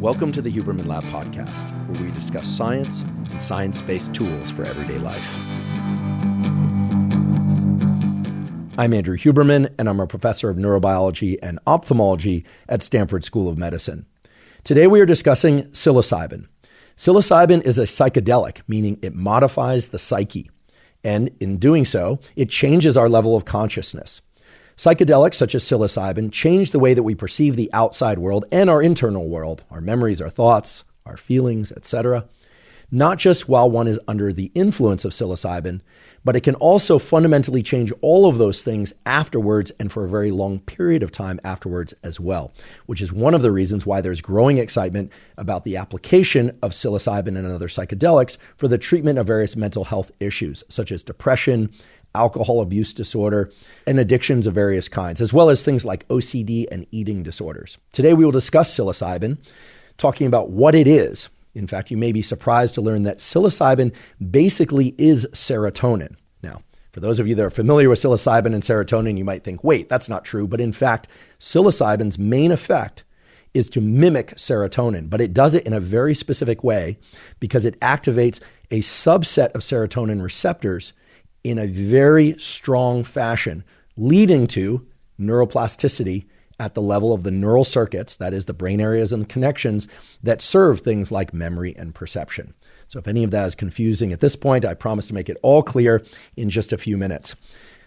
Welcome to the Huberman Lab podcast, where we discuss science and science-based tools for everyday life. I'm Andrew Huberman, and I'm a professor of neurobiology and ophthalmology at Stanford School of Medicine. Today we are discussing psilocybin. Psilocybin is a psychedelic, meaning it modifies the psyche, and in doing so, it changes our level of consciousness. Psychedelics such as psilocybin change the way that we perceive the outside world and our internal world, our memories, our thoughts, our feelings, etc. Not just while one is under the influence of psilocybin, but it can also fundamentally change all of those things afterwards and for a very long period of time afterwards as well, which is one of the reasons why there's growing excitement about the application of psilocybin and other psychedelics for the treatment of various mental health issues, such as depression, alcohol abuse disorder, and addictions of various kinds, as well as things like OCD and eating disorders. Today, we will discuss psilocybin, talking about what it is. In fact, you may be surprised to learn that psilocybin basically is serotonin. Now, for those of you that are familiar with psilocybin and serotonin, you might think, wait, that's not true. But in fact, psilocybin's main effect is to mimic serotonin, but it does it in a very specific way because it activates a subset of serotonin receptors in a very strong fashion, leading to neuroplasticity at the level of the neural circuits, that is the brain areas and the connections that serve things like memory and perception. So if any of that is confusing at this point, I promise to make it all clear in just a few minutes.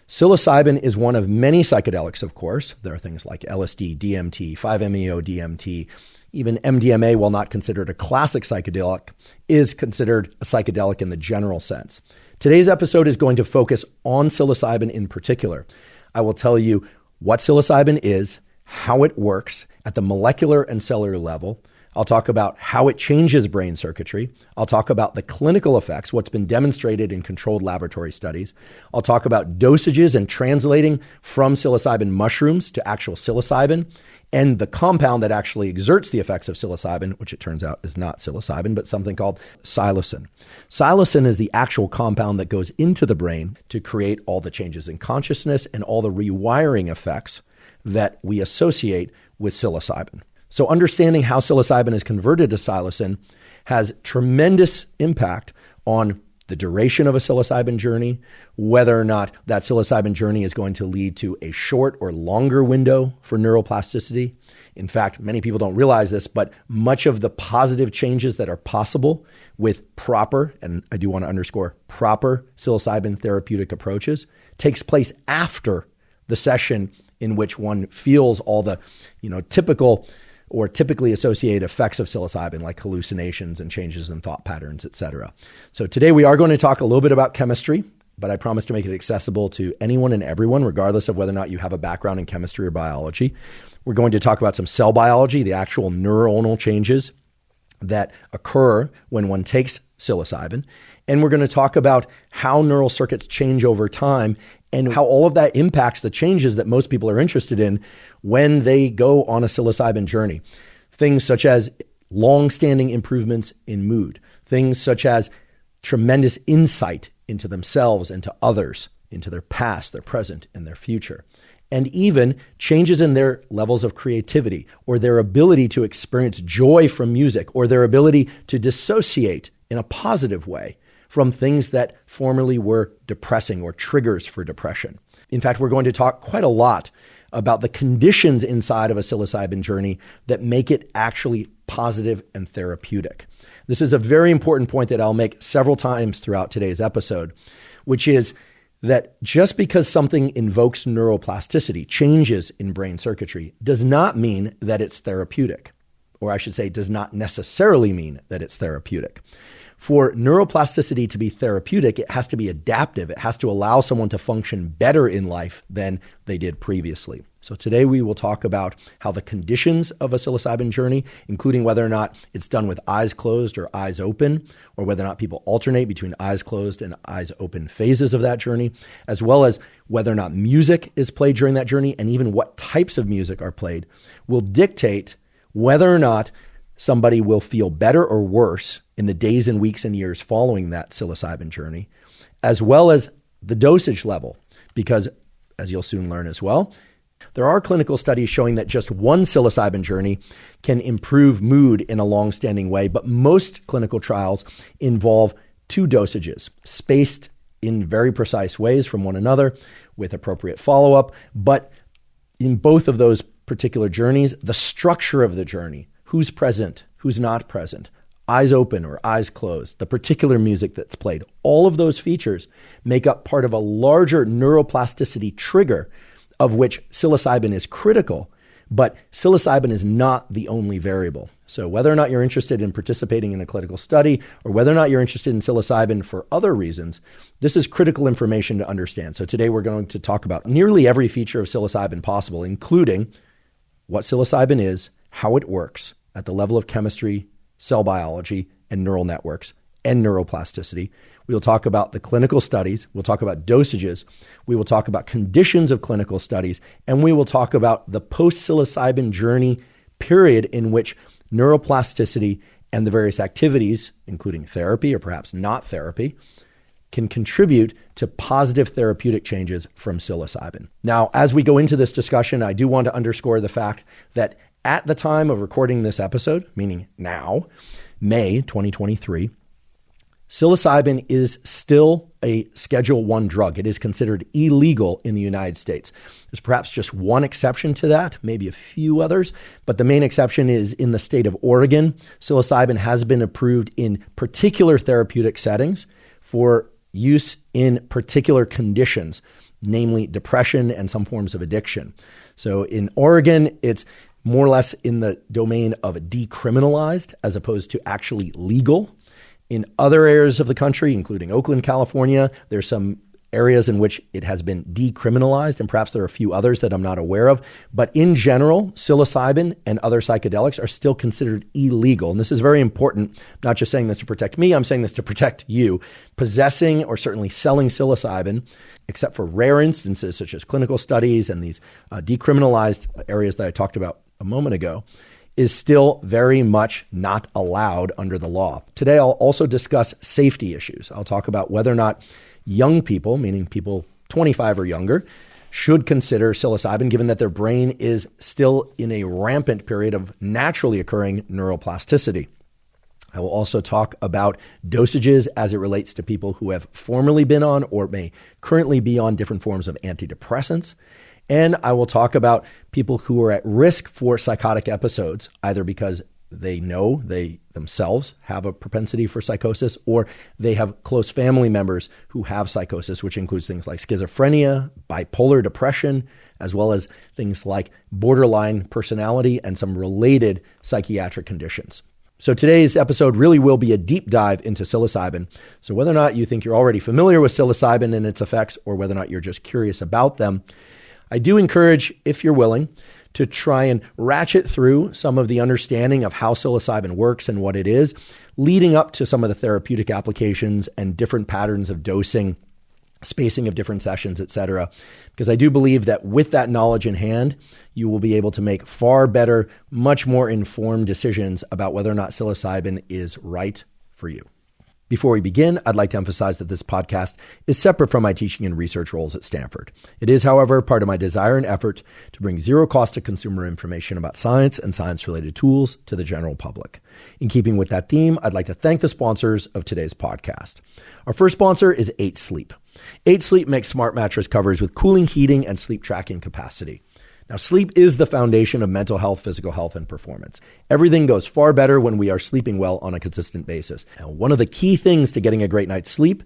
Psilocybin is one of many psychedelics, of course. There are things like LSD, DMT, 5-MeO-DMT, even MDMA, while not considered a classic psychedelic, is considered a psychedelic in the general sense. Today's episode is going to focus on psilocybin in particular. I will tell you what psilocybin is, how it works at the molecular and cellular level. I'll talk about how it changes brain circuitry. I'll talk about the clinical effects, what's been demonstrated in controlled laboratory studies. I'll talk about dosages and translating from psilocybin mushrooms to actual psilocybin, and the compound that actually exerts the effects of psilocybin, which it turns out is not psilocybin, but something called psilocin. Psilocin is the actual compound that goes into the brain to create all the changes in consciousness and all the rewiring effects that we associate with psilocybin. So understanding how psilocybin is converted to psilocin has tremendous impact on the duration of a psilocybin journey, whether or not that psilocybin journey is going to lead to a short or longer window for neuroplasticity. In fact, many people don't realize this, but much of the positive changes that are possible with proper, and I do want to underscore, proper psilocybin therapeutic approaches takes place after the session in which one feels all the, typical or typically associated effects of psilocybin, like hallucinations and changes in thought patterns, etc. So today we are going to talk a little bit about chemistry, but I promise to make it accessible to anyone and everyone, regardless of whether or not you have a background in chemistry or biology. We're going to talk about some cell biology, the actual neuronal changes that occur when one takes psilocybin. And we're going to talk about how neural circuits change over time and how all of that impacts the changes that most people are interested in when they go on a psilocybin journey. Things such as long-standing improvements in mood, things such as tremendous insight into themselves and to others, into their past, their present, and their future, and even changes in their levels of creativity or their ability to experience joy from music or their ability to dissociate in a positive way from things that formerly were depressing or triggers for depression. In fact, we're going to talk quite a lot about the conditions inside of a psilocybin journey that make it actually positive and therapeutic. This is a very important point that I'll make several times throughout today's episode, which is that just because something invokes neuroplasticity, changes in brain circuitry, does not mean that it's therapeutic, or I should say, does not necessarily mean that it's therapeutic. For neuroplasticity to be therapeutic, it has to be adaptive. It has to allow someone to function better in life than they did previously. So today we will talk about how the conditions of a psilocybin journey, including whether or not it's done with eyes closed or eyes open, or whether or not people alternate between eyes closed and eyes open phases of that journey, as well as whether or not music is played during that journey, and even what types of music are played, will dictate whether or not somebody will feel better or worse in the days and weeks and years following that psilocybin journey, as well as the dosage level. Because, as you'll soon learn as well, There are clinical studies showing that just one psilocybin journey can improve mood in a long-standing way, but most clinical trials involve 2 dosages, spaced in very precise ways from one another with appropriate follow-up. But in both of those particular journeys, the structure of the journey, who's present, who's not present, eyes open or eyes closed, the particular music that's played, all of those features make up part of a larger neuroplasticity trigger of which psilocybin is critical, but psilocybin is not the only variable. So whether or not you're interested in participating in a clinical study or whether or not you're interested in psilocybin for other reasons, this is critical information to understand. So today we're going to talk about nearly every feature of psilocybin possible, including what psilocybin is, how it works at the level of chemistry, cell biology, and neural networks, and neuroplasticity. We will talk about the clinical studies. We'll talk about dosages. We will talk about conditions of clinical studies. And we will talk about the post-psilocybin journey period in which neuroplasticity and the various activities, including therapy or perhaps not therapy, can contribute to positive therapeutic changes from psilocybin. Now, as we go into this discussion, I do want to underscore the fact that at the time of recording this episode, meaning now, May 2023, psilocybin is still a Schedule I drug. It is considered illegal in the United States. There's perhaps just one exception to that, maybe a few others, but the main exception is in the state of Oregon. Psilocybin has been approved in particular therapeutic settings for use in particular conditions, namely depression and some forms of addiction. So in Oregon, it's more or less in the domain of decriminalized as opposed to actually legal. In other areas of the country, including Oakland, California, there's some areas in which it has been decriminalized, and perhaps there are a few others that I'm not aware of. But in general, psilocybin and other psychedelics are still considered illegal. And this is very important. I'm not just saying this to protect me, I'm saying this to protect you. Possessing or certainly selling psilocybin, except for rare instances such as clinical studies and these decriminalized areas that I talked about a moment ago, is still very much not allowed under the law. Today, I'll also discuss safety issues. I'll talk about whether or not young people, meaning people 25 or younger, should consider psilocybin given that their brain is still in a rampant period of naturally occurring neuroplasticity. I will also talk about dosages as it relates to people who have formerly been on or may currently be on different forms of antidepressants. And I will talk about people who are at risk for psychotic episodes, either because they know they themselves have a propensity for psychosis or they have close family members who have psychosis, which includes things like schizophrenia, bipolar depression, as well as things like borderline personality and some related psychiatric conditions. So today's episode really will be a deep dive into psilocybin. So whether or not you think you're already familiar with psilocybin and its effects, or whether or not you're just curious about them, I do encourage, if you're willing, to try and ratchet through some of the understanding of how psilocybin works and what it is, leading up to some of the therapeutic applications and different patterns of dosing, spacing of different sessions, etc. Because I do believe that with that knowledge in hand, you will be able to make far better, much more informed decisions about whether or not psilocybin is right for you. Before we begin, I'd like to emphasize that this podcast is separate from my teaching and research roles at Stanford. It is, however, part of my desire and effort to bring zero cost to consumer information about science and science-related tools to the general public. In keeping with that theme, I'd like to thank the sponsors of today's podcast. Our first sponsor is 8 Sleep. 8 Sleep makes smart mattress covers with cooling, heating, and sleep tracking capacity. Now, sleep is the foundation of mental health, physical health, and performance. Everything goes far better when we are sleeping well on a consistent basis. Now, one of the key things to getting a great night's sleep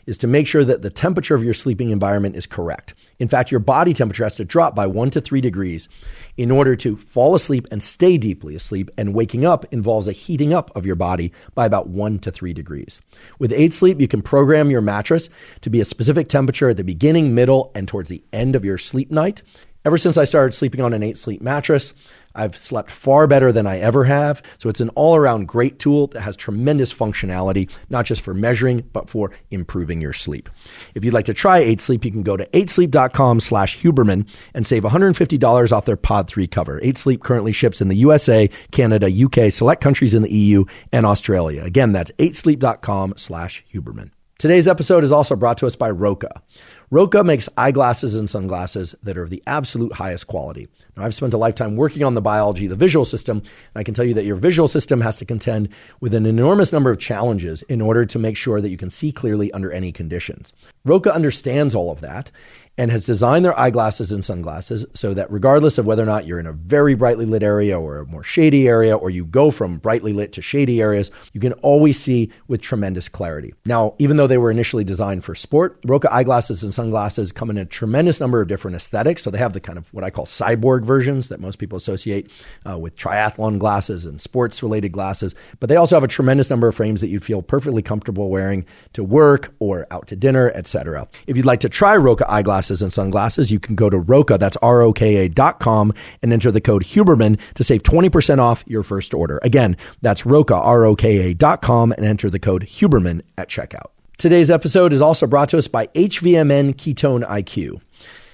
is to make sure that the temperature of your sleeping environment is correct. In fact, your body temperature has to drop by 1 to 3 degrees in order to fall asleep and stay deeply asleep, and waking up involves a heating up of your body by about 1 to 3 degrees. With 8 Sleep, you can program your mattress to be a specific temperature at the beginning, middle, and towards the end of your sleep night. Ever since I started sleeping on an 8 Sleep mattress, I've slept far better than I ever have. So it's an all-around great tool that has tremendous functionality, not just for measuring, but for improving your sleep. If you'd like to try 8 Sleep, you can go to 8sleep.com/Huberman and save $150 off their Pod 3 cover. 8 Sleep currently ships in the USA, Canada, UK, select countries in the EU, and Australia. Again, that's 8sleep.com/Huberman. Today's episode is also brought to us by Roka. Roka makes eyeglasses and sunglasses that are of the absolute highest quality. Now, I've spent a lifetime working on the biology of the visual system, and I can tell you that your visual system has to contend with an enormous number of challenges in order to make sure that you can see clearly under any conditions. Roka understands all of that and has designed their eyeglasses and sunglasses so that regardless of whether or not you're in a very brightly lit area or a more shady area, or you go from brightly lit to shady areas, you can always see with tremendous clarity. Now, even though they were initially designed for sport, Roka eyeglasses and sunglasses come in a tremendous number of different aesthetics. So they have the kind of what I call cyborg versions that most people associate with triathlon glasses and sports-related glasses. But they also have a tremendous number of frames that you'd feel perfectly comfortable wearing to work or out to dinner, etc. If you'd like to try Roka eyeglasses and sunglasses, you can go to Roka, that's ROKA.com, and enter the code Huberman to save 20% off your first order. Again, that's Roka, ROKA.com, and enter the code Huberman at checkout. Today's episode is also brought to us by HVMN Ketone IQ.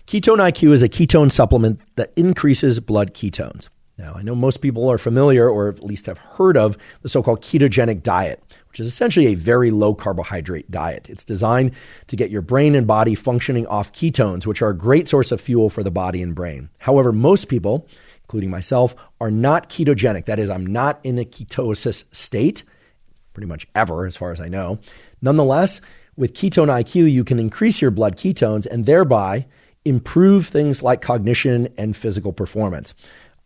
Ketone IQ is a ketone supplement that increases blood ketones. Now, I know most people are familiar or at least have heard of the so-called ketogenic diet, which is essentially a very low carbohydrate diet. It's designed to get your brain and body functioning off ketones, which are a great source of fuel for the body and brain. However, most people, including myself, are not ketogenic. That is, I'm not in a ketosis state, pretty much ever, as far as I know. Nonetheless, with Ketone IQ, you can increase your blood ketones and thereby improve things like cognition and physical performance.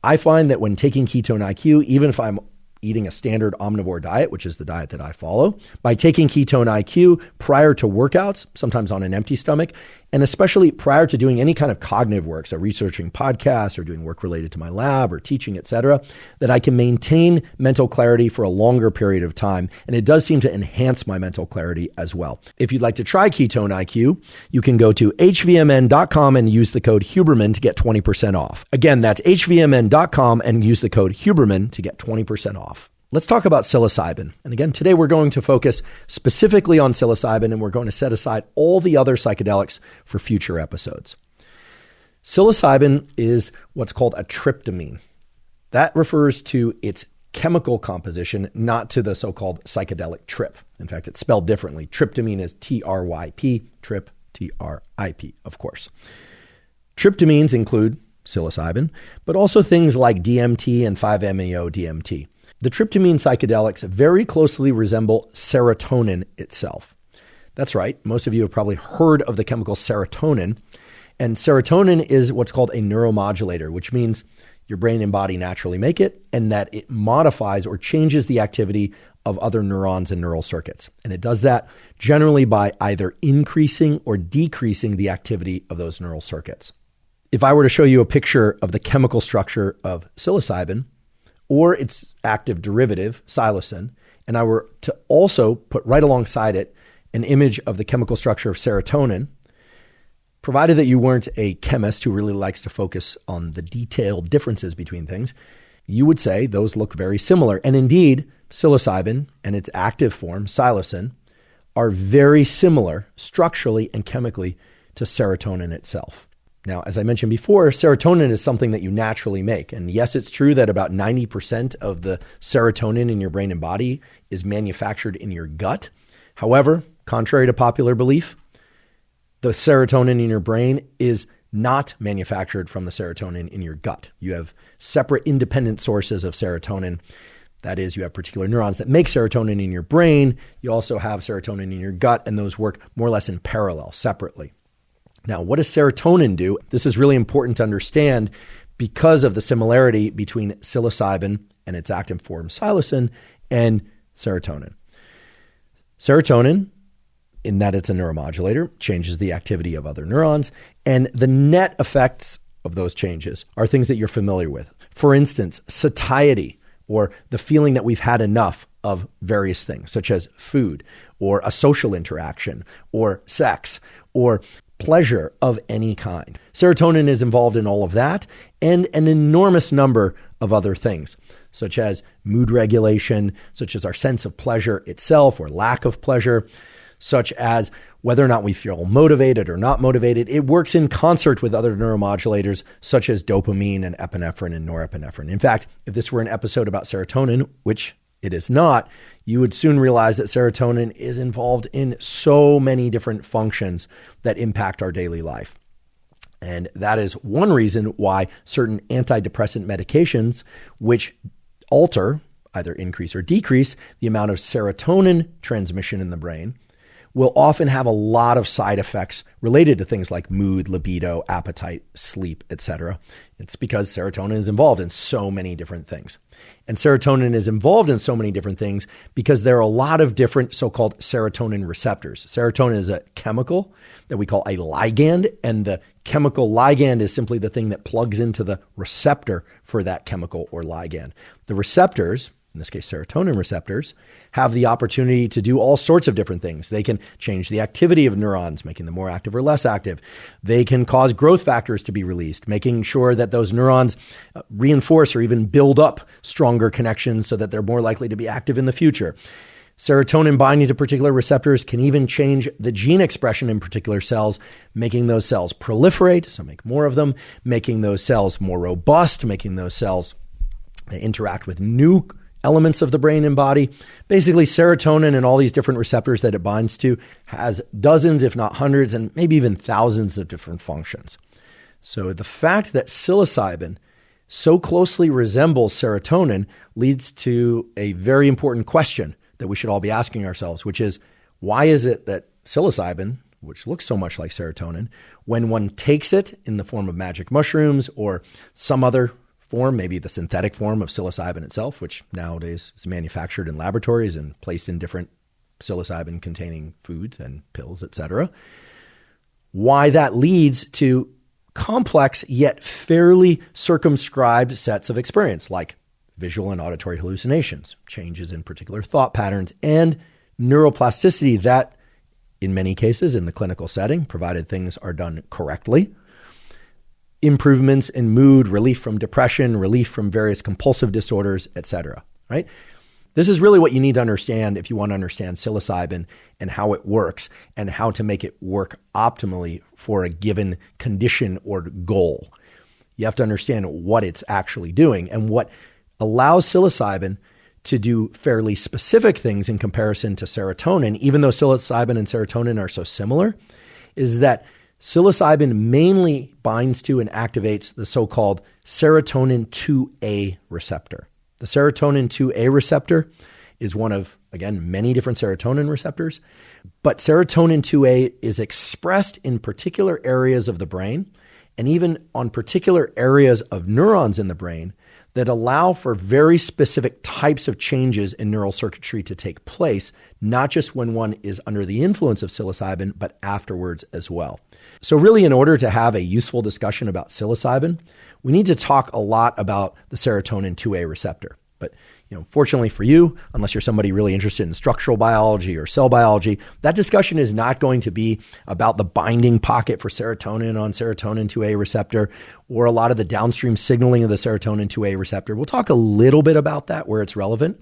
I find that when taking Ketone IQ, even if I'm eating a standard omnivore diet, which is the diet that I follow, by taking Ketone IQ prior to workouts, sometimes on an empty stomach, and especially prior to doing any kind of cognitive work, so researching podcasts or doing work related to my lab or teaching, etc., that I can maintain mental clarity for a longer period of time. And it does seem to enhance my mental clarity as well. If you'd like to try Ketone IQ, you can go to hvmn.com and use the code Huberman to get 20% off. Again, that's hvmn.com and use the code Huberman to get 20% off. Let's talk about psilocybin. And again, today we're going to focus specifically on psilocybin, and we're going to set aside all the other psychedelics for future episodes. Psilocybin is what's called a tryptamine. That refers to its chemical composition, not to the so-called psychedelic trip. In fact, it's spelled differently. Tryptamine is T-R-Y-P, trip, T-R-I-P, of course. Tryptamines include psilocybin, but also things like DMT and 5-MeO-DMT. The tryptamine psychedelics very closely resemble serotonin itself. That's right. Most of you have probably heard of the chemical serotonin. And serotonin is what's called a neuromodulator, which means your brain and body naturally make it, and that it modifies or changes the activity of other neurons and neural circuits. And it does that generally by either increasing or decreasing the activity of those neural circuits. If I were to show you a picture of the chemical structure of psilocybin, or its active derivative, psilocin, and I were to also put right alongside it an image of the chemical structure of serotonin, provided that you weren't a chemist who really likes to focus on the detailed differences between things, you would say those look very similar. And indeed, psilocybin and its active form, psilocin, are very similar structurally and chemically to serotonin itself. Now, as I mentioned before, serotonin is something that you naturally make. And yes, it's true that about 90% of the serotonin in your brain and body is manufactured in your gut. However, contrary to popular belief, the serotonin in your brain is not manufactured from the serotonin in your gut. You have separate independent sources of serotonin. That is, you have particular neurons that make serotonin in your brain. You also have serotonin in your gut, and those work more or less in parallel, separately. Now, what does serotonin do? This is really important to understand because of the similarity between psilocybin and its active form psilocin and serotonin. Serotonin, in that it's a neuromodulator, changes the activity of other neurons, and the net effects of those changes are things that you're familiar with. For instance, satiety, or the feeling that we've had enough of various things, such as food, or a social interaction, or sex, or pleasure of any kind. Serotonin is involved in all of that and an enormous number of other things, such as mood regulation, such as our sense of pleasure itself or lack of pleasure, such as whether or not we feel motivated or not motivated. It works in concert with other neuromodulators, such as dopamine and epinephrine and norepinephrine. In fact, if this were an episode about serotonin, which it is not, you would soon realize that serotonin is involved in so many different functions that impact our daily life. And that is one reason why certain antidepressant medications, which alter, either increase or decrease, the amount of serotonin transmission in the brain, will often have a lot of side effects related to things like mood, libido, appetite, sleep, etc. It's because serotonin is involved in so many different things. And serotonin is involved in so many different things because there are a lot of different so-called serotonin receptors. Serotonin is a chemical that we call a ligand, and the chemical ligand is simply the thing that plugs into the receptor for that chemical or ligand. The receptors, in this case serotonin receptors, have the opportunity to do all sorts of different things. They can change the activity of neurons, making them more active or less active. They can cause growth factors to be released, making sure that those neurons reinforce or even build up stronger connections so that they're more likely to be active in the future. Serotonin binding to particular receptors can even change the gene expression in particular cells, making those cells proliferate, so make more of them, making those cells more robust, making those cells interact with new elements of the brain and body. Basically, serotonin and all these different receptors that it binds to has dozens, if not hundreds, and maybe even thousands of different functions. So the fact that psilocybin so closely resembles serotonin leads to a very important question that we should all be asking ourselves, which is, why is it that psilocybin, which looks so much like serotonin, when one takes it in the form of magic mushrooms or some other form, maybe the synthetic form of psilocybin itself, which nowadays is manufactured in laboratories and placed in different psilocybin-containing foods and pills, etc., why that leads to complex yet fairly circumscribed sets of experience, like visual and auditory hallucinations, changes in particular thought patterns, and neuroplasticity that, in many cases in the clinical setting, provided things are done correctly, improvements in mood, relief from depression, relief from various compulsive disorders, etc. Right? This is really what you need to understand if you want to understand psilocybin and how it works and how to make it work optimally for a given condition or goal. You have to understand what it's actually doing, and what allows psilocybin to do fairly specific things in comparison to serotonin, even though psilocybin and serotonin are so similar, is that psilocybin mainly binds to and activates the so-called serotonin 2A receptor. The serotonin 2A receptor is one of, again, many different serotonin receptors, but serotonin 2A is expressed in particular areas of the brain and even on particular areas of neurons in the brain that allow for very specific types of changes in neural circuitry to take place, not just when one is under the influence of psilocybin, but afterwards as well. So really, in order to have a useful discussion about psilocybin, we need to talk a lot about the serotonin 2A receptor. But fortunately for you, unless you're somebody really interested in structural biology or cell biology, that discussion is not going to be about the binding pocket for serotonin on serotonin 2A receptor or a lot of the downstream signaling of the serotonin 2A receptor. We'll talk a little bit about that where it's relevant.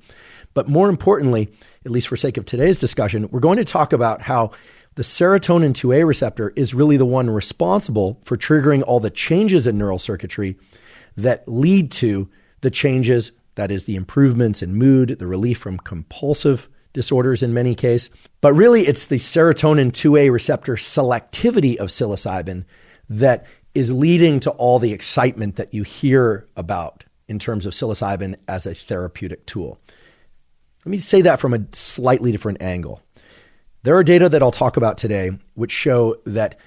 But more importantly, at least for sake of today's discussion, we're going to talk about how the serotonin 2A receptor is really the one responsible for triggering all the changes in neural circuitry that lead to the changes, that is, the improvements in mood, the relief from compulsive disorders in many cases. But really, it's the serotonin 2A receptor selectivity of psilocybin that is leading to all the excitement that you hear about in terms of psilocybin as a therapeutic tool. Let me say that from a slightly different angle. There are data that I'll talk about today which show that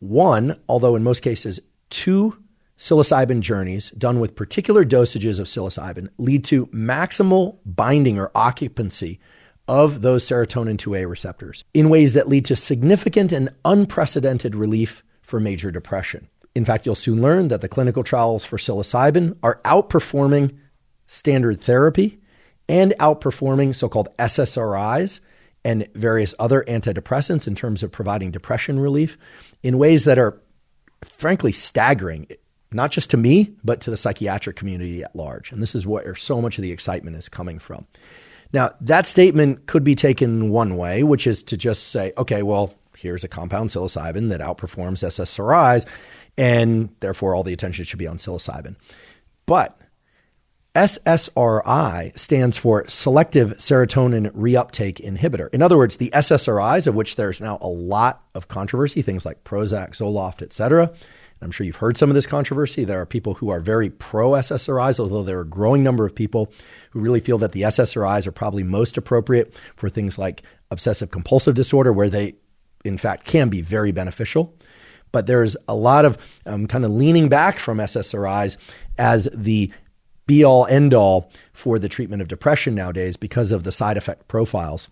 one, although in most cases two, psilocybin journeys done with particular dosages of psilocybin lead to maximal binding or occupancy of those serotonin 2A receptors in ways that lead to significant and unprecedented relief for major depression. In fact, you'll soon learn that the clinical trials for psilocybin are outperforming standard therapy and outperforming so-called SSRIs and various other antidepressants in terms of providing depression relief in ways that are frankly staggering, not just to me, but to the psychiatric community at large. And this is where so much of the excitement is coming from. Now, that statement could be taken one way, which is to just say, okay, well, here's a compound psilocybin that outperforms SSRIs, and therefore all the attention should be on psilocybin. But SSRI stands for selective serotonin reuptake inhibitor. In other words, the SSRIs, of which there's now a lot of controversy, things like Prozac, Zoloft, etc. I'm sure you've heard some of this controversy. There are people who are very pro SSRIs, although there are a growing number of people who really feel that the SSRIs are probably most appropriate for things like obsessive compulsive disorder, where they, in fact, can be very beneficial. But there's a lot of kind of leaning back from SSRIs as the be-all, end-all for the treatment of depression nowadays because of the side effect profiles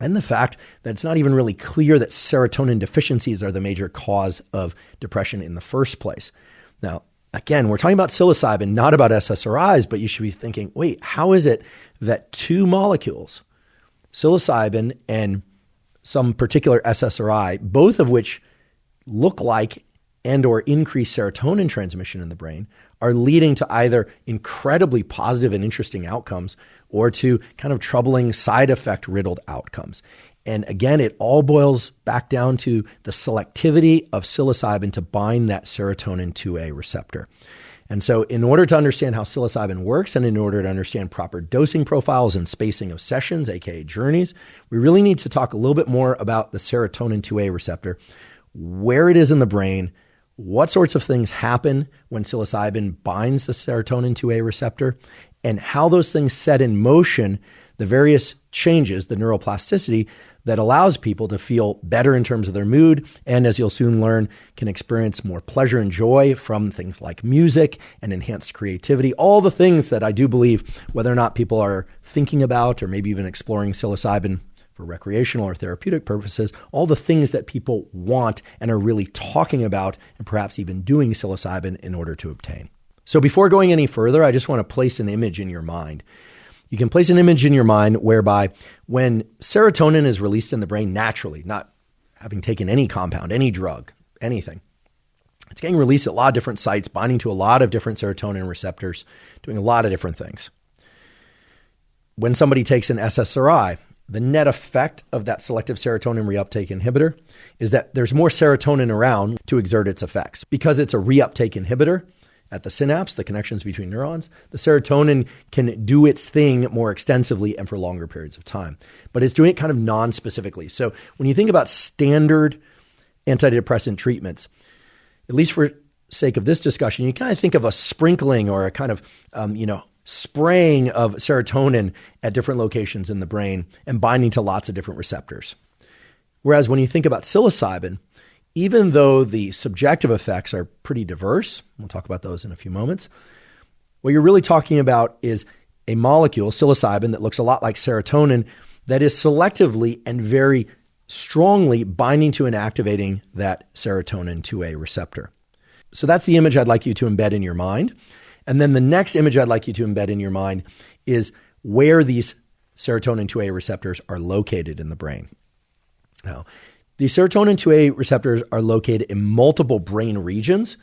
and the fact that it's not even really clear that serotonin deficiencies are the major cause of depression in the first place. Now, again, we're talking about psilocybin, not about SSRIs, but you should be thinking, wait, how is it that two molecules, psilocybin and some particular SSRI, both of which look like and or increase serotonin transmission in the brain, are leading to either incredibly positive and interesting outcomes or to kind of troubling side effect riddled outcomes? And again, it all boils back down to the selectivity of psilocybin to bind that serotonin 2A receptor. And so in order to understand how psilocybin works and in order to understand proper dosing profiles and spacing of sessions, aka journeys, we really need to talk a little bit more about the serotonin 2A receptor, where it is in the brain, what sorts of things happen when psilocybin binds the serotonin 2A receptor, and how those things set in motion the various changes, the neuroplasticity that allows people to feel better in terms of their mood, and as you'll soon learn, can experience more pleasure and joy from things like music and enhanced creativity, all the things that I do believe, whether or not people are thinking about or maybe even exploring psilocybin for recreational or therapeutic purposes, all the things that people want and are really talking about and perhaps even doing psilocybin in order to obtain. So before going any further, I just want to place an image in your mind. You can place an image in your mind whereby when serotonin is released in the brain naturally, not having taken any compound, any drug, anything, it's getting released at a lot of different sites, binding to a lot of different serotonin receptors, doing a lot of different things. When somebody takes an SSRI, the net effect of that selective serotonin reuptake inhibitor is that there's more serotonin around to exert its effects. Because it's a reuptake inhibitor at the synapse, the connections between neurons, the serotonin can do its thing more extensively and for longer periods of time. But it's doing it kind of non-specifically. So when you think about standard antidepressant treatments, at least for sake of this discussion, you kind of think of a sprinkling or a kind of, spraying of serotonin at different locations in the brain and binding to lots of different receptors. Whereas when you think about psilocybin, even though the subjective effects are pretty diverse, we'll talk about those in a few moments, what you're really talking about is a molecule, psilocybin, that looks a lot like serotonin that is selectively and very strongly binding to and activating that serotonin 2A receptor. So that's the image I'd like you to embed in your mind. And then the next image I'd like you to embed in your mind is where these serotonin 2A receptors are located in the brain. Now, these serotonin 2A receptors are located in multiple brain regions,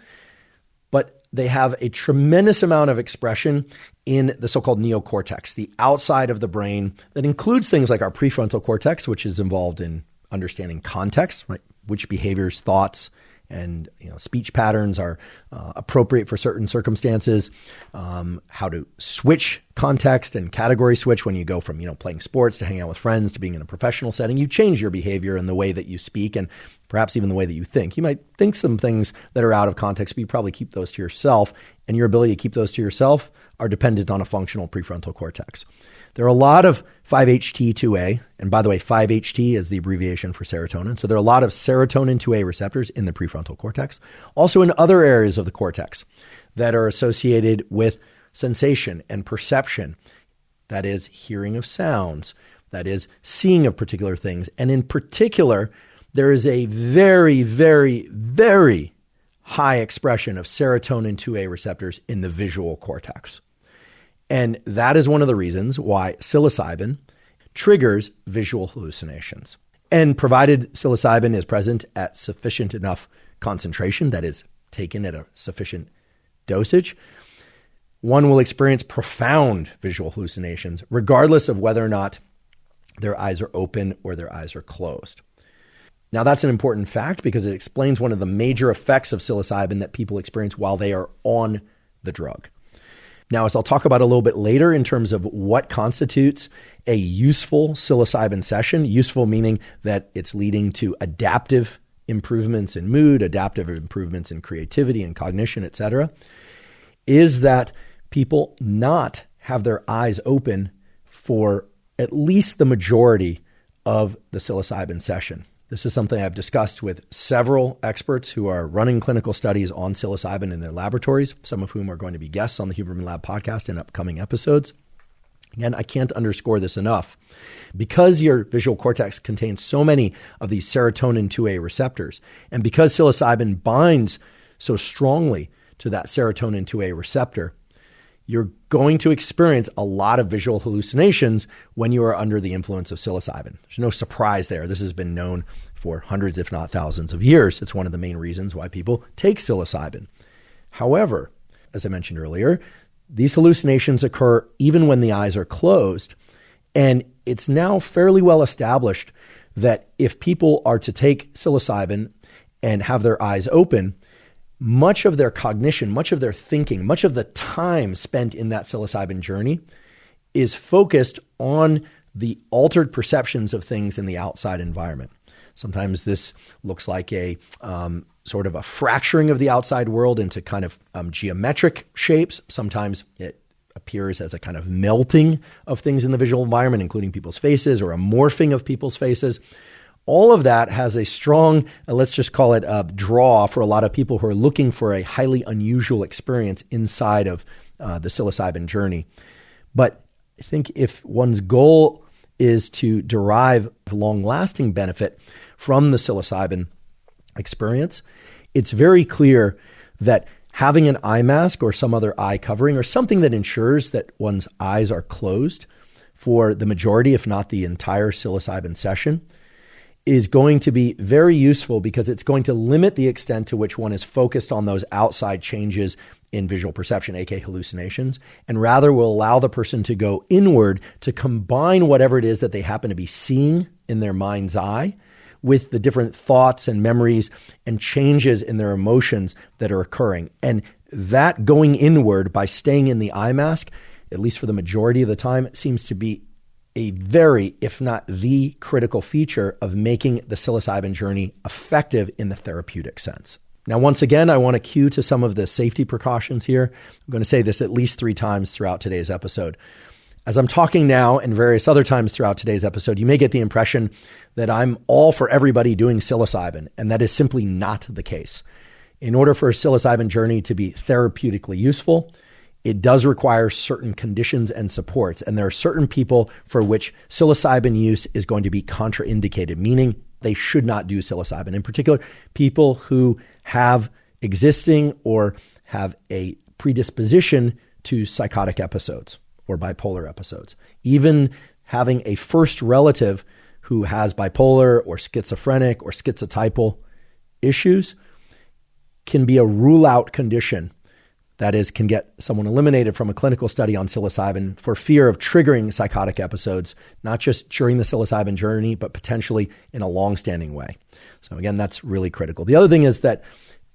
but they have a tremendous amount of expression in the so-called neocortex, the outside of the brain that includes things like our prefrontal cortex, which is involved in understanding context, right? Which behaviors, thoughts, and speech patterns are appropriate for certain circumstances, how to switch context and category switch when you go from playing sports to hanging out with friends to being in a professional setting. You change your behavior and the way that you speak and perhaps even the way that you think. You might think some things that are out of context, but you probably keep those to yourself, and your ability to keep those to yourself are dependent on a functional prefrontal cortex. There are a lot of 5-HT2A, and by the way, 5-HT is the abbreviation for serotonin. So there are a lot of serotonin 2A receptors in the prefrontal cortex, also in other areas of the cortex that are associated with sensation and perception. That is hearing of sounds, that is seeing of particular things. And in particular, there is a very, very, very high expression of serotonin 2A receptors in the visual cortex. And that is one of the reasons why psilocybin triggers visual hallucinations. And provided psilocybin is present at sufficient enough concentration, that is, taken at a sufficient dosage, one will experience profound visual hallucinations, regardless of whether or not their eyes are open or their eyes are closed. Now, that's an important fact because it explains one of the major effects of psilocybin that people experience while they are on the drug. Now, as I'll talk about a little bit later in terms of what constitutes a useful psilocybin session, useful meaning that it's leading to adaptive improvements in mood, adaptive improvements in creativity and cognition, etc., is that people not have their eyes open for at least the majority of the psilocybin session. This is something I've discussed with several experts who are running clinical studies on psilocybin in their laboratories, some of whom are going to be guests on the Huberman Lab podcast in upcoming episodes. Again, I can't underscore this enough. Because your visual cortex contains so many of these serotonin 2A receptors, and because psilocybin binds so strongly to that serotonin 2A receptor, you're going to experience a lot of visual hallucinations when you are under the influence of psilocybin. There's no surprise there. This has been known for hundreds, if not thousands of years. It's one of the main reasons why people take psilocybin. However, as I mentioned earlier, these hallucinations occur even when the eyes are closed. And it's now fairly well established that if people are to take psilocybin and have their eyes open, much of their cognition, much of their thinking, much of the time spent in that psilocybin journey is focused on the altered perceptions of things in the outside environment. Sometimes this looks like a sort of a fracturing of the outside world into kind of geometric shapes. Sometimes it appears as a kind of melting of things in the visual environment, including people's faces, or a morphing of people's faces. All of that has a strong, let's just call it a draw for a lot of people who are looking for a highly unusual experience inside of the psilocybin journey. But I think if one's goal is to derive long-lasting benefit from the psilocybin experience, it's very clear that having an eye mask or some other eye covering or something that ensures that one's eyes are closed for the majority, if not the entire psilocybin session, is going to be very useful because it's going to limit the extent to which one is focused on those outside changes in visual perception, aka hallucinations, and rather will allow the person to go inward to combine whatever it is that they happen to be seeing in their mind's eye with the different thoughts and memories and changes in their emotions that are occurring. And that going inward by staying in the eye mask, at least for the majority of the time, seems to be a very, if not the critical feature of making the psilocybin journey effective in the therapeutic sense. Now, once again, I want to cue to some of the safety precautions here. I'm going to say this at least 3 times throughout today's episode. As I'm talking now and various other times throughout today's episode, you may get the impression that I'm all for everybody doing psilocybin, and that is simply not the case. In order for a psilocybin journey to be therapeutically useful, it does require certain conditions and supports, and there are certain people for which psilocybin use is going to be contraindicated, meaning they should not do psilocybin. In particular, people who have existing or have a predisposition to psychotic episodes or bipolar episodes. Even having a first relative who has bipolar or schizophrenic or schizotypal issues can be a rule-out condition. That is, can get someone eliminated from a clinical study on psilocybin for fear of triggering psychotic episodes, not just during the psilocybin journey, but potentially in a long-standing way. So again, that's really critical. The other thing is that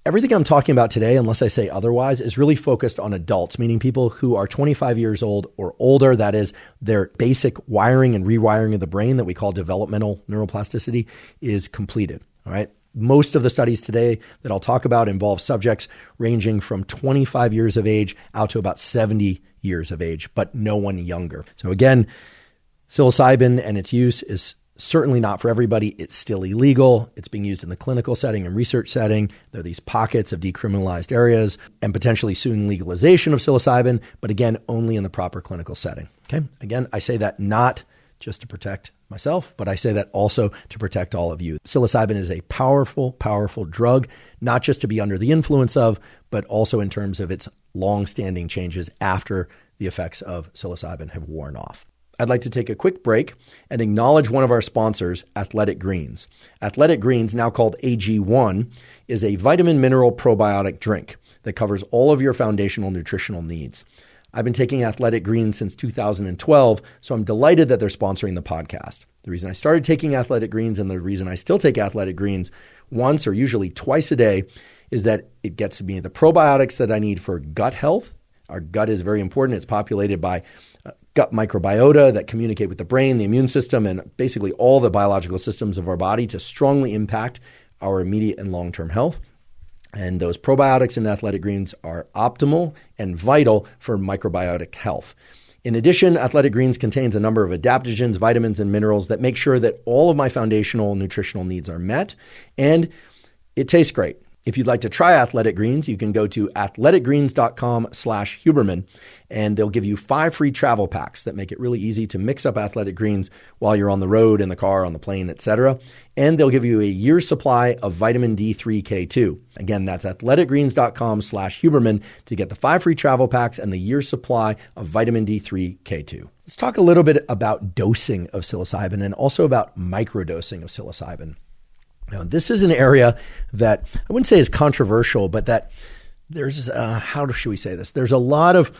everything I'm talking about today, unless I say otherwise, is really focused on adults, meaning people who are 25 years old or older. That is, their basic wiring and rewiring of the brain that we call developmental neuroplasticity is completed. All right. Most of the studies today that I'll talk about involve subjects ranging from 25 years of age out to about 70 years of age, but no one younger. So again, psilocybin and its use is certainly not for everybody. It's still illegal. It's being used in the clinical setting and research setting. There are these pockets of decriminalized areas and potentially soon legalization of psilocybin, but again, only in the proper clinical setting. Okay. Again, I say that not just to protect myself, but I say that also to protect all of you. Psilocybin is a powerful, powerful drug, not just to be under the influence of, but also in terms of its long-standing changes after the effects of psilocybin have worn off. I'd like to take a quick break and acknowledge one of our sponsors, Athletic Greens. Athletic Greens, now called AG1, is a vitamin mineral probiotic drink that covers all of your foundational nutritional needs. I've been taking Athletic Greens since 2012, so I'm delighted that they're sponsoring the podcast. The reason I started taking Athletic Greens and the reason I still take Athletic Greens once or usually twice a day is that it gets me the probiotics that I need for gut health, Our gut is very important. It's populated by gut microbiota that communicate with the brain, the immune system, and basically all the biological systems of our body to strongly impact our immediate and long-term health. And those probiotics in Athletic Greens are optimal and vital for microbiotic health. In addition, Athletic Greens contains a number of adaptogens, vitamins, and minerals that make sure that all of my foundational nutritional needs are met, and it tastes great. If you'd like to try Athletic Greens, you can go to athleticgreens.com/Huberman, and they'll give you 5 free travel packs that make it really easy to mix up Athletic Greens while you're on the road, in the car, on the plane, etc. And they'll give you a year's supply of vitamin D3K2. Again, that's athleticgreens.com/Huberman to get the 5 free travel packs and the year's supply of vitamin D3K2. Let's talk a little bit about dosing of psilocybin and also about microdosing of psilocybin. Now, this is an area that I wouldn't say is controversial, but that there's, how should we say this? There's a lot of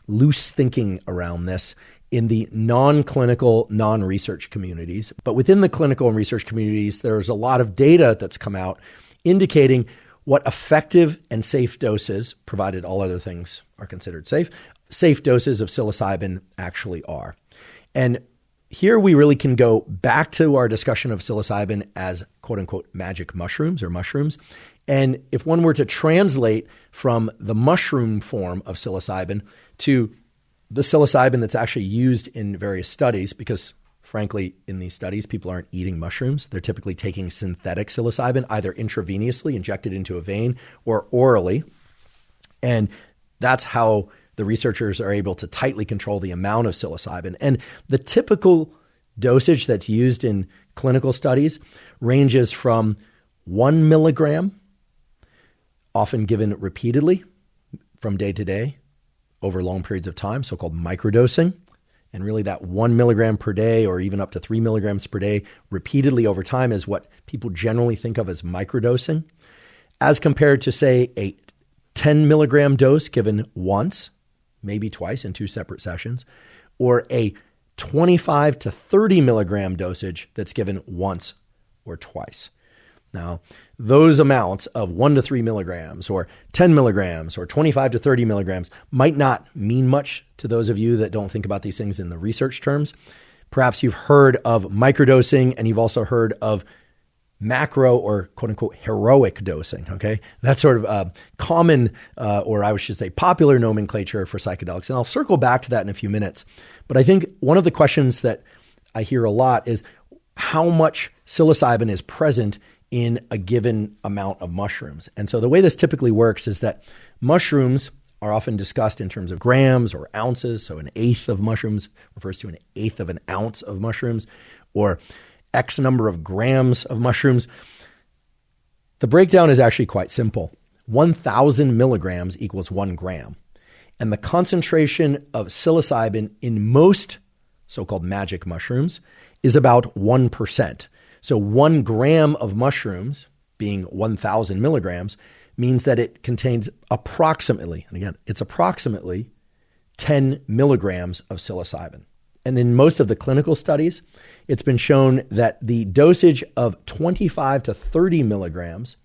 loose thinking around this in the non-clinical, non-research communities. But within the clinical and research communities, there's a lot of data that's come out indicating what effective and safe doses, provided all other things are considered safe doses of psilocybin actually are. And here we really can go back to our discussion of psilocybin as quote unquote magic mushrooms or mushrooms. And if one were to translate from the mushroom form of psilocybin to the psilocybin that's actually used in various studies, because frankly, in these studies, people aren't eating mushrooms. They're typically taking synthetic psilocybin, either intravenously injected into a vein or orally. And that's how the researchers are able to tightly control the amount of psilocybin. And the typical dosage that's used in clinical studies ranges from 1 milligram, often given repeatedly from day to day over long periods of time, so-called microdosing. And really that 1 milligram per day or even up to 3 milligrams per day repeatedly over time is what people generally think of as microdosing, as compared to, say, a 10 milligram dose given once, maybe twice in 2 separate sessions, or a 25 to 30 milligram dosage that's given once or twice. Now, those amounts of 1 to 3 milligrams or 10 milligrams or 25 to 30 milligrams might not mean much to those of you that don't think about these things in the research terms. Perhaps you've heard of microdosing and you've also heard of macro or quote unquote heroic dosing. Okay. That's sort of common, or I should say popular nomenclature for psychedelics. And I'll circle back to that in a few minutes. But I think one of the questions that I hear a lot is how much psilocybin is present in a given amount of mushrooms. And so the way this typically works is that mushrooms are often discussed in terms of grams or ounces. So an eighth of mushrooms refers to an eighth of an ounce of mushrooms, or X number of grams of mushrooms. The breakdown is actually quite simple. 1,000 milligrams equals 1 gram. And the concentration of psilocybin in most so-called magic mushrooms is about 1%. So 1 gram of mushrooms, being 1,000 milligrams, means that it contains approximately, and again, it's approximately 10 milligrams of psilocybin. And in most of the clinical studies, it's been shown that the dosage of 25 to 30 milligrams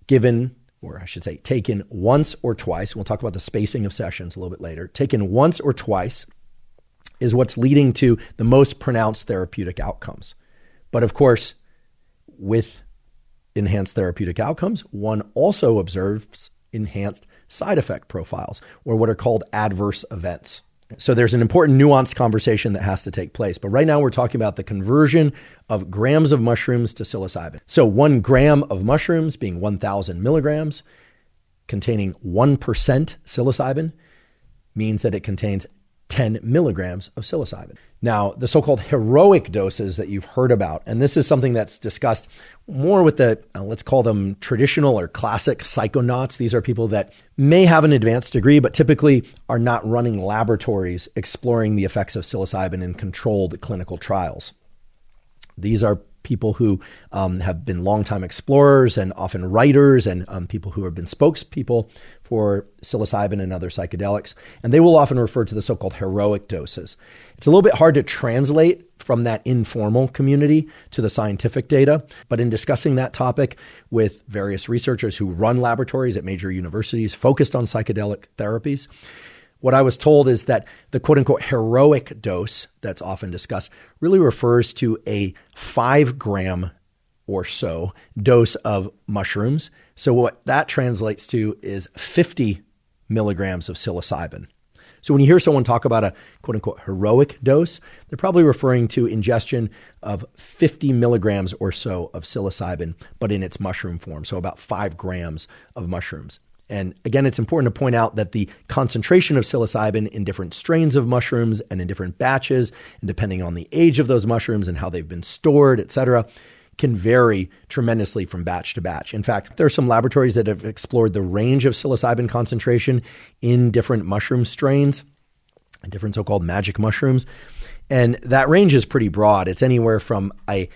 given, or I should say taken once or twice, we'll talk about the spacing of sessions a little bit later, taken once or twice is what's leading to the most pronounced therapeutic outcomes. But of course, with enhanced therapeutic outcomes, one also observes enhanced side effect profiles, or what are called adverse events. So there's an important nuanced conversation that has to take place. But right now we're talking about the conversion of grams of mushrooms to psilocybin. So 1 gram of mushrooms being 1,000 milligrams containing 1% psilocybin means that it contains 10 milligrams of psilocybin. Now, the so-called heroic doses that you've heard about, and this is something that's discussed more with the, let's call them traditional or classic psychonauts. These are people that may have an advanced degree, but typically are not running laboratories exploring the effects of psilocybin in controlled clinical trials. These are people who have been longtime explorers and often writers and people who have been spokespeople for psilocybin and other psychedelics. And they will often refer to the so-called heroic doses. It's a little bit hard to translate from that informal community to the scientific data. But in discussing that topic with various researchers who run laboratories at major universities focused on psychedelic therapies, what I was told is that the quote unquote heroic dose that's often discussed really refers to a 5 gram or so dose of mushrooms. So what that translates to is 50 milligrams of psilocybin. So when you hear someone talk about a quote unquote heroic dose, they're probably referring to ingestion of 50 milligrams or so of psilocybin, but in its mushroom form. So about 5 grams of mushrooms. And again, it's important to point out that the concentration of psilocybin in different strains of mushrooms and in different batches, and depending on the age of those mushrooms and how they've been stored, et cetera, can vary tremendously from batch to batch. In fact, there are some laboratories that have explored the range of psilocybin concentration in different mushroom strains, and different so-called magic mushrooms. And that range is pretty broad. It's anywhere from a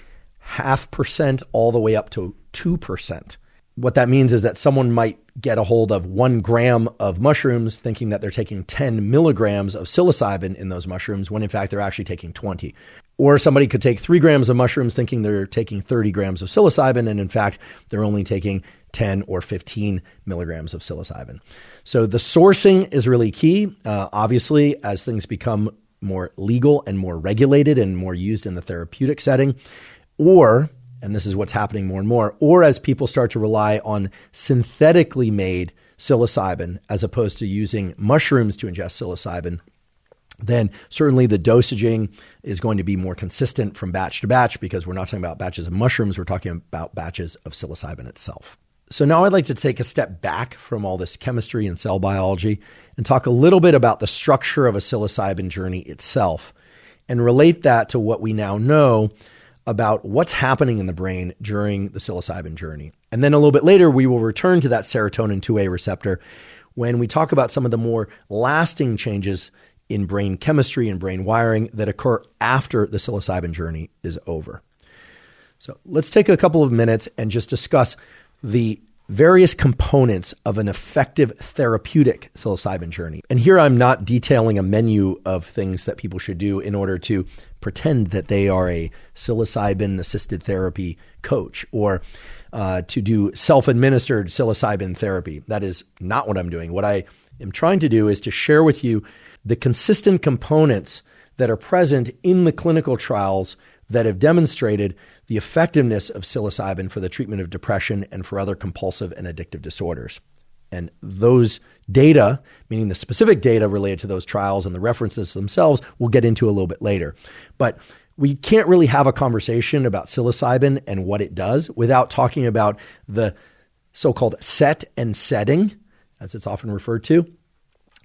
0.5% all the way up to 2%. What that means is that someone might get a hold of 1 gram of mushrooms thinking that they're taking 10 milligrams of psilocybin in those mushrooms when in fact they're actually taking 20. Or somebody could take 3 grams of mushrooms thinking they're taking 30 grams of psilocybin and in fact they're only taking 10 or 15 milligrams of psilocybin. So the sourcing is really key. Obviously, as things become more legal and more regulated and more used in the therapeutic setting, and this is what's happening more and more, or as people start to rely on synthetically made psilocybin as opposed to using mushrooms to ingest psilocybin, then certainly the dosaging is going to be more consistent from batch to batch because we're not talking about batches of mushrooms, we're talking about batches of psilocybin itself. So now I'd like to take a step back from all this chemistry and cell biology and talk a little bit about the structure of a psilocybin journey itself and relate that to what we now know about what's happening in the brain during the psilocybin journey. And then a little bit later, we will return to that serotonin 2A receptor when we talk about some of the more lasting changes in brain chemistry and brain wiring that occur after the psilocybin journey is over. So let's take a couple of minutes and just discuss the various components of an effective therapeutic psilocybin journey. And here I'm not detailing a menu of things that people should do in order to pretend that they are a psilocybin-assisted therapy coach or to do self-administered psilocybin therapy. That is not what I'm doing. What I am trying to do is to share with you the consistent components that are present in the clinical trials that have demonstrated the effectiveness of psilocybin for the treatment of depression and for other compulsive and addictive disorders. And those data, meaning the specific data related to those trials and the references themselves, we'll get into a little bit later. But we can't really have a conversation about psilocybin and what it does without talking about the so-called set and setting, as it's often referred to,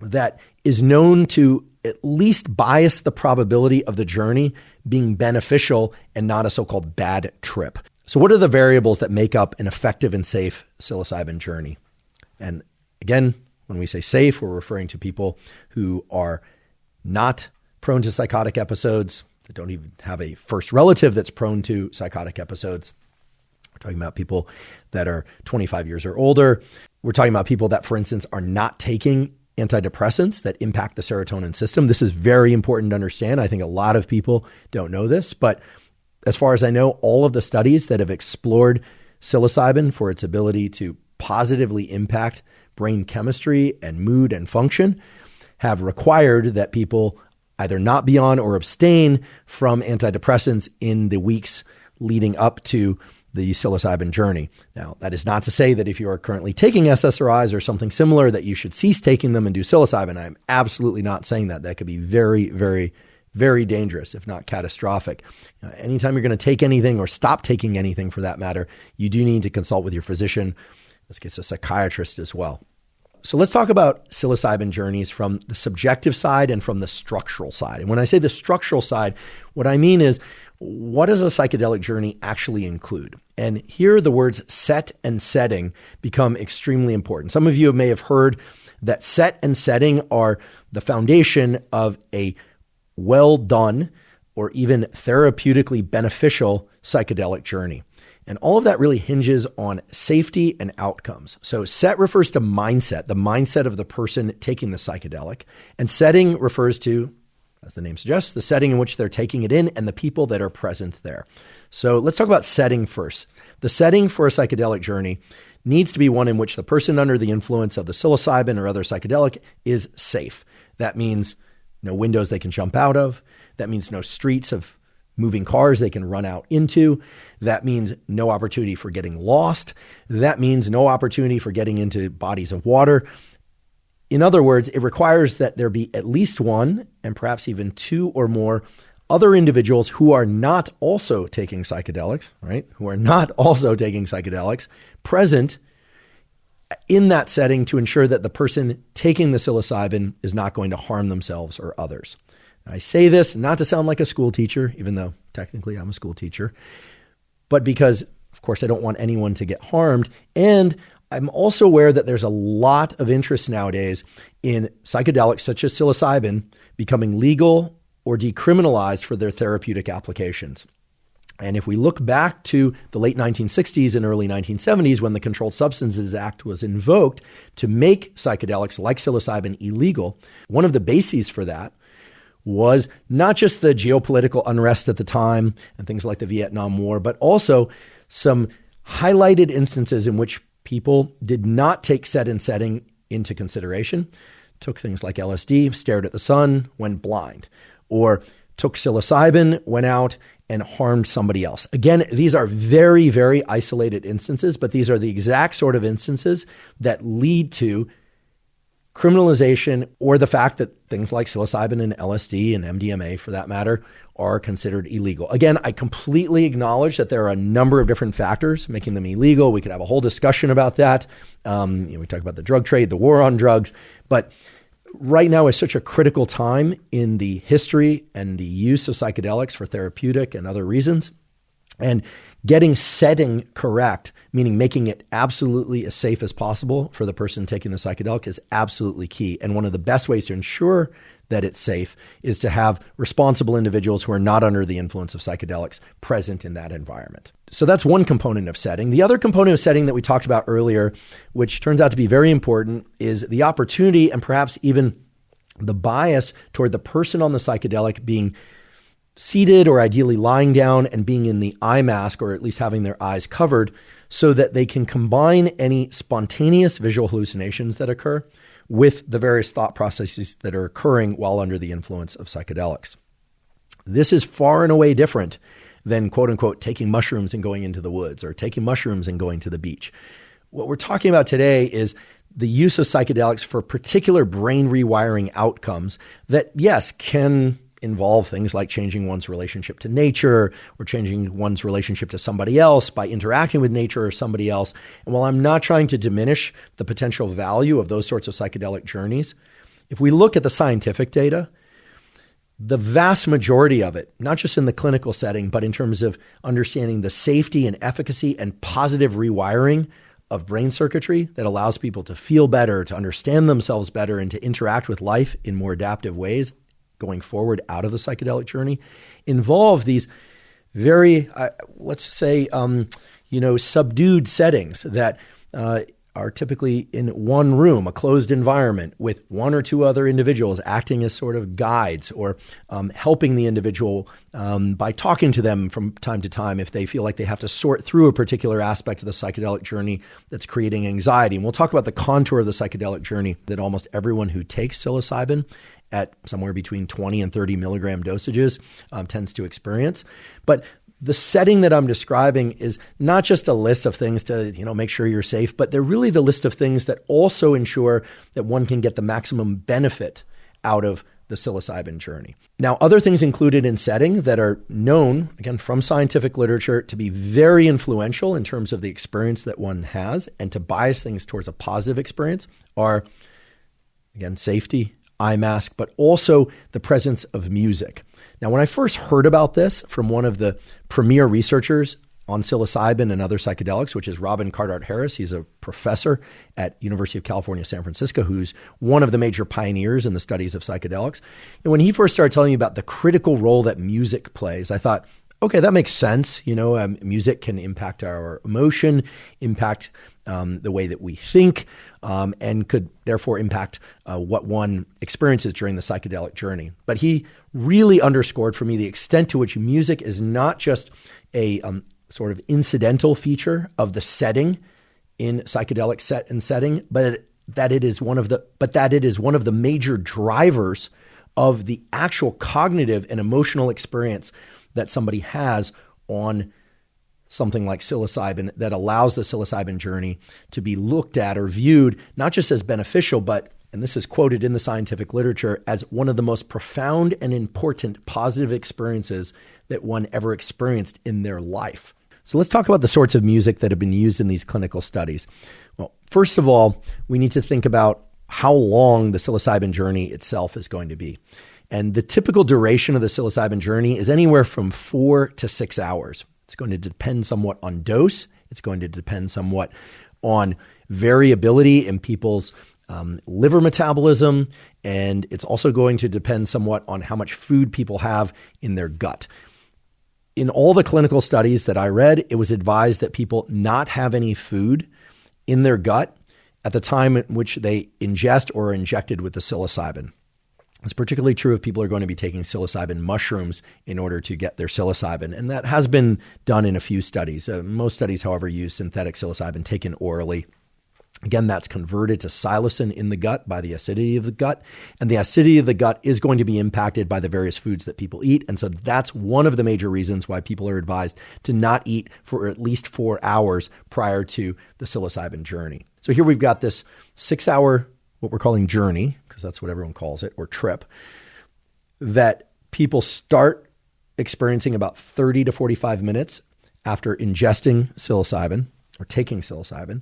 that is known to at least bias the probability of the journey being beneficial and not a so-called bad trip. So what are the variables that make up an effective and safe psilocybin journey? And again, when we say safe, we're referring to people who are not prone to psychotic episodes, that don't even have a first relative that's prone to psychotic episodes. We're talking about people that are 25 years or older. We're talking about people that, for instance, are not taking antidepressants that impact the serotonin system. This is very important to understand. I think a lot of people don't know this, but as far as I know, all of the studies that have explored psilocybin for its ability to positively impact brain chemistry and mood and function have required that people either not be on or abstain from antidepressants in the weeks leading up to the psilocybin journey. Now, that is not to say that if you are currently taking SSRIs or something similar that you should cease taking them and do psilocybin. I'm absolutely not saying that. That could be very, very, very dangerous, if not catastrophic. Anytime you're going to take anything or stop taking anything for that matter, you do need to consult with your physician, in this case a psychiatrist as well. So let's talk about psilocybin journeys from the subjective side and from the structural side. And when I say the structural side, what I mean is, what does a psychedelic journey actually include? And here the words set and setting become extremely important. Some of you may have heard that set and setting are the foundation of a well done or even therapeutically beneficial psychedelic journey. And all of that really hinges on safety and outcomes. So set refers to mindset, the mindset of the person taking the psychedelic. And setting refers to, as the name suggests, the setting in which they're taking it in and the people that are present there. So let's talk about setting first. The setting for a psychedelic journey needs to be one in which the person under the influence of the psilocybin or other psychedelic is safe. That means no windows they can jump out of. That means no streets of moving cars they can run out into. That means no opportunity for getting lost. That means no opportunity for getting into bodies of water. In other words, it requires that there be at least one, and perhaps even two or more, other individuals who are not also taking psychedelics, right? Who are not also taking psychedelics present in that setting to ensure that the person taking the psilocybin is not going to harm themselves or others. I say this not to sound like a school teacher, even though technically I'm a school teacher, but because, of course, I don't want anyone to get harmed. And I'm also aware that there's a lot of interest nowadays in psychedelics such as psilocybin becoming legal or decriminalized for their therapeutic applications. And if we look back to the late 1960s and early 1970s, when the Controlled Substances Act was invoked to make psychedelics like psilocybin illegal, one of the bases for that was not just the geopolitical unrest at the time and things like the Vietnam War, but also some highlighted instances in which people did not take set and setting into consideration, took things like LSD, stared at the sun, went blind, or took psilocybin, went out and harmed somebody else. Again, these are very, very isolated instances, but these are the exact sort of instances that lead to criminalization or the fact that things like psilocybin and LSD and MDMA, for that matter, are considered illegal. Again, I completely acknowledge that there are a number of different factors making them illegal. We could have a whole discussion about that. We talk about the drug trade, the war on drugs, but right now is such a critical time in the history and the use of psychedelics for therapeutic and other reasons. And getting setting correct, meaning making it absolutely as safe as possible for the person taking the psychedelic, is absolutely key. And one of the best ways to ensure that it's safe is to have responsible individuals who are not under the influence of psychedelics present in that environment. So that's one component of setting. The other component of setting that we talked about earlier, which turns out to be very important, is the opportunity and perhaps even the bias toward the person on the psychedelic being seated or ideally lying down and being in the eye mask, or at least having their eyes covered, so that they can combine any spontaneous visual hallucinations that occur with the various thought processes that are occurring while under the influence of psychedelics. This is far and away different than, quote unquote, taking mushrooms and going into the woods or taking mushrooms and going to the beach. What we're talking about today is the use of psychedelics for particular brain rewiring outcomes that, yes, can involve things like changing one's relationship to nature or changing one's relationship to somebody else by interacting with nature or somebody else. And while I'm not trying to diminish the potential value of those sorts of psychedelic journeys, if we look at the scientific data, the vast majority of it, not just in the clinical setting, but in terms of understanding the safety and efficacy and positive rewiring of brain circuitry that allows people to feel better, to understand themselves better, and to interact with life in more adaptive ways going forward out of the psychedelic journey, involve these very, let's say, subdued settings that are typically in one room, a closed environment with one or two other individuals acting as sort of guides or helping the individual by talking to them from time to time if they feel like they have to sort through a particular aspect of the psychedelic journey that's creating anxiety. And we'll talk about the contour of the psychedelic journey that almost everyone who takes psilocybin at somewhere between 20 and 30 milligram dosages tends to experience. But the setting that I'm describing is not just a list of things to, make sure you're safe, but they're really the list of things that also ensure that one can get the maximum benefit out of the psilocybin journey. Now, other things included in setting that are known, again, from scientific literature to be very influential in terms of the experience that one has and to bias things towards a positive experience are, again, safety, eye mask, but also the presence of music. Now, when I first heard about this from one of the premier researchers on psilocybin and other psychedelics, which is Robin Carhart Harris. He's a professor at University of California, San Francisco, who's one of the major pioneers in the studies of psychedelics. And when he first started telling me about the critical role that music plays, I thought, okay, that makes sense. Music can impact our emotion, impact the way that we think, and could therefore impact what one experiences during the psychedelic journey. But he really underscored for me the extent to which music is not just a sort of incidental feature of the setting in psychedelic setting, but that it is one of the major drivers of the actual cognitive and emotional experience that somebody has on something like psilocybin, that allows the psilocybin journey to be looked at or viewed not just as beneficial, but, and this is quoted in the scientific literature, as one of the most profound and important positive experiences that one ever experienced in their life. So let's talk about the sorts of music that have been used in these clinical studies. Well, first of all, we need to think about how long the psilocybin journey itself is going to be. And the typical duration of the psilocybin journey is anywhere from 4 to 6 hours. It's going to depend somewhat on dose. It's going to depend somewhat on variability in people's liver metabolism. And it's also going to depend somewhat on how much food people have in their gut. In all the clinical studies that I read, it was advised that people not have any food in their gut at the time in which they ingest or are injected with the psilocybin. It's particularly true if people are going to be taking psilocybin mushrooms in order to get their psilocybin. And that has been done in a few studies. Most studies, however, use synthetic psilocybin taken orally. Again, that's converted to psilocin in the gut by the acidity of the gut. And the acidity of the gut is going to be impacted by the various foods that people eat. And so that's one of the major reasons why people are advised to not eat for at least 4 hours prior to the psilocybin journey. So here we've got this 6-hour, what we're calling journey, because that's what everyone calls it, or trip, that people start experiencing about 30 to 45 minutes after ingesting psilocybin or taking psilocybin.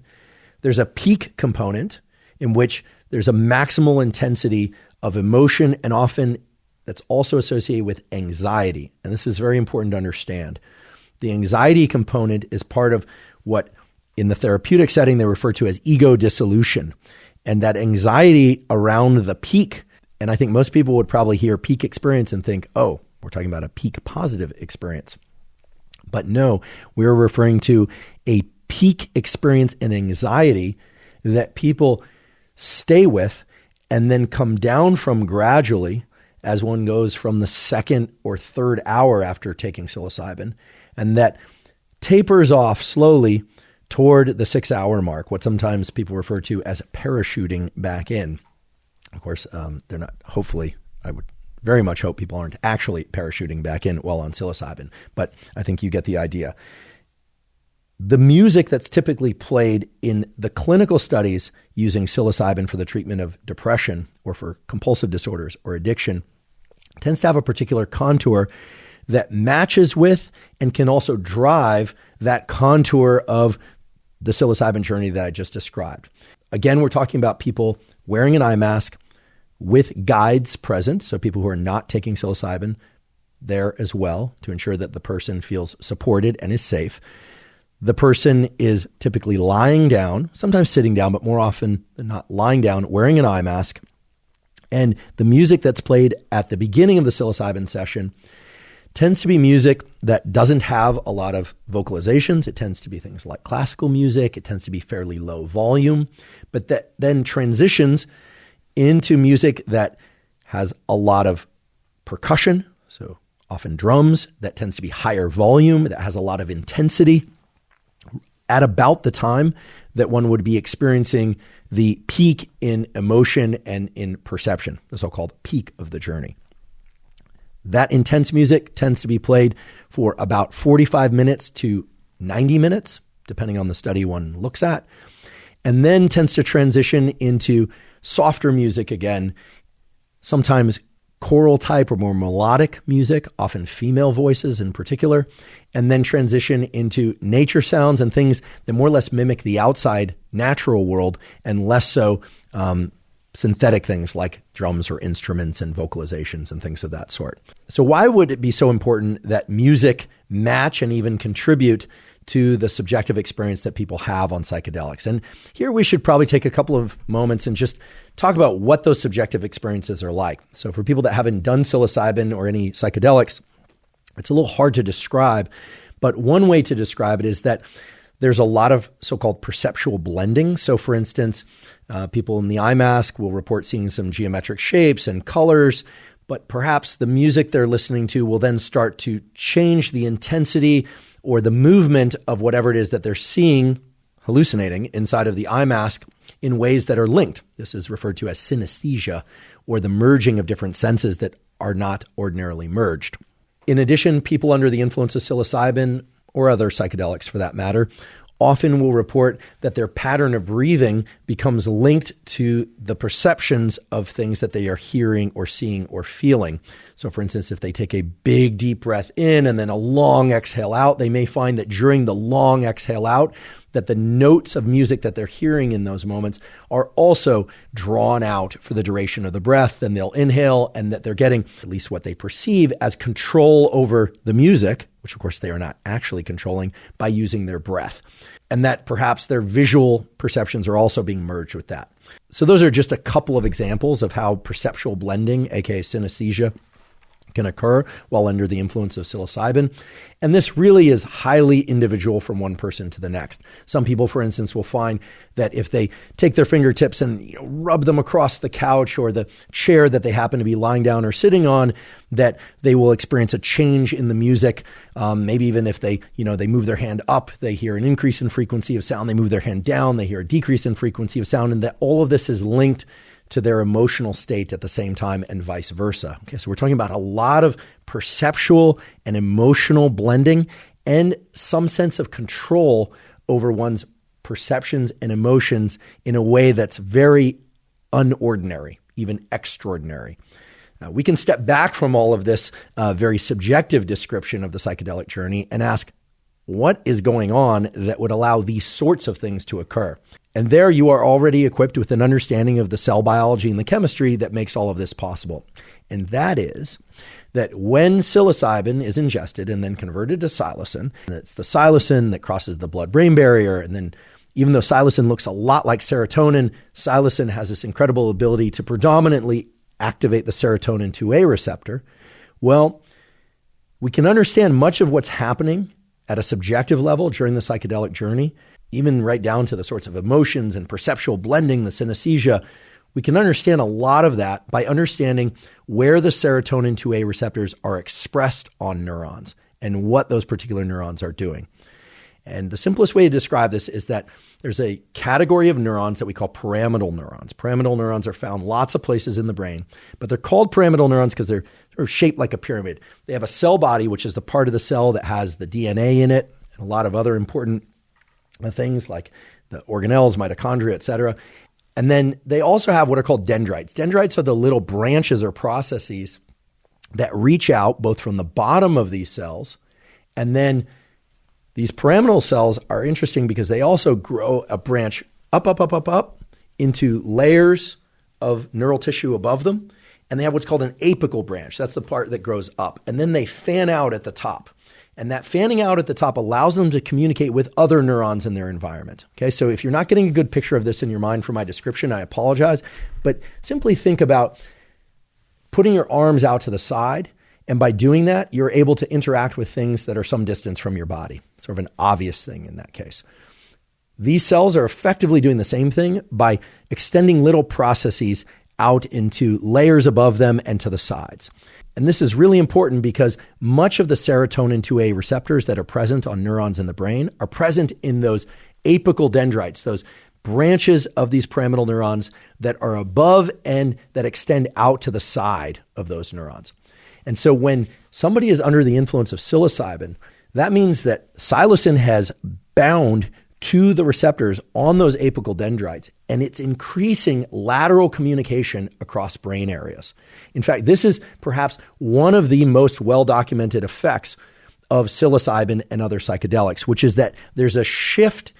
There's a peak component in which there's a maximal intensity of emotion, and often that's also associated with anxiety. And this is very important to understand. The anxiety component is part of what in the therapeutic setting they refer to as ego dissolution. And that anxiety around the peak, and I think most people would probably hear peak experience and think, oh, we're talking about a peak positive experience. But no, we're referring to a peak experience in anxiety that people stay with and then come down from gradually as one goes from the second or third hour after taking psilocybin, and that tapers off slowly toward the 6-hour mark, what sometimes people refer to as parachuting back in. Of course, they're not, hopefully, I would very much hope people aren't actually parachuting back in while on psilocybin, but I think you get the idea. The music that's typically played in the clinical studies using psilocybin for the treatment of depression or for compulsive disorders or addiction tends to have a particular contour that matches with and can also drive that contour of the psilocybin journey that I just described. Again, we're talking about people wearing an eye mask with guides present, so people who are not taking psilocybin there as well to ensure that the person feels supported and is safe. The person is typically lying down, sometimes sitting down, but more often than not lying down, wearing an eye mask. And the music that's played at the beginning of the psilocybin session tends to be music that doesn't have a lot of vocalizations. It tends to be things like classical music. It tends to be fairly low volume, but that then transitions into music that has a lot of percussion, so often drums, that tends to be higher volume, that has a lot of intensity at about the time that one would be experiencing the peak in emotion and in perception, the so-called peak of the journey. That intense music tends to be played for about 45 minutes to 90 minutes, depending on the study one looks at, and then tends to transition into softer music again, sometimes choral type or more melodic music, often female voices in particular, and then transition into nature sounds and things that more or less mimic the outside natural world and less so synthetic things like drums or instruments and vocalizations and things of that sort. So why would it be so important that music match and even contribute to the subjective experience that people have on psychedelics. And here we should probably take a couple of moments and just talk about what those subjective experiences are like. So for people that haven't done psilocybin or any psychedelics, it's a little hard to describe, but one way to describe it is that there's a lot of so-called perceptual blending. So for instance, people in the eye mask will report seeing some geometric shapes and colors, but perhaps the music they're listening to will then start to change the intensity or the movement of whatever it is that they're seeing, hallucinating inside of the eye mask in ways that are linked. This is referred to as synesthesia, or the merging of different senses that are not ordinarily merged. In addition, people under the influence of psilocybin, or other psychedelics for that matter, often will report that their pattern of breathing becomes linked to the perceptions of things that they are hearing or seeing or feeling. So for instance, if they take a big deep breath in and then a long exhale out, they may find that during the long exhale out, that the notes of music that they're hearing in those moments are also drawn out for the duration of the breath, and they'll inhale, and that they're getting at least what they perceive as control over the music, which of course they are not actually controlling, by using their breath. And that perhaps their visual perceptions are also being merged with that. So those are just a couple of examples of how perceptual blending, aka synesthesia, can occur while under the influence of psilocybin. And this really is highly individual from one person to the next. Some people, for instance, will find that if they take their fingertips and rub them across the couch or the chair that they happen to be lying down or sitting on, that they will experience a change in the music. Maybe even if they move their hand up, they hear an increase in frequency of sound. They move their hand down, they hear a decrease in frequency of sound, and that all of this is linked to their emotional state at the same time, and vice versa. Okay, so we're talking about a lot of perceptual and emotional blending and some sense of control over one's perceptions and emotions in a way that's very unordinary, even extraordinary. Now, we can step back from all of this very subjective description of the psychedelic journey and ask, what is going on that would allow these sorts of things to occur? And there you are already equipped with an understanding of the cell biology and the chemistry that makes all of this possible. And that is that when psilocybin is ingested and then converted to psilocin, and it's the psilocin that crosses the blood-brain barrier, and then even though psilocin looks a lot like serotonin, psilocin has this incredible ability to predominantly activate the serotonin 2A receptor. Well, we can understand much of what's happening at a subjective level during the psychedelic journey, even right down to the sorts of emotions and perceptual blending, the synesthesia. We can understand a lot of that by understanding where the serotonin 2A receptors are expressed on neurons and what those particular neurons are doing. And the simplest way to describe this is that there's a category of neurons that we call pyramidal neurons. Pyramidal neurons are found lots of places in the brain, but they're called pyramidal neurons because they're sort of shaped like a pyramid. They have a cell body, which is the part of the cell that has the DNA in it, and a lot of other important things like the organelles, mitochondria, et cetera. And then they also have what are called dendrites. Dendrites are the little branches or processes that reach out both from the bottom of these cells, and then these pyramidal cells are interesting because they also grow a branch up into layers of neural tissue above them. And they have what's called an apical branch. That's the part that grows up. And then they fan out at the top. And that fanning out at the top allows them to communicate with other neurons in their environment. Okay, so if you're not getting a good picture of this in your mind from my description, I apologize. But simply think about putting your arms out to the side. And by doing that, you're able to interact with things that are some distance from your body. Sort of an obvious thing in that case. These cells are effectively doing the same thing by extending little processes out into layers above them and to the sides. And this is really important because much of the serotonin 2A receptors that are present on neurons in the brain are present in those apical dendrites, those branches of these pyramidal neurons that are above and that extend out to the side of those neurons. And so when somebody is under the influence of psilocybin, that means that psilocin has bound to the receptors on those apical dendrites, and it's increasing lateral communication across brain areas. In fact, this is perhaps one of the most well-documented effects of psilocybin and other psychedelics, which is that there's a shift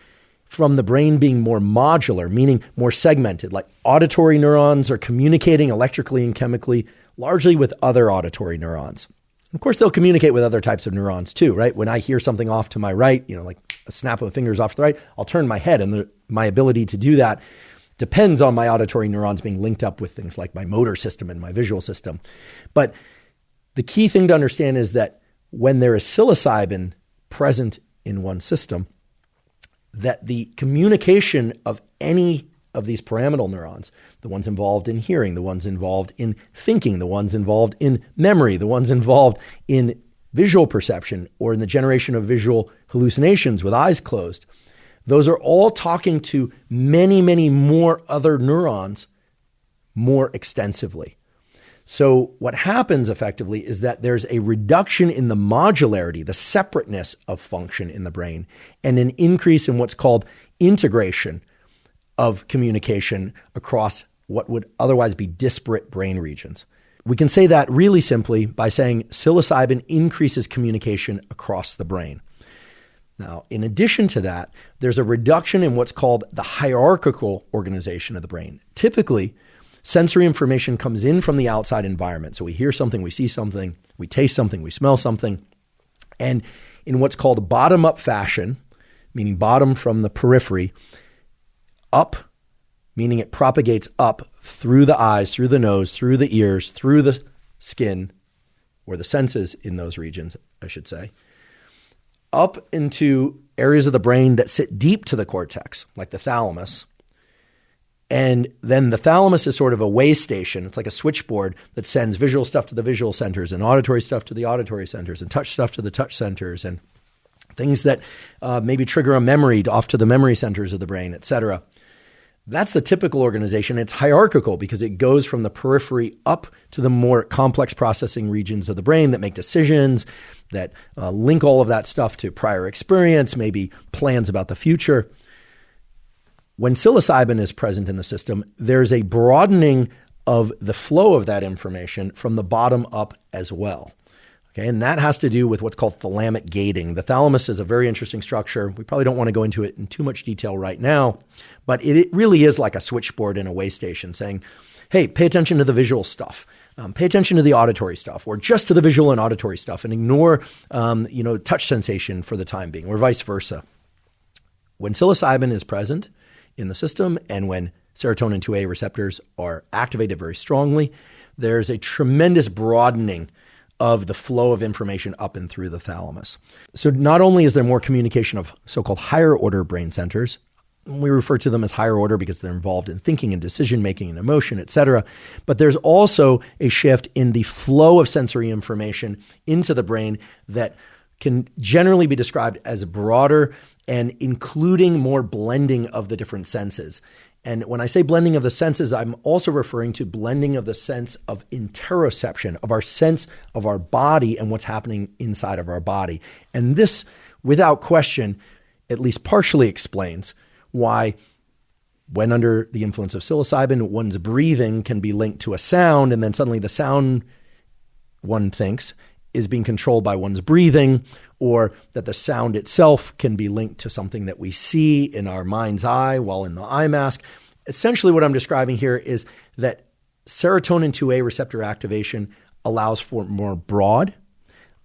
from the brain being more modular, meaning more segmented, like auditory neurons are communicating electrically and chemically largely with other auditory neurons. Of course, they'll communicate with other types of neurons too, right? When I hear something off to my right, like a snap of a finger is off to the right, I'll turn my head, and my ability to do that depends on my auditory neurons being linked up with things like my motor system and my visual system. But the key thing to understand is that when there is psilocybin present in one system, that the communication of any of these pyramidal neurons, the ones involved in hearing, the ones involved in thinking, the ones involved in memory, the ones involved in visual perception or in the generation of visual hallucinations with eyes closed, those are all talking to many, many more other neurons more extensively. So what happens effectively is that there's a reduction in the modularity, the separateness of function in the brain, and an increase in what's called integration of communication across what would otherwise be disparate brain regions. We can say that really simply by saying psilocybin increases communication across the brain. Now, in addition to that, there's a reduction in what's called the hierarchical organization of the brain. Typically, sensory information comes in from the outside environment. So we hear something, we see something, we taste something, we smell something. And in what's called bottom-up fashion, meaning bottom from the periphery, up, meaning it propagates up through the eyes, through the nose, through the ears, through the skin, or the senses in those regions, I should say, up into areas of the brain that sit deep to the cortex, like the thalamus. And then the thalamus is sort of a way station. It's like a switchboard that sends visual stuff to the visual centers and auditory stuff to the auditory centers and touch stuff to the touch centers and things that maybe trigger a memory off to the memory centers of the brain, et cetera. That's the typical organization. It's hierarchical because it goes from the periphery up to the more complex processing regions of the brain that make decisions, that link all of that stuff to prior experience, maybe plans about the future. When psilocybin is present in the system, there's a broadening of the flow of that information from the bottom up as well. Okay, and that has to do with what's called thalamic gating. The thalamus is a very interesting structure. We probably don't want to go into it in too much detail right now, but it really is like a switchboard in a way station saying, hey, pay attention to the visual stuff. Pay attention to the auditory stuff, or just to the visual and auditory stuff, and ignore touch sensation for the time being, or vice versa. When psilocybin is present in the system and when serotonin 2A receptors are activated very strongly, there's a tremendous broadening of the flow of information up and through the thalamus. So not only is there more communication of so-called higher order brain centers, we refer to them as higher order because they're involved in thinking and decision-making and emotion, et cetera, but there's also a shift in the flow of sensory information into the brain that can generally be described as broader and including more blending of the different senses. And when I say blending of the senses, I'm also referring to blending of the sense of interoception, of our sense of our body and what's happening inside of our body. And this, without question, at least partially explains why when under the influence of psilocybin, one's breathing can be linked to a sound, and then suddenly the sound, one thinks, is being controlled by one's breathing, or that the sound itself can be linked to something that we see in our mind's eye while in the eye mask. Essentially what I'm describing here is that serotonin 2A receptor activation allows for more broad,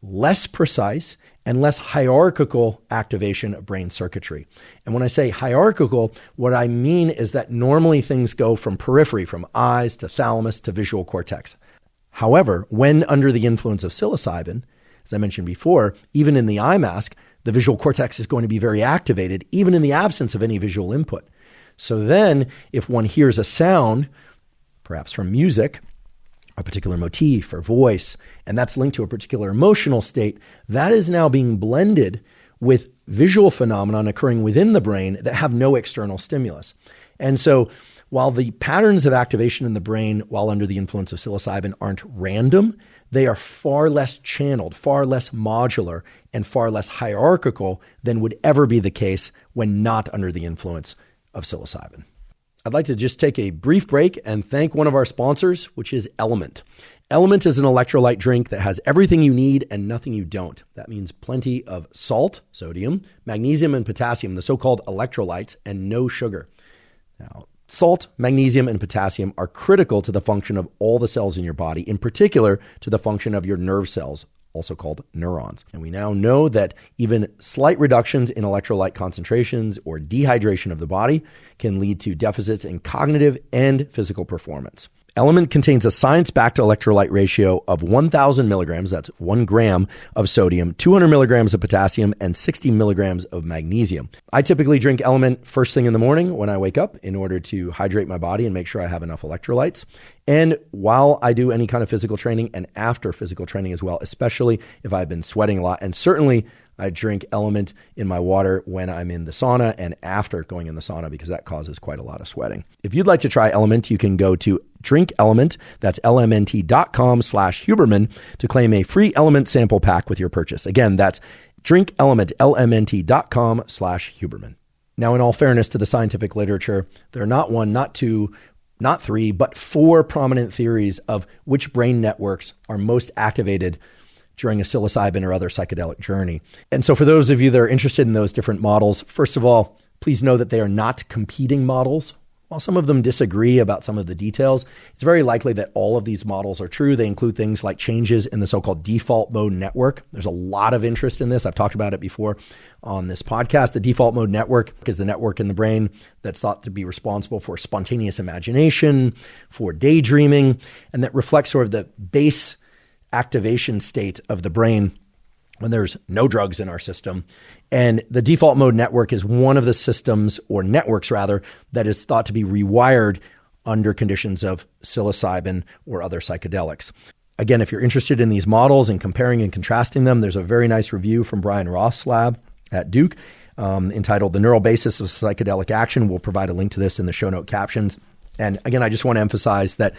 less precise, and less hierarchical activation of brain circuitry. And when I say hierarchical, what I mean is that normally things go from periphery, from eyes to thalamus to visual cortex. However, when under the influence of psilocybin, as I mentioned before, even in the eye mask, the visual cortex is going to be very activated, even in the absence of any visual input. So then, if one hears a sound, perhaps from music, a particular motif or voice, and that's linked to a particular emotional state, that is now being blended with visual phenomenon occurring within the brain that have no external stimulus. And so, while the patterns of activation in the brain while under the influence of psilocybin aren't random, they are far less channeled, far less modular, and far less hierarchical than would ever be the case when not under the influence of psilocybin. I'd like to just take a brief break and thank one of our sponsors, which is Element. Element is an electrolyte drink that has everything you need and nothing you don't. That means plenty of salt, sodium, magnesium, and potassium, the so-called electrolytes, and no sugar. Now, salt, magnesium, and potassium are critical to the function of all the cells in your body, in particular to the function of your nerve cells, also called neurons. And we now know that even slight reductions in electrolyte concentrations or dehydration of the body can lead to deficits in cognitive and physical performance. Element contains a science-backed electrolyte ratio of 1,000 milligrams, that's 1 gram of sodium, 200 milligrams of potassium, and 60 milligrams of magnesium. I typically drink Element first thing in the morning when I wake up in order to hydrate my body and make sure I have enough electrolytes. And while I do any kind of physical training and after physical training as well, especially if I've been sweating a lot. And certainly I drink Element in my water when I'm in the sauna and after going in the sauna because that causes quite a lot of sweating. If you'd like to try Element, you can go to Drink Element, that's lmnt.com/Huberman to claim a free Element sample pack with your purchase. Again, that's Drink Element, lmnt.com/Huberman. Now, in all fairness to the scientific literature, there are not one, not two, not three, but 4 prominent theories of which brain networks are most activated during a psilocybin or other psychedelic journey. And so for those of you that are interested in those different models, first of all, please know that they are not competing models. While some of them disagree about some of the details, it's very likely that all of these models are true. They include things like changes in the so-called default mode network. There's a lot of interest in this. I've talked about it before on this podcast. The default mode network is the network in the brain that's thought to be responsible for spontaneous imagination, for daydreaming, and that reflects sort of the base activation state of the brain when there's no drugs in our system. And the default mode network is one of the systems, or networks rather, that is thought to be rewired under conditions of psilocybin or other psychedelics. Again, if you're interested in these models and comparing and contrasting them, there's a very nice review from Brian Roth's lab at Duke entitled The Neural Basis of Psychedelic Action. We'll provide a link to this in the show note captions. And again, I just want to emphasize that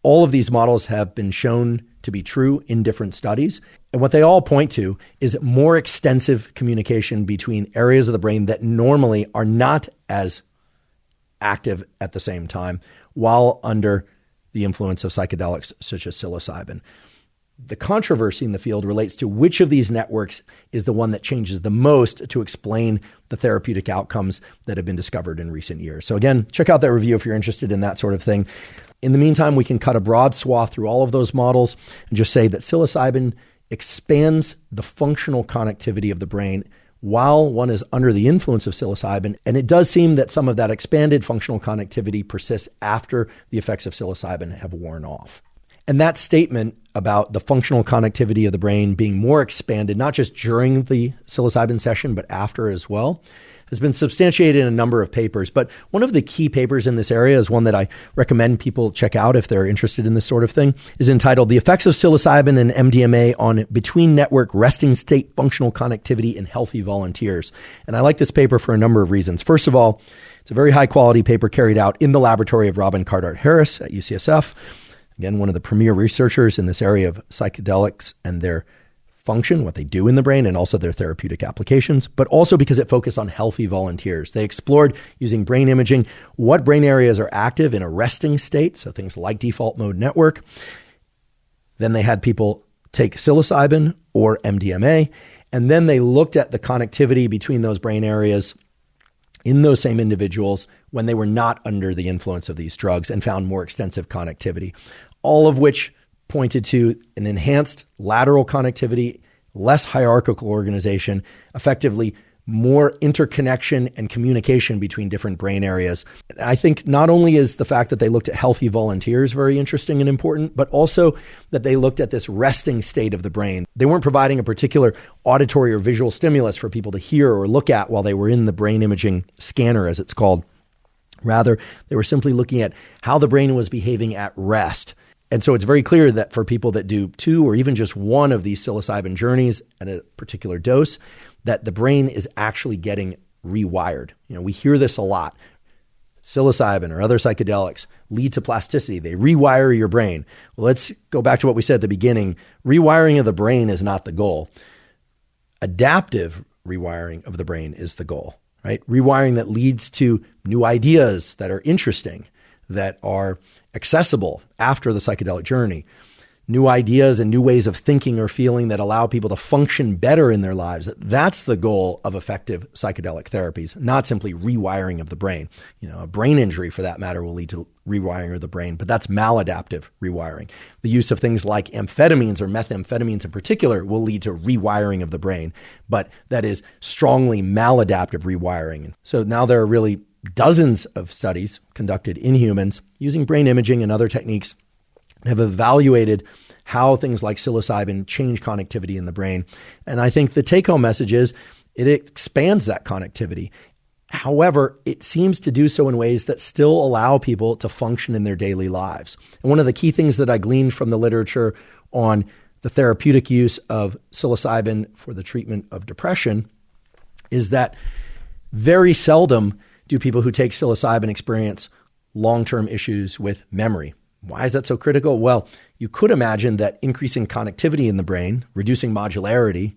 all of these models have been shown to be true in different studies. And what they all point to is more extensive communication between areas of the brain that normally are not as active at the same time while under the influence of psychedelics such as psilocybin. The controversy in the field relates to which of these networks is the one that changes the most to explain the therapeutic outcomes that have been discovered in recent years. So again, check out that review if you're interested in that sort of thing. In the meantime, we can cut a broad swath through all of those models and just say that psilocybin expands the functional connectivity of the brain while one is under the influence of psilocybin. And it does seem that some of that expanded functional connectivity persists after the effects of psilocybin have worn off. And that statement about the functional connectivity of the brain being more expanded, not just during the psilocybin session, but after as well, has been substantiated in a number of papers. But one of the key papers in this area is one that I recommend people check out if they're interested in this sort of thing, is entitled The Effects of Psilocybin and MDMA on Between Network Resting State Functional Connectivity in Healthy Volunteers. And I like this paper for a number of reasons. First of all, it's a very high quality paper carried out in the laboratory of Robin Cardart Harris at UCSF. Again, one of the premier researchers in this area of psychedelics and their function, what they do in the brain, and also their therapeutic applications, but also because it focused on healthy volunteers. They explored using brain imaging what brain areas are active in a resting state, so things like default mode network. Then they had people take psilocybin or MDMA, and then they looked at the connectivity between those brain areas in those same individuals when they were not under the influence of these drugs and found more extensive connectivity, all of which pointed to an enhanced lateral connectivity, less hierarchical organization, effectively more interconnection and communication between different brain areas. I think not only is the fact that they looked at healthy volunteers very interesting and important, but also that they looked at this resting state of the brain. They weren't providing a particular auditory or visual stimulus for people to hear or look at while they were in the brain imaging scanner, as it's called. Rather, they were simply looking at how the brain was behaving at rest. And so it's very clear that for people that do 2 or even just 1 of these psilocybin journeys at a particular dose, that the brain is actually getting rewired. You know, we hear this a lot. Psilocybin or other psychedelics lead to plasticity. They rewire your brain. Well, let's go back to what we said at the beginning. Rewiring of the brain is not the goal. Adaptive rewiring of the brain is the goal, right? Rewiring that leads to new ideas that are interesting, that are accessible after the psychedelic journey. new ideas and new ways of thinking or feeling that allow people to function better in their lives. That's the goal of effective psychedelic therapies, not simply rewiring of the brain. A brain injury, for that matter, will lead to rewiring of the brain, but that's maladaptive rewiring. The use of things like amphetamines or methamphetamines in particular will lead to rewiring of the brain, but that is strongly maladaptive rewiring. So now there are really dozens of studies conducted in humans using brain imaging and other techniques have evaluated how things like psilocybin change connectivity in the brain. And I think the take-home message is it expands that connectivity. However, it seems to do so in ways that still allow people to function in their daily lives. And one of the key things that I gleaned from the literature on the therapeutic use of psilocybin for the treatment of depression is that very seldom do people who take psilocybin experience long-term issues with memory. Why is that so critical? Well, you could imagine that increasing connectivity in the brain, reducing modularity,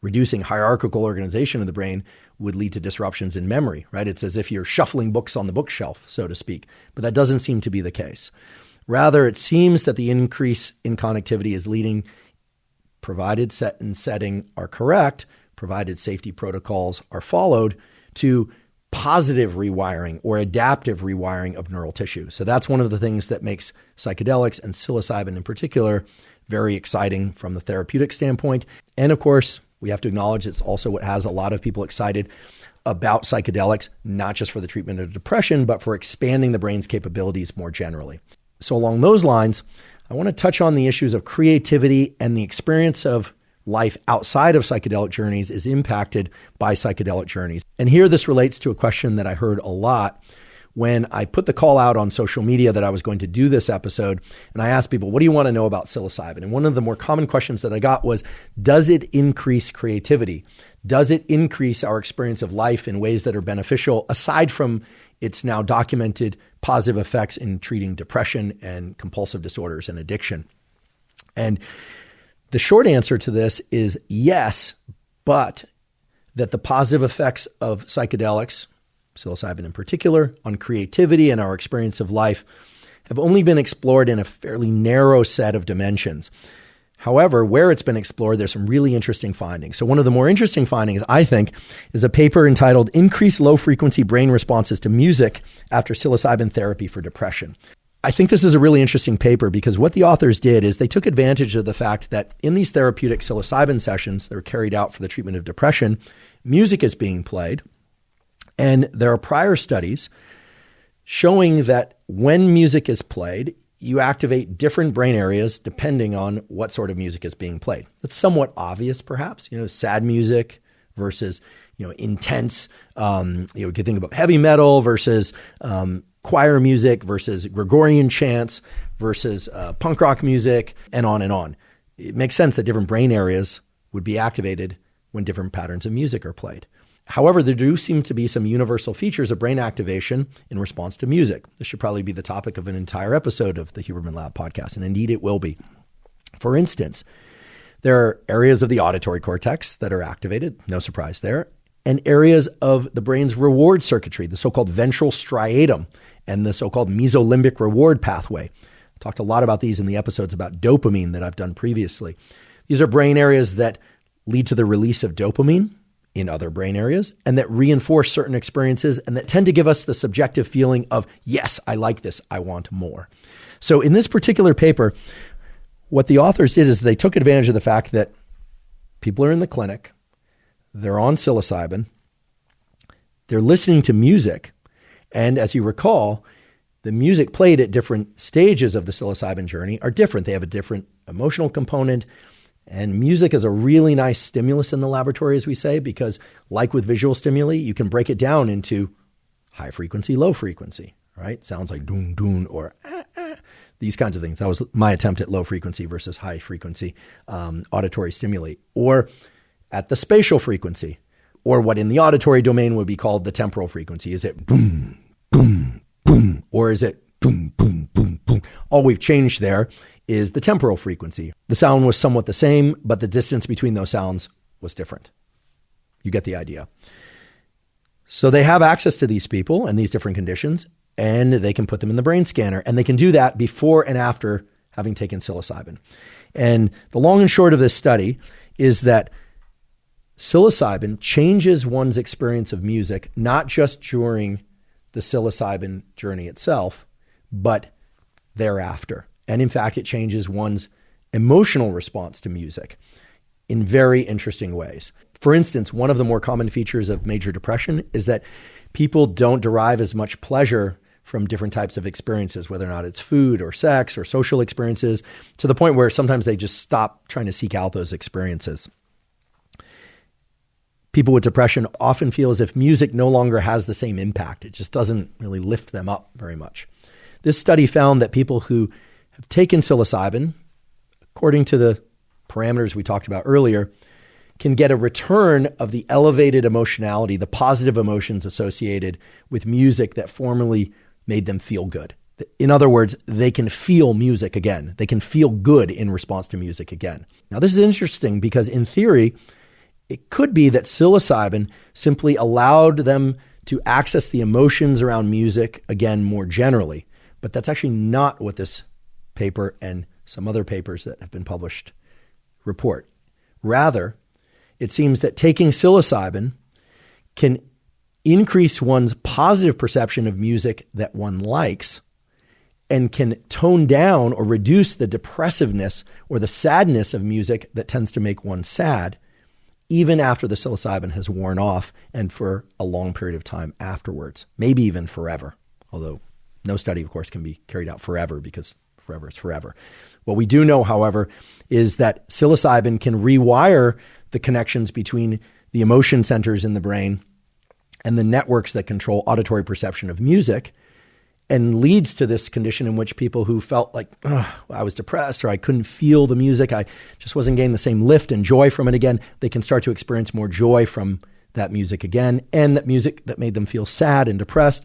reducing hierarchical organization of the brain would lead to disruptions in memory, right? It's as if you're shuffling books on the bookshelf, so to speak. But that doesn't seem to be the case. Rather, it seems that the increase in connectivity is leading, provided set and setting are correct, provided safety protocols are followed, to positive rewiring or adaptive rewiring of neural tissue. So that's one of the things that makes psychedelics and psilocybin in particular very exciting from the therapeutic standpoint. And of course, we have to acknowledge it's also what has a lot of people excited about psychedelics, not just for the treatment of depression, but for expanding the brain's capabilities more generally. So along those lines, I want to touch on the issues of creativity and the experience of life outside of psychedelic journeys is impacted by psychedelic journeys. And here this relates to a question that I heard a lot when I put the call out on social media that I was going to do this episode. And I asked people, what do you want to know about psilocybin? And one of the more common questions that I got was, does it increase creativity? Does it increase our experience of life in ways that are beneficial, aside from its now documented positive effects in treating depression and compulsive disorders and addiction? And the short answer to this is yes, but that the positive effects of psychedelics, psilocybin in particular, on creativity and our experience of life have only been explored in a fairly narrow set of dimensions. However, where it's been explored, there's some really interesting findings. So one of the more interesting findings, I think, is a paper entitled Increased Low-Frequency Brain Responses to Music After Psilocybin Therapy for Depression. I think this is a really interesting paper because what the authors did is they took advantage of the fact that in these therapeutic psilocybin sessions that are carried out for the treatment of depression, music is being played. And there are prior studies showing that when music is played, you activate different brain areas depending on what sort of music is being played. It's somewhat obvious, perhaps, sad music versus, intense, you could think about heavy metal versus choir music versus Gregorian chants versus punk rock music, and on and on. It makes sense that different brain areas would be activated when different patterns of music are played. However, there do seem to be some universal features of brain activation in response to music. This should probably be the topic of an entire episode of the Huberman Lab podcast, and indeed it will be. For instance, there are areas of the auditory cortex that are activated, no surprise there, and areas of the brain's reward circuitry, the so-called ventral striatum, and the so-called mesolimbic reward pathway. I talked a lot about these in the episodes about dopamine that I've done previously. These are brain areas that lead to the release of dopamine in other brain areas and that reinforce certain experiences and that tend to give us the subjective feeling of, yes, I like this, I want more. So in this particular paper, what the authors did is they took advantage of the fact that people are in the clinic, they're on psilocybin, they're listening to music, and as you recall, the music played at different stages of the psilocybin journey are different. They have a different emotional component. And music is a really nice stimulus in the laboratory, as we say, because like with visual stimuli, you can break it down into high frequency, low frequency, right? Sounds like doon, doon, or these kinds of things. That was my attempt at low frequency versus high frequency auditory stimuli. Or at the spatial frequency, or what in the auditory domain would be called the temporal frequency. Is it boom, boom, boom, or is it boom, boom, boom, boom? All we've changed there is the temporal frequency. The sound was somewhat the same, but the distance between those sounds was different. You get the idea. So they have access to these people and these different conditions, and they can put them in the brain scanner, and they can do that before and after having taken psilocybin. And the long and short of this study is that psilocybin changes one's experience of music, not just during the psilocybin journey itself, but thereafter. And in fact, it changes one's emotional response to music in very interesting ways. For instance, one of the more common features of major depression is that people don't derive as much pleasure from different types of experiences, whether or not it's food or sex or social experiences, to the point where sometimes they just stop trying to seek out those experiences. People with depression often feel as if music no longer has the same impact. It just doesn't really lift them up very much. This study found that people who have taken psilocybin, according to the parameters we talked about earlier, can get a return of the elevated emotionality, the positive emotions associated with music that formerly made them feel good. In other words, they can feel music again. They can feel good in response to music again. Now, this is interesting because in theory, it could be that psilocybin simply allowed them to access the emotions around music again more generally. But that's actually not what this paper and some other papers that have been published report. Rather, it seems that taking psilocybin can increase one's positive perception of music that one likes and can tone down or reduce the depressiveness or the sadness of music that tends to make one sad, even after the psilocybin has worn off and for a long period of time afterwards, maybe even forever. Although no study, of course, can be carried out forever because forever is forever. What we do know, however, is that psilocybin can rewire the connections between the emotion centers in the brain and the networks that control auditory perception of music, and leads to this condition in which people who felt like, I was depressed or I couldn't feel the music, I just wasn't getting the same lift and joy from it again, they can start to experience more joy from that music again, and that music that made them feel sad and depressed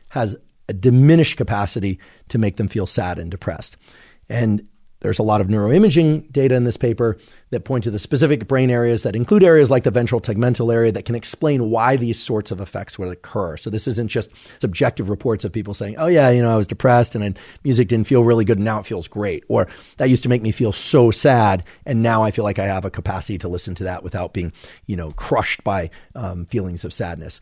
has a diminished capacity to make them feel sad and depressed. And there's a lot of neuroimaging data in this paper that point to the specific brain areas that include areas like the ventral tegmental area that can explain why these sorts of effects would occur. So this isn't just subjective reports of people saying, oh yeah, I was depressed and music didn't feel really good and now it feels great. Or that used to make me feel so sad and now I feel like I have a capacity to listen to that without being, crushed by feelings of sadness.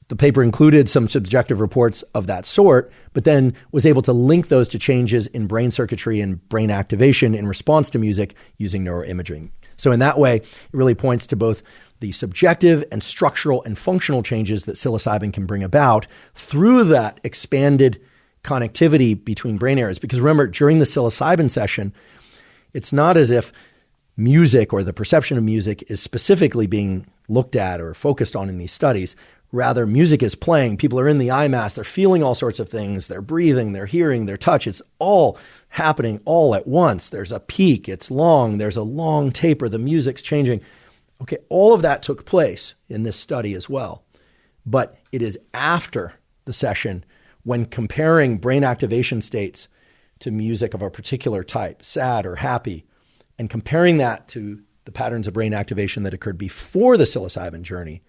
The paper included some subjective reports of that sort, but then was able to link those to changes in brain circuitry and brain activation in response to music using neuroimaging. So in that way, it really points to both the subjective and structural and functional changes that psilocybin can bring about through that expanded connectivity between brain areas. Because remember, during the psilocybin session, it's not as if music or the perception of music is specifically being looked at or focused on in these studies. Rather, music is playing. People are in the eye mask. They're feeling all sorts of things. They're breathing, they're hearing, their touch. It's all happening all at once. There's a peak. It's long. There's a long taper. The music's changing. Okay, all of that took place in this study as well. But it is after the session when comparing brain activation states to music of a particular type, sad or happy, and comparing that to the patterns of brain activation that occurred before the psilocybin journey,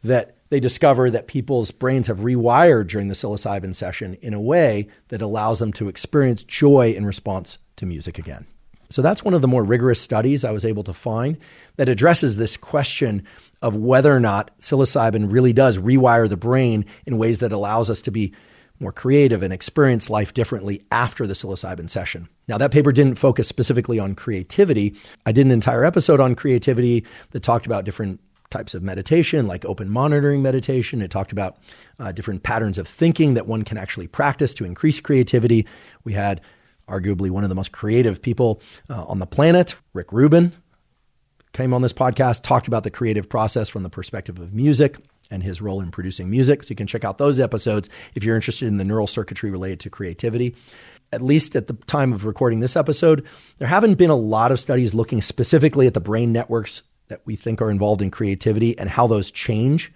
that they discover that people's brains have rewired during the psilocybin session in a way that allows them to experience joy in response to music again. So that's one of the more rigorous studies I was able to find that addresses this question of whether or not psilocybin really does rewire the brain in ways that allows us to be more creative and experience life differently after the psilocybin session. Now, that paper didn't focus specifically on creativity. I did an entire episode on creativity that talked about different types of meditation, like open monitoring meditation. It talked about different patterns of thinking that one can actually practice to increase creativity. We had arguably one of the most creative people on the planet, Rick Rubin, came on this podcast, talked about the creative process from the perspective of music and his role in producing music. So you can check out those episodes if you're interested in the neural circuitry related to creativity. At least at the time of recording this episode, there haven't been a lot of studies looking specifically at the brain networks that we think are involved in creativity and how those change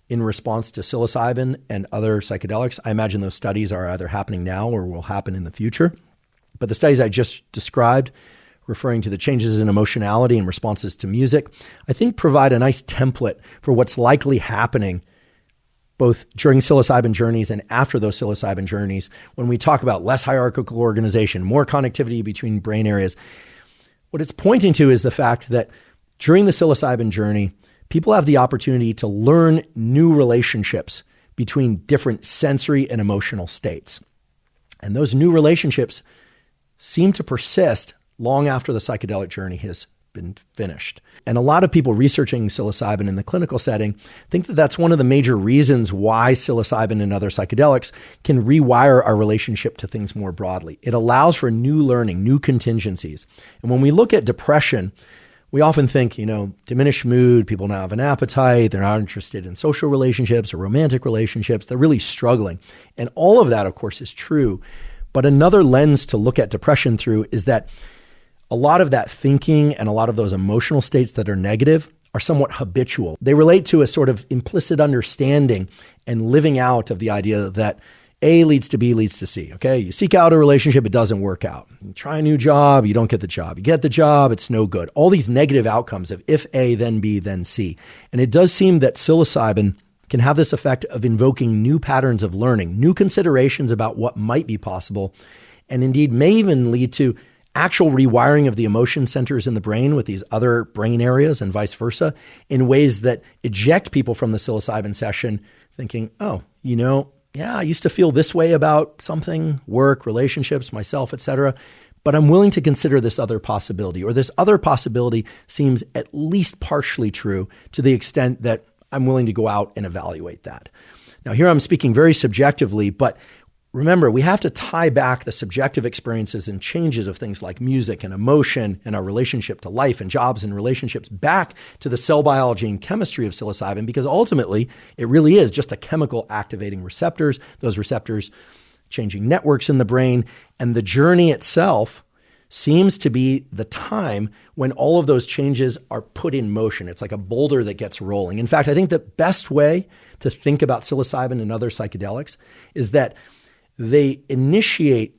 in response to psilocybin and other psychedelics. I imagine those studies are either happening now or will happen in the future. But the studies I just described, referring to the changes in emotionality and responses to music, I think provide a nice template for what's likely happening both during psilocybin journeys and after those psilocybin journeys when we talk about less hierarchical organization, more connectivity between brain areas. What it's pointing to is the fact that during the psilocybin journey, people have the opportunity to learn new relationships between different sensory and emotional states. And those new relationships seem to persist long after the psychedelic journey has been finished. And a lot of people researching psilocybin in the clinical setting think that that's one of the major reasons why psilocybin and other psychedelics can rewire our relationship to things more broadly. It allows for new learning, new contingencies. And when we look at depression, we often think, diminished mood, people now have an appetite, they're not interested in social relationships or romantic relationships, they're really struggling. And all of that, of course, is true. But another lens to look at depression through is that a lot of that thinking and a lot of those emotional states that are negative are somewhat habitual. They relate to a sort of implicit understanding and living out of the idea that A leads to B leads to C, okay? You seek out a relationship, it doesn't work out. You try a new job, you don't get the job. You get the job, it's no good. All these negative outcomes of if A, then B, then C. And it does seem that psilocybin can have this effect of invoking new patterns of learning, new considerations about what might be possible, and indeed may even lead to actual rewiring of the emotion centers in the brain with these other brain areas and vice versa in ways that eject people from the psilocybin session thinking, I used to feel this way about something, work, relationships, myself, etc., but I'm willing to consider this other possibility, or this other possibility seems at least partially true to the extent that I'm willing to go out and evaluate that. Now, here I'm speaking very subjectively, but remember, we have to tie back the subjective experiences and changes of things like music and emotion and our relationship to life and jobs and relationships back to the cell biology and chemistry of psilocybin, because ultimately it really is just a chemical activating receptors, those receptors changing networks in the brain, and the journey itself seems to be the time when all of those changes are put in motion. It's like a boulder that gets rolling. In fact, I think the best way to think about psilocybin and other psychedelics is that they initiate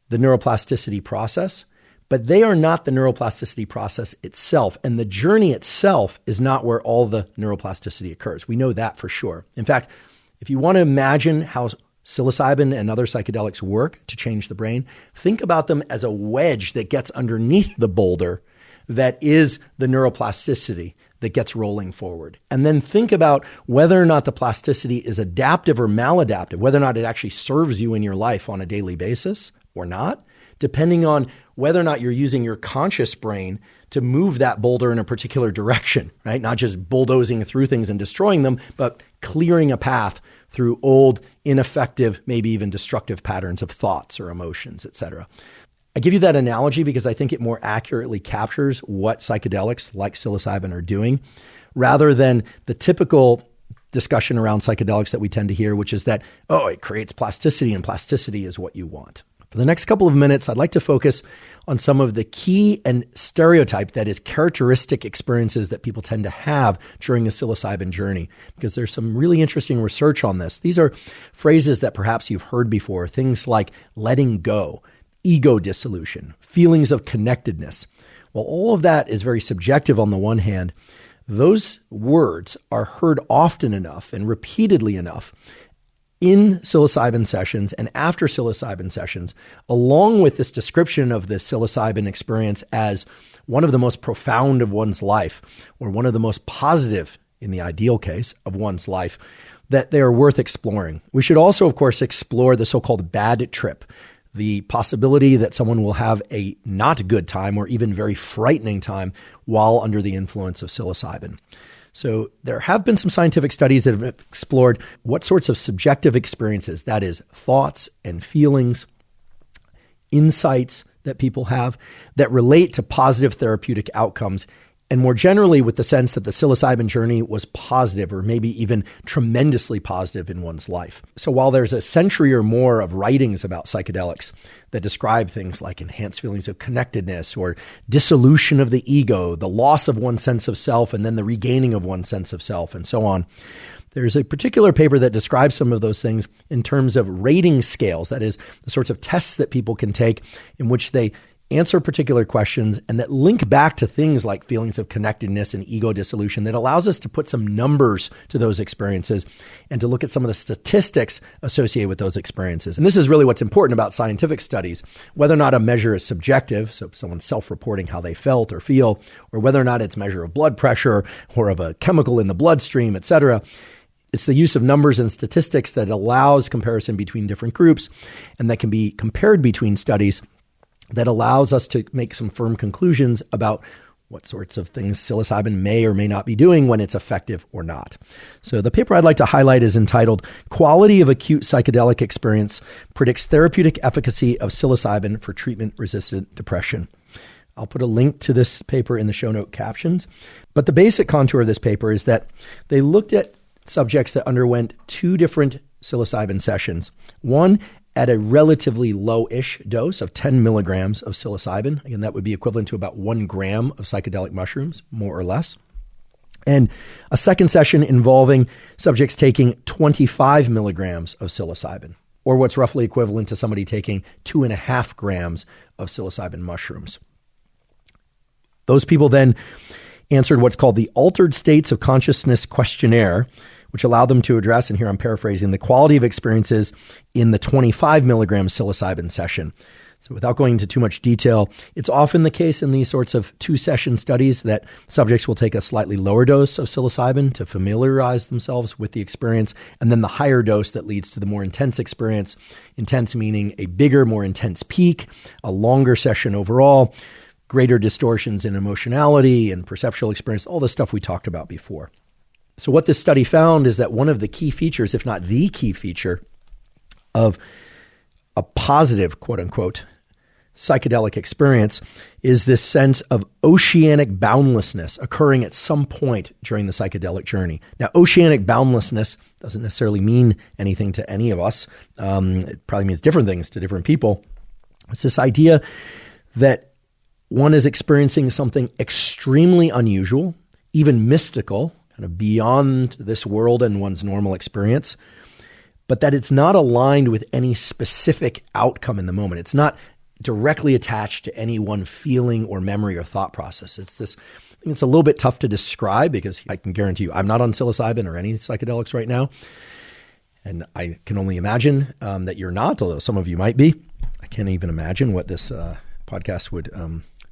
the neuroplasticity process, but they are not the neuroplasticity process itself. And the journey itself is not where all the neuroplasticity occurs. We know that for sure. In fact, if you want to imagine how psilocybin and other psychedelics work to change the brain, think about them as a wedge that gets underneath the boulder that is the neuroplasticity that gets rolling forward. And then think about whether or not the plasticity is adaptive or maladaptive, whether or not it actually serves you in your life on a daily basis or not, depending on whether or not you're using your conscious brain to move that boulder in a particular direction, right? Not just bulldozing through things and destroying them, but clearing a path through old, ineffective, maybe even destructive patterns of thoughts or emotions, etc. I give you that analogy because I think it more accurately captures what psychedelics like psilocybin are doing, rather than the typical discussion around psychedelics that we tend to hear, which is that, it creates plasticity and plasticity is what you want. For the next couple of minutes, I'd like to focus on some of the key and stereotype, that is characteristic experiences that people tend to have during the psilocybin journey, because there's some really interesting research on this. These are phrases that perhaps you've heard before, things like letting go, ego dissolution, feelings of connectedness. While all of that is very subjective on the one hand, those words are heard often enough and repeatedly enough in psilocybin sessions and after psilocybin sessions, along with this description of the psilocybin experience as one of the most profound of one's life, or one of the most positive, in the ideal case, of one's life, that they are worth exploring. We should also, of course, explore the so-called bad trip, the possibility that someone will have a not good time or even very frightening time while under the influence of psilocybin. So there have been some scientific studies that have explored what sorts of subjective experiences, that is, thoughts and feelings, insights that people have that relate to positive therapeutic outcomes, and more generally with the sense that the psilocybin journey was positive or maybe even tremendously positive in one's life. So while there's a century or more of writings about psychedelics that describe things like enhanced feelings of connectedness or dissolution of the ego, the loss of one's sense of self, and then the regaining of one's sense of self, and so on, there's a particular paper that describes some of those things in terms of rating scales, that is, the sorts of tests that people can take in which they answer particular questions and that link back to things like feelings of connectedness and ego dissolution that allows us to put some numbers to those experiences and to look at some of the statistics associated with those experiences. And this is really what's important about scientific studies, whether or not a measure is subjective, so someone's self-reporting how they felt or feel, or whether or not it's a measure of blood pressure or of a chemical in the bloodstream, et cetera. It's the use of numbers and statistics that allows comparison between different groups and that can be compared between studies that allows us to make some firm conclusions about what sorts of things psilocybin may or may not be doing, when it's effective or not. So the paper I'd like to highlight is entitled Quality of Acute Psychedelic Experience Predicts Therapeutic Efficacy of Psilocybin for Treatment-Resistant Depression. I'll put a link to this paper in the show note captions. But the basic contour of this paper is that they looked at subjects that underwent 2 different psilocybin sessions. One at a relatively low-ish dose of 10 milligrams of psilocybin. Again, that would be equivalent to about 1 gram of psychedelic mushrooms, more or less. And a second session involving subjects taking 25 milligrams of psilocybin, or what's roughly equivalent to somebody taking 2.5 grams of psilocybin mushrooms. Those people then answered what's called the Altered States of Consciousness Questionnaire, which allowed them to address, and here I'm paraphrasing, the quality of experiences in the 25 milligram psilocybin session. So without going into too much detail, it's often the case in these sorts of 2-session studies that subjects will take a slightly lower dose of psilocybin to familiarize themselves with the experience, and then the higher dose that leads to the more intense experience. Intense meaning a bigger, more intense peak, a longer session overall, greater distortions in emotionality and perceptual experience, all the stuff we talked about before. So what this study found is that one of the key features, if not the key feature, of a positive, quote unquote, psychedelic experience is this sense of oceanic boundlessness occurring at some point during the psychedelic journey. Now, oceanic boundlessness doesn't necessarily mean anything to any of us. It probably means different things to different people. It's this idea that one is experiencing something extremely unusual, even mystical, kind of beyond this world and one's normal experience, but that it's not aligned with any specific outcome in the moment. It's not directly attached to any one feeling or memory or thought process. It's this, I think it's a little bit tough to describe because I can guarantee you I'm not on psilocybin or any psychedelics right now. And I can only imagine that you're not, although some of you might be. I can't even imagine what this podcast would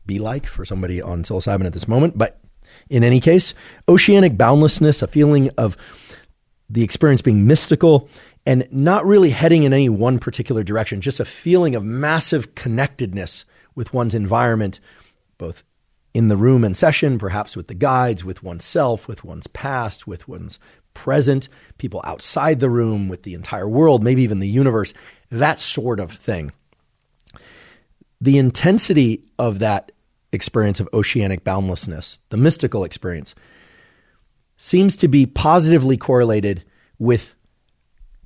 be like for somebody on psilocybin at this moment. But in any case, oceanic boundlessness, a feeling of the experience being mystical and not really heading in any one particular direction, just a feeling of massive connectedness with one's environment, both in the room and session, perhaps with the guides, with oneself, with one's past, with one's present, people outside the room, with the entire world, maybe even the universe, that sort of thing. The intensity of that experience of oceanic boundlessness, the mystical experience, seems to be positively correlated with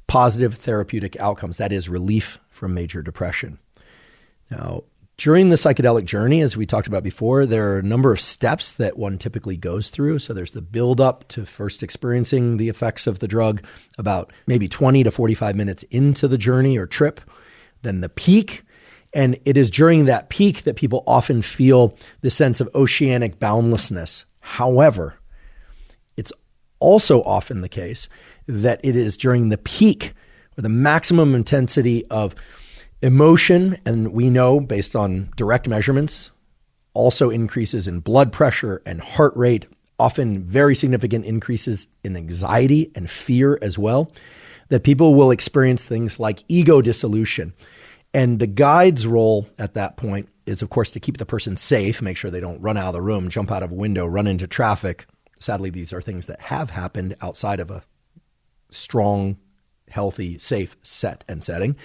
positive therapeutic outcomes, that is, relief from major depression. Now, during the psychedelic journey, as we talked about before, there are a number of steps that one typically goes through. So there's the build-up to first experiencing the effects of the drug, about maybe 20 to 45 minutes into the journey or trip, then the peak. And it is during that peak that people often feel the sense of oceanic boundlessness. However, it's also often the case that it is during the peak where the maximum intensity of emotion, and we know based on direct measurements, also increases in blood pressure and heart rate, often very significant increases in anxiety and fear as well, that people will experience things like ego dissolution. And the guide's role at that point is, of course, to keep the person safe, make sure they don't run out of the room, jump out of a window, run into traffic. Sadly, these are things that have happened outside of a strong, healthy, safe set and setting.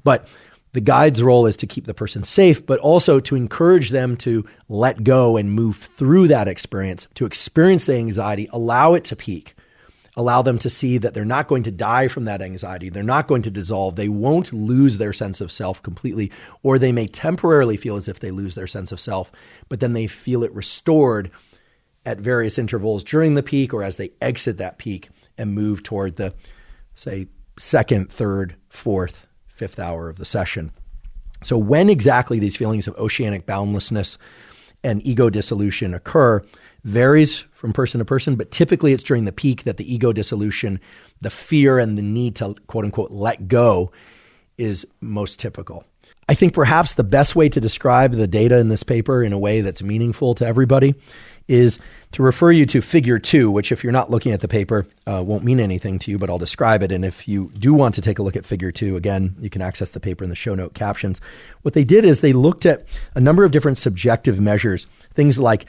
But the guide's role is to keep the person safe, but also to encourage them to let go and move through that experience, to experience the anxiety, allow it to peak, allow them to see that they're not going to die from that anxiety. They're not going to dissolve. They won't lose their sense of self completely, or they may temporarily feel as if they lose their sense of self, but then they feel it restored at various intervals during the peak or as they exit that peak and move toward the, say, second, third, fourth, fifth hour of the session. So when exactly these feelings of oceanic boundlessness and ego dissolution occur varies from person to person, but typically it's during the peak that the ego dissolution, the fear and the need to quote unquote let go is most typical. I think perhaps the best way to describe the data in this paper in a way that's meaningful to everybody is to refer you to figure 2, which if you're not looking at the paper, won't mean anything to you, but I'll describe it. And if you do want to take a look at figure 2, again, you can access the paper in the show note captions. What they did is they looked at a number of different subjective measures, things like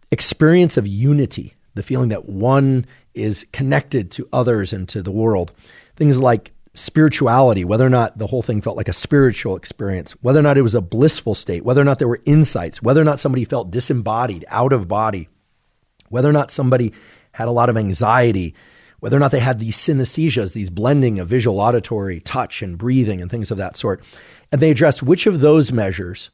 experience of unity, the feeling that one is connected to others and to the world, things like spirituality, whether or not the whole thing felt like a spiritual experience, whether or not it was a blissful state, whether or not there were insights, whether or not somebody felt disembodied, out of body, whether or not somebody had a lot of anxiety, whether or not they had these synesthesias, these blending of visual, auditory, touch, and breathing and things of that sort. And they addressed which of those measures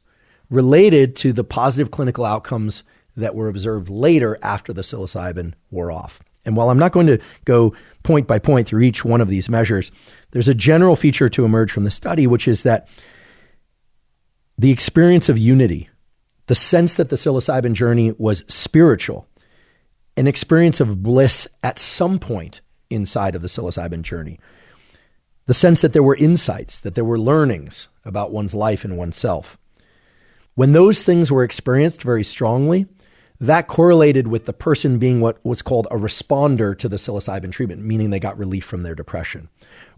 related to the positive clinical outcomes that were observed later after the psilocybin wore off. And while I'm not going to go point by point through each one of these measures, there's a general feature to emerge from the study, which is that the experience of unity, the sense that the psilocybin journey was spiritual, an experience of bliss at some point inside of the psilocybin journey, the sense that there were insights, that there were learnings about one's life and oneself. When those things were experienced very strongly, that correlated with the person being what was called a responder to the psilocybin treatment, meaning they got relief from their depression.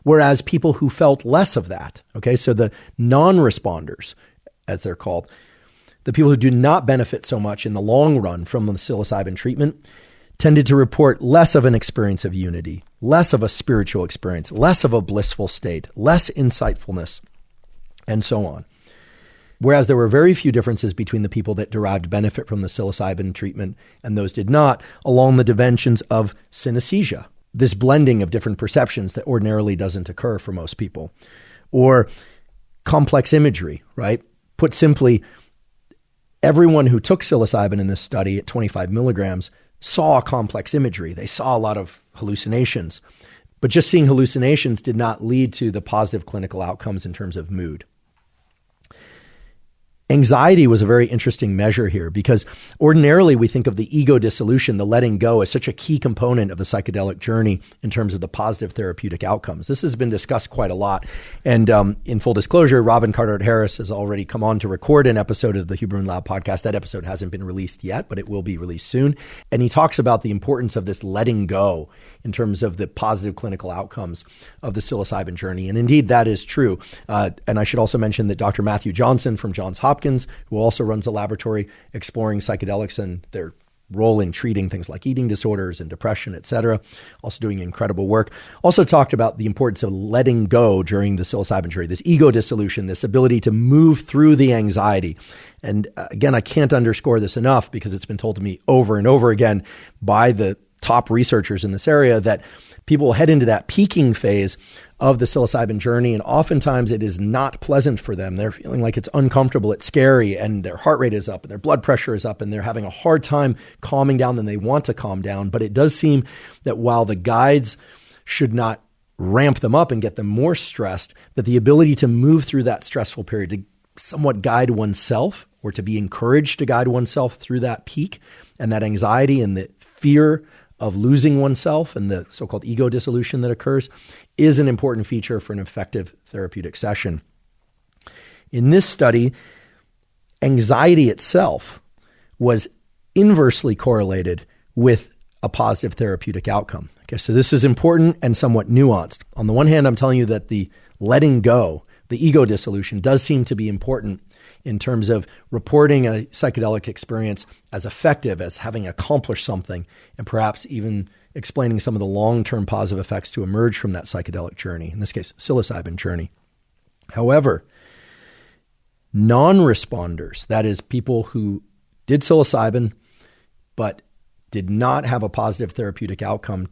Whereas people who felt less of that, okay, so the non-responders, as they're called, the people who do not benefit so much in the long run from the psilocybin treatment, tended to report less of an experience of unity, less of a spiritual experience, less of a blissful state, less insightfulness, and so on. Whereas there were very few differences between the people that derived benefit from the psilocybin treatment and those did not, along the dimensions of synesthesia, this blending of different perceptions that ordinarily doesn't occur for most people, or complex imagery, right? Put simply, everyone who took psilocybin in this study at 25 milligrams saw complex imagery. They saw a lot of hallucinations, but just seeing hallucinations did not lead to the positive clinical outcomes in terms of mood. Anxiety was a very interesting measure here because ordinarily we think of the ego dissolution, the letting go, as such a key component of the psychedelic journey in terms of the positive therapeutic outcomes. This has been discussed quite a lot. And in full disclosure, Robin Carhart-Harris has already come on to record an episode of the Huberman Lab podcast. That episode hasn't been released yet, but it will be released soon. And he talks about the importance of this letting go in terms of the positive clinical outcomes of the psilocybin journey. And indeed, that is true. And I should also mention that Dr. Matthew Johnson from Johns Hopkins, who also runs a laboratory exploring psychedelics and their role in treating things like eating disorders and depression, et cetera, also doing incredible work, also talked about the importance of letting go during the psilocybin journey, this ego dissolution, this ability to move through the anxiety. And again, I can't underscore this enough because it's been told to me over and over again by the top researchers in this area that people will head into that peaking phase of the psilocybin journey, and oftentimes it is not pleasant for them. They're feeling like it's uncomfortable, it's scary, and their heart rate is up, and their blood pressure is up, and they're having a hard time calming down than they want to calm down. But it does seem that while the guides should not ramp them up and get them more stressed, that the ability to move through that stressful period, to somewhat guide oneself, or to be encouraged to guide oneself through that peak, and that anxiety and the fear of losing oneself and the so-called ego dissolution that occurs is an important feature for an effective therapeutic session. In this study, anxiety itself was inversely correlated with a positive therapeutic outcome. Okay, so this is important and somewhat nuanced. On the one hand, I'm telling you that the letting go, the ego dissolution, does seem to be important in terms of reporting a psychedelic experience as effective, as having accomplished something, and perhaps even explaining some of the long-term positive effects to emerge from that psychedelic journey, in this case, psilocybin journey. However, non-responders, that is, people who did psilocybin but did not have a positive therapeutic outcome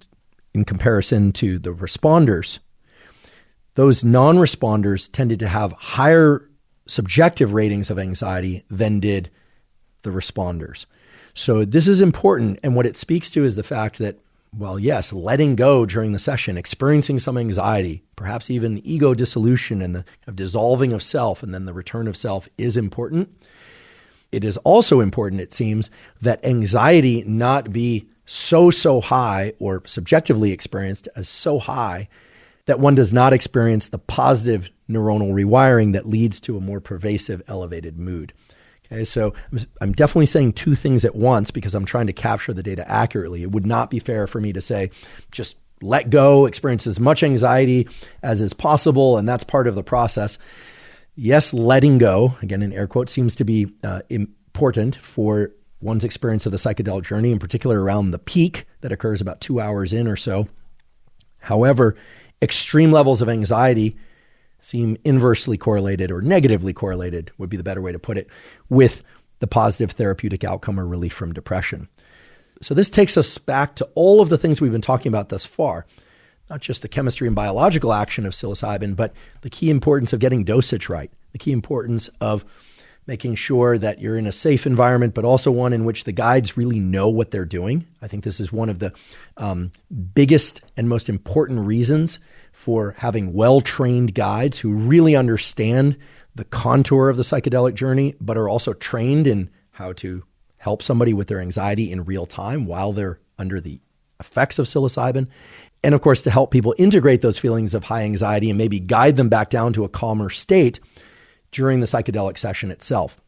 in comparison to the responders, those non-responders tended to have higher subjective ratings of anxiety than did the responders. So this is important. And what it speaks to is the fact that Well, yes, letting go during the session, experiencing some anxiety, perhaps even ego dissolution and the dissolving of self and then the return of self is important. It is also important, it seems, that anxiety not be so high or subjectively experienced as so high that one does not experience the positive neuronal rewiring that leads to a more pervasive, elevated mood. Okay, so I'm definitely saying two things at once because I'm trying to capture the data accurately. It would not be fair for me to say, just let go, experience as much anxiety as is possible, and that's part of the process. Yes, letting go, again in air quotes, seems to be important for one's experience of the psychedelic journey, in particular around the peak that occurs about 2 hours in or so. However, extreme levels of anxiety seem inversely correlated, or negatively correlated would be the better way to put it, with the positive therapeutic outcome or relief from depression. So this takes us back to all of the things we've been talking about thus far, not just the chemistry and biological action of psilocybin, but the key importance of getting dosage right, the key importance of making sure that you're in a safe environment, but also one in which the guides really know what they're doing. I think this is one of the biggest and most important reasons for having well-trained guides who really understand the contour of the psychedelic journey, but are also trained in how to help somebody with their anxiety in real time while they're under the effects of psilocybin. And of course, to help people integrate those feelings of high anxiety and maybe guide them back down to a calmer state during the psychedelic session itself.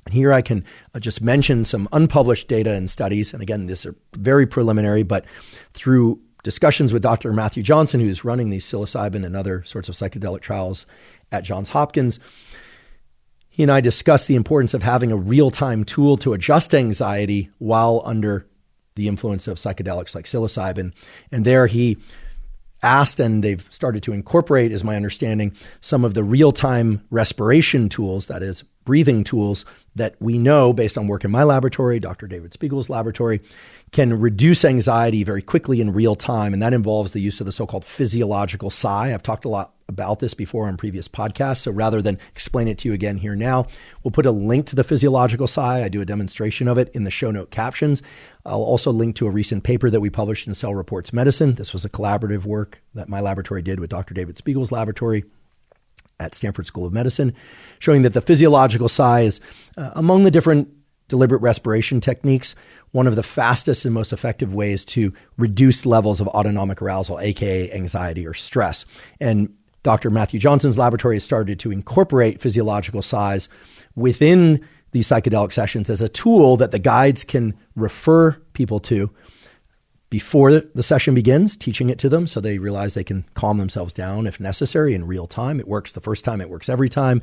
And here I can just mention some unpublished data and studies. And again, these are very preliminary, but through discussions with Dr. Matthew Johnson, who's running these psilocybin and other sorts of psychedelic trials at Johns Hopkins, he and I discussed the importance of having a real-time tool to adjust anxiety while under the influence of psychedelics like psilocybin. And there he asked, and they've started to incorporate, is my understanding, some of the real-time respiration tools, that is, breathing tools that we know, based on work in my laboratory, Dr. David Spiegel's laboratory, can reduce anxiety very quickly in real time. And that involves the use of the so-called physiological sigh. I've talked a lot about this before on previous podcasts. So rather than explain it to you again here now, we'll put a link to the physiological sigh. I do a demonstration of it in the show note captions. I'll also link to a recent paper that we published in Cell Reports Medicine. This was a collaborative work that my laboratory did with Dr. David Spiegel's laboratory at Stanford School of Medicine, showing that the physiological sigh is among the different deliberate respiration techniques, one of the fastest and most effective ways to reduce levels of autonomic arousal, aka anxiety or stress. And Dr. Matthew Johnson's laboratory has started to incorporate physiological sighs within these psychedelic sessions as a tool that the guides can refer people to before the session begins, teaching it to them so they realize they can calm themselves down if necessary in real time. It works the first time, it works every time.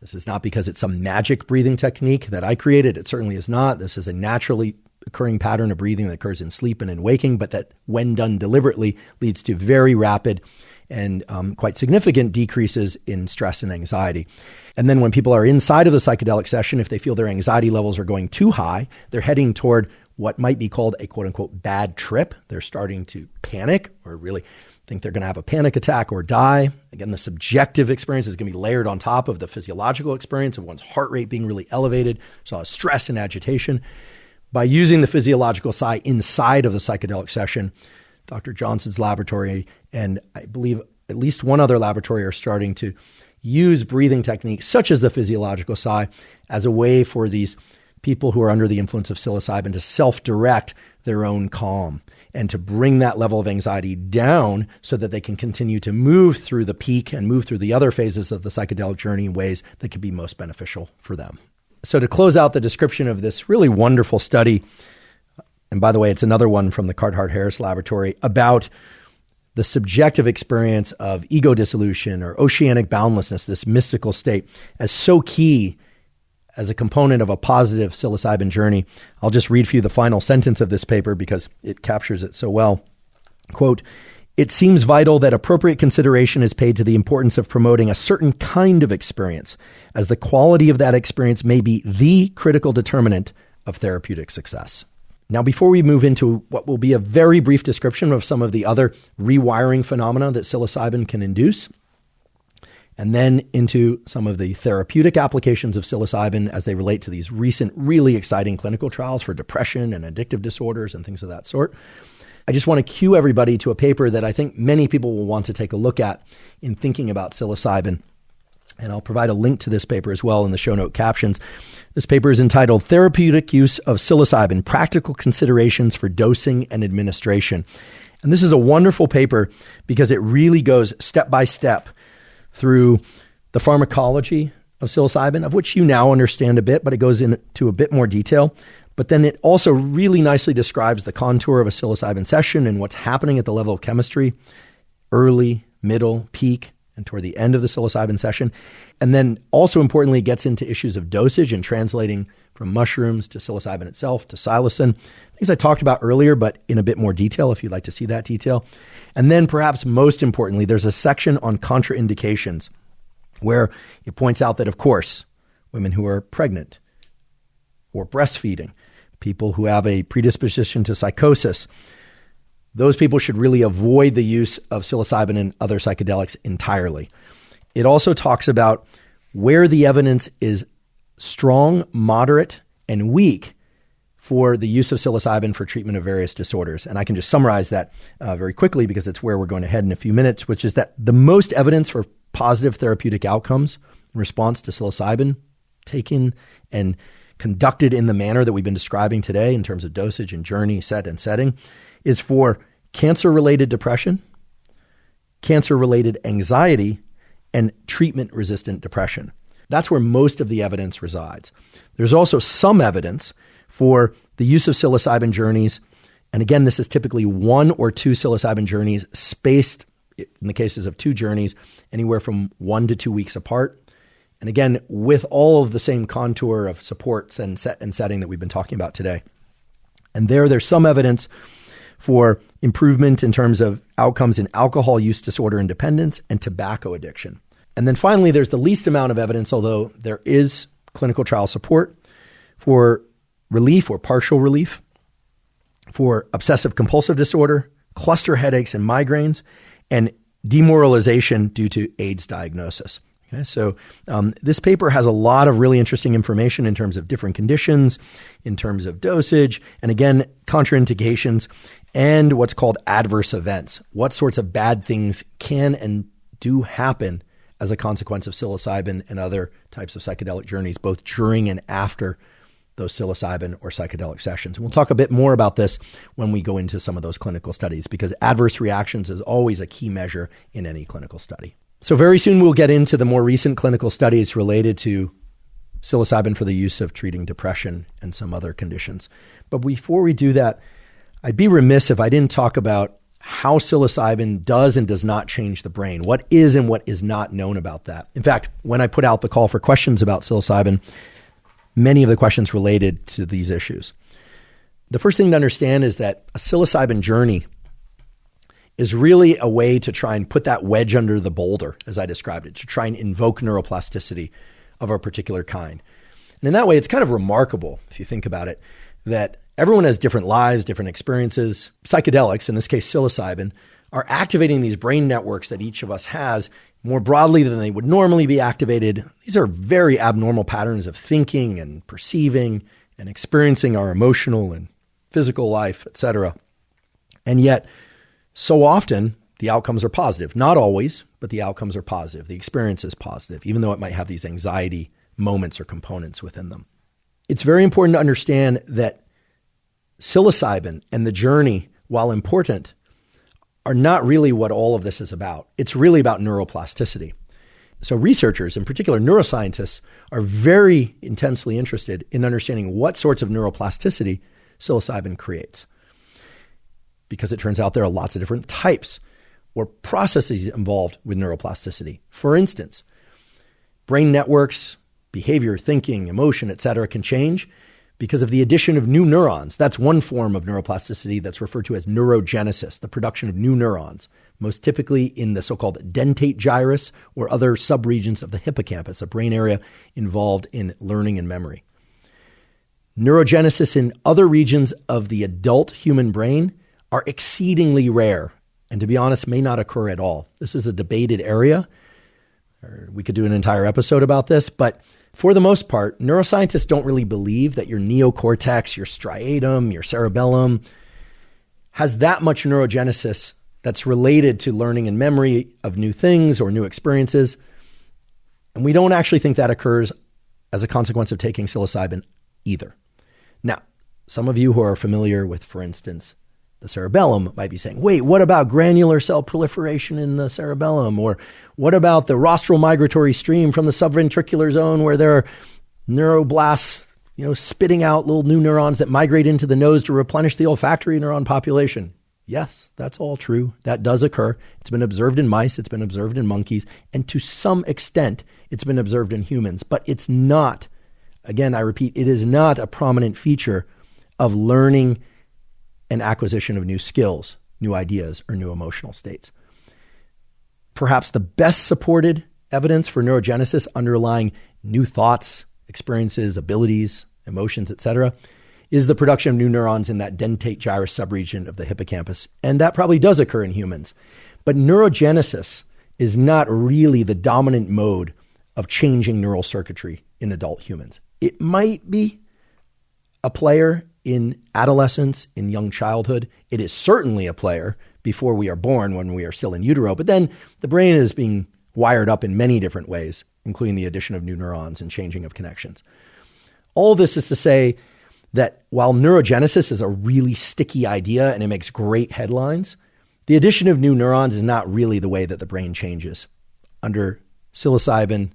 This is not because it's some magic breathing technique that I created. It certainly is not. This is a naturally occurring pattern of breathing that occurs in sleep and in waking, but that when done deliberately leads to very rapid and quite significant decreases in stress and anxiety. And then when people are inside of the psychedelic session, if they feel their anxiety levels are going too high, they're heading toward what might be called a quote unquote bad trip. They're starting to panic or really think they're going to have a panic attack or die. Again, the subjective experience is going to be layered on top of the physiological experience of one's heart rate being really elevated, so stress and agitation. By using the physiological sigh inside of the psychedelic session, Dr. Johnson's laboratory and I believe at least one other laboratory are starting to use breathing techniques such as the physiological sigh as a way for these people who are under the influence of psilocybin to self-direct their own calm and to bring that level of anxiety down so that they can continue to move through the peak and move through the other phases of the psychedelic journey in ways that could be most beneficial for them. So to close out the description of this really wonderful study, and by the way, it's another one from the Carhart-Harris Laboratory, about the subjective experience of ego dissolution or oceanic boundlessness, this mystical state, as so key as a component of a positive psilocybin journey. I'll just read for you the final sentence of this paper because it captures it so well. Quote, "It seems vital that appropriate consideration is paid to the importance of promoting a certain kind of experience, as the quality of that experience may be the critical determinant of therapeutic success." Now, before we move into what will be a very brief description of some of the other rewiring phenomena that psilocybin can induce, and then into some of the therapeutic applications of psilocybin as they relate to these recent, really exciting clinical trials for depression and addictive disorders and things of that sort, I just want to cue everybody to a paper that I think many people will want to take a look at in thinking about psilocybin. And I'll provide a link to this paper as well in the show note captions. This paper is entitled Therapeutic Use of Psilocybin, Practical Considerations for Dosing and Administration. And this is a wonderful paper because it really goes step by step through the pharmacology of psilocybin, of which you now understand a bit, but it goes into a bit more detail. But then it also really nicely describes the contour of a psilocybin session and what's happening at the level of chemistry, early, middle, peak, and toward the end of the psilocybin session. And then also importantly, gets into issues of dosage and translating from mushrooms to psilocybin itself to psilocin, things I talked about earlier, but in a bit more detail if you'd like to see that detail. And then perhaps most importantly, there's a section on contraindications where it points out that, of course, women who are pregnant or breastfeeding, people who have a predisposition to psychosis, those people should really avoid the use of psilocybin and other psychedelics entirely. It also talks about where the evidence is strong, moderate, and weak for the use of psilocybin for treatment of various disorders. And I can just summarize that very quickly because it's where we're going to head in a few minutes, which is that the most evidence for positive therapeutic outcomes in response to psilocybin taken and conducted in the manner that we've been describing today in terms of dosage and journey, set and setting, is for cancer-related depression, cancer-related anxiety, and treatment-resistant depression. That's where most of the evidence resides. There's also some evidence for the use of psilocybin journeys. And again, this is typically 1 or 2 psilocybin journeys spaced, in the cases of 2 journeys, anywhere from 1 to 2 weeks apart. And again, with all of the same contour of supports and setting that we've been talking about today. And there's some evidence for improvement in terms of outcomes in alcohol use disorder and dependence and tobacco addiction. And then finally, there's the least amount of evidence, although there is clinical trial support for relief or partial relief for obsessive compulsive disorder, cluster headaches and migraines, and demoralization due to AIDS diagnosis. Okay, so this paper has a lot of really interesting information in terms of different conditions, in terms of dosage, and again, contraindications, and what's called adverse events. What sorts of bad things can and do happen as a consequence of psilocybin and other types of psychedelic journeys, both during and after those psilocybin or psychedelic sessions. And we'll talk a bit more about this when we go into some of those clinical studies, because adverse reactions is always a key measure in any clinical study. So very soon we'll get into the more recent clinical studies related to psilocybin for the use of treating depression and some other conditions. But before we do that, I'd be remiss if I didn't talk about how psilocybin does and does not change the brain. What is and what is not known about that. In fact, when I put out the call for questions about psilocybin, many of the questions related to these issues. The first thing to understand is that a psilocybin journey is really a way to try and put that wedge under the boulder, as I described it, to try and invoke neuroplasticity of a particular kind. And in that way, it's kind of remarkable, if you think about it, that everyone has different lives, different experiences. Psychedelics, in this case psilocybin, are activating these brain networks that each of us has more broadly than they would normally be activated. These are very abnormal patterns of thinking and perceiving and experiencing our emotional and physical life, etc. And yet, so often, the outcomes are positive. Not always, but the outcomes are positive. The experience is positive, even though it might have these anxiety moments or components within them. It's very important to understand that psilocybin and the journey, while important, are not really what all of this is about. It's really about neuroplasticity. So researchers, in particular neuroscientists, are very intensely interested in understanding what sorts of neuroplasticity psilocybin creates. Because it turns out there are lots of different types or processes involved with neuroplasticity. For instance, brain networks, behavior, thinking, emotion, etc., can change because of the addition of new neurons. That's one form of neuroplasticity that's referred to as neurogenesis, the production of new neurons, most typically in the so-called dentate gyrus or other subregions of the hippocampus, a brain area involved in learning and memory. Neurogenesis in other regions of the adult human brain are exceedingly rare, and to be honest, may not occur at all. This is a debated area. We could do an entire episode about this, but for the most part, neuroscientists don't really believe that your neocortex, your striatum, your cerebellum has that much neurogenesis that's related to learning and memory of new things or new experiences. And we don't actually think that occurs as a consequence of taking psilocybin either. Now, some of you who are familiar with, for instance, the cerebellum might be saying, wait, what about granular cell proliferation in the cerebellum? Or what about the rostral migratory stream from the subventricular zone where there are neuroblasts, spitting out little new neurons that migrate into the nose to replenish the olfactory neuron population? Yes, that's all true. That does occur. It's been observed in mice. It's been observed in monkeys. And to some extent, it's been observed in humans. But it's not, again, I repeat, it is not a prominent feature of learning and acquisition of new skills, new ideas, or new emotional states. Perhaps the best supported evidence for neurogenesis underlying new thoughts, experiences, abilities, emotions, etc., is the production of new neurons in that dentate gyrus subregion of the hippocampus. And that probably does occur in humans. But neurogenesis is not really the dominant mode of changing neural circuitry in adult humans. It might be a player in adolescence, in young childhood. It is certainly a player before we are born, when we are still in utero. But then the brain is being wired up in many different ways, including the addition of new neurons and changing of connections. All this is to say that while neurogenesis is a really sticky idea and it makes great headlines, the addition of new neurons is not really the way that the brain changes under psilocybin,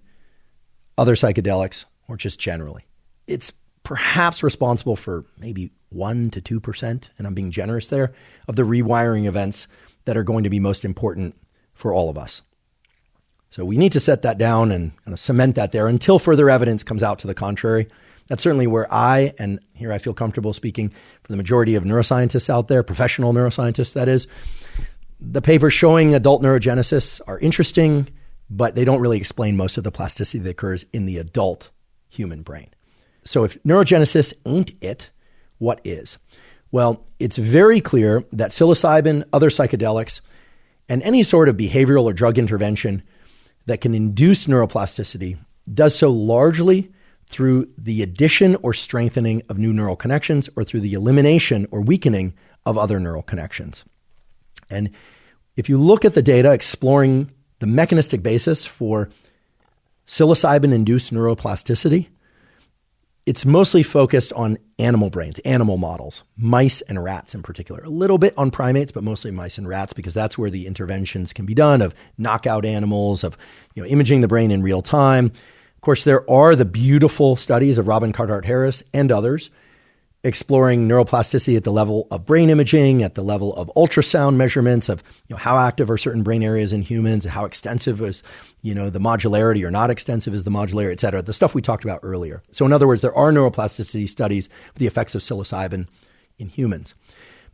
other psychedelics, or just generally. It's perhaps responsible for maybe 1% to 2%, and I'm being generous there, of the rewiring events that are going to be most important for all of us. So we need to set that down and kind of cement that there until further evidence comes out to the contrary. That's certainly where and here I feel comfortable speaking for the majority of neuroscientists out there, professional neuroscientists, that is. The papers showing adult neurogenesis are interesting, but they don't really explain most of the plasticity that occurs in the adult human brain. So if neurogenesis ain't it, what is? Well, it's very clear that psilocybin, other psychedelics, and any sort of behavioral or drug intervention that can induce neuroplasticity does so largely through the addition or strengthening of new neural connections or through the elimination or weakening of other neural connections. And if you look at the data exploring the mechanistic basis for psilocybin-induced neuroplasticity, it's mostly focused on animal brains, animal models, mice and rats in particular. A little bit on primates, but mostly mice and rats, because that's where the interventions can be done of knockout animals, of imaging the brain in real time. Of course, there are the beautiful studies of Robin Carhart-Harris and others exploring neuroplasticity at the level of brain imaging, at the level of ultrasound measurements of how active are certain brain areas in humans, how extensive is the modularity or not extensive is the modularity, et cetera, the stuff we talked about earlier. So in other words, there are neuroplasticity studies of the effects of psilocybin in humans.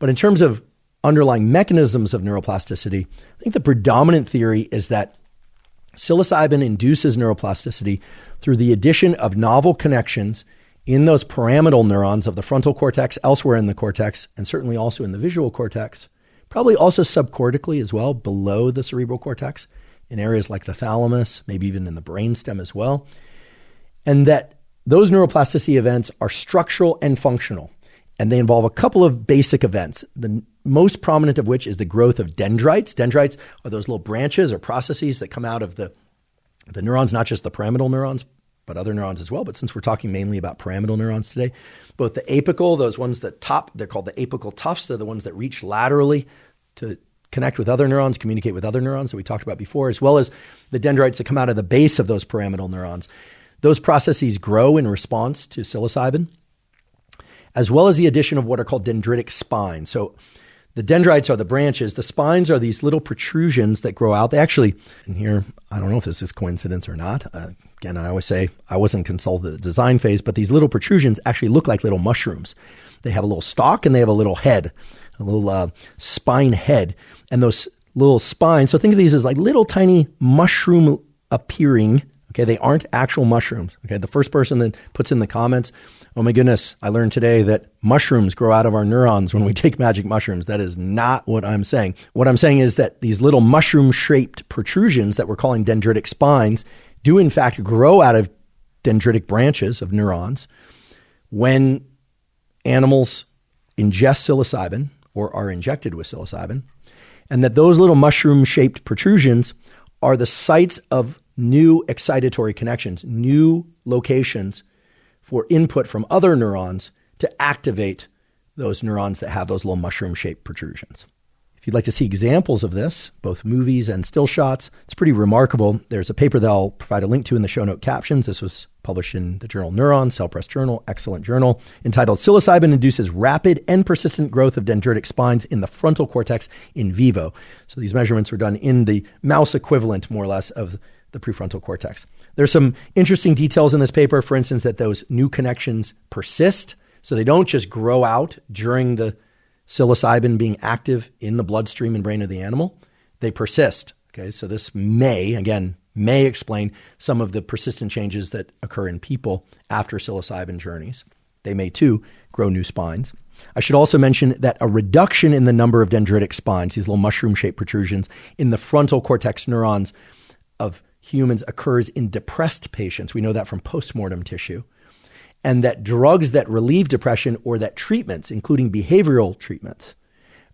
But in terms of underlying mechanisms of neuroplasticity, I think the predominant theory is that psilocybin induces neuroplasticity through the addition of novel connections in those pyramidal neurons of the frontal cortex, elsewhere in the cortex, and certainly also in the visual cortex, probably also subcortically as well, below the cerebral cortex, in areas like the thalamus, maybe even in the brainstem as well. And that those neuroplasticity events are structural and functional, and they involve a couple of basic events, the most prominent of which is the growth of dendrites. Dendrites are those little branches or processes that come out of the neurons, not just the pyramidal neurons, but other neurons as well. But since we're talking mainly about pyramidal neurons today, both the apical, those ones that they're called the apical tufts. They're the ones that reach laterally to connect with other neurons, communicate with other neurons that we talked about before, as well as the dendrites that come out of the base of those pyramidal neurons. Those processes grow in response to psilocybin, as well as the addition of what are called dendritic spines. So the dendrites are the branches. The spines are these little protrusions that grow out. They actually, and here, I don't know if this is coincidence or not. Again, I always say I wasn't consulted at the design phase, but these little protrusions actually look like little mushrooms. They have a little stalk and they have a little head, a little spine head. And those little spines, so think of these as like little tiny mushroom appearing. Okay, they aren't actual mushrooms. Okay, the first person that puts in the comments, oh my goodness, I learned today that mushrooms grow out of our neurons when we take magic mushrooms. That is not what I'm saying. What I'm saying is that these little mushroom-shaped protrusions that we're calling dendritic spines do in fact grow out of dendritic branches of neurons when animals ingest psilocybin or are injected with psilocybin, and that those little mushroom-shaped protrusions are the sites of new excitatory connections, new locations for input from other neurons to activate those neurons that have those little mushroom-shaped protrusions. If you'd like to see examples of this, both movies and still shots, it's pretty remarkable. There's a paper that I'll provide a link to in the show note captions. This was published in the journal Neuron, Cell Press Journal, excellent journal, entitled Psilocybin Induces Rapid and Persistent Growth of Dendritic Spines in the Frontal Cortex in Vivo. So these measurements were done in the mouse equivalent, more or less, of the prefrontal cortex. There's some interesting details in this paper, for instance, that those new connections persist. So they don't just grow out during the psilocybin being active in the bloodstream and brain of the animal. They persist. Okay, so this may explain some of the persistent changes that occur in people after psilocybin journeys. They may too grow new spines. I should also mention that a reduction in the number of dendritic spines, these little mushroom-shaped protrusions in the frontal cortex neurons of humans, occurs in depressed patients. We know that from postmortem tissue. And that drugs that relieve depression, or that treatments, including behavioral treatments,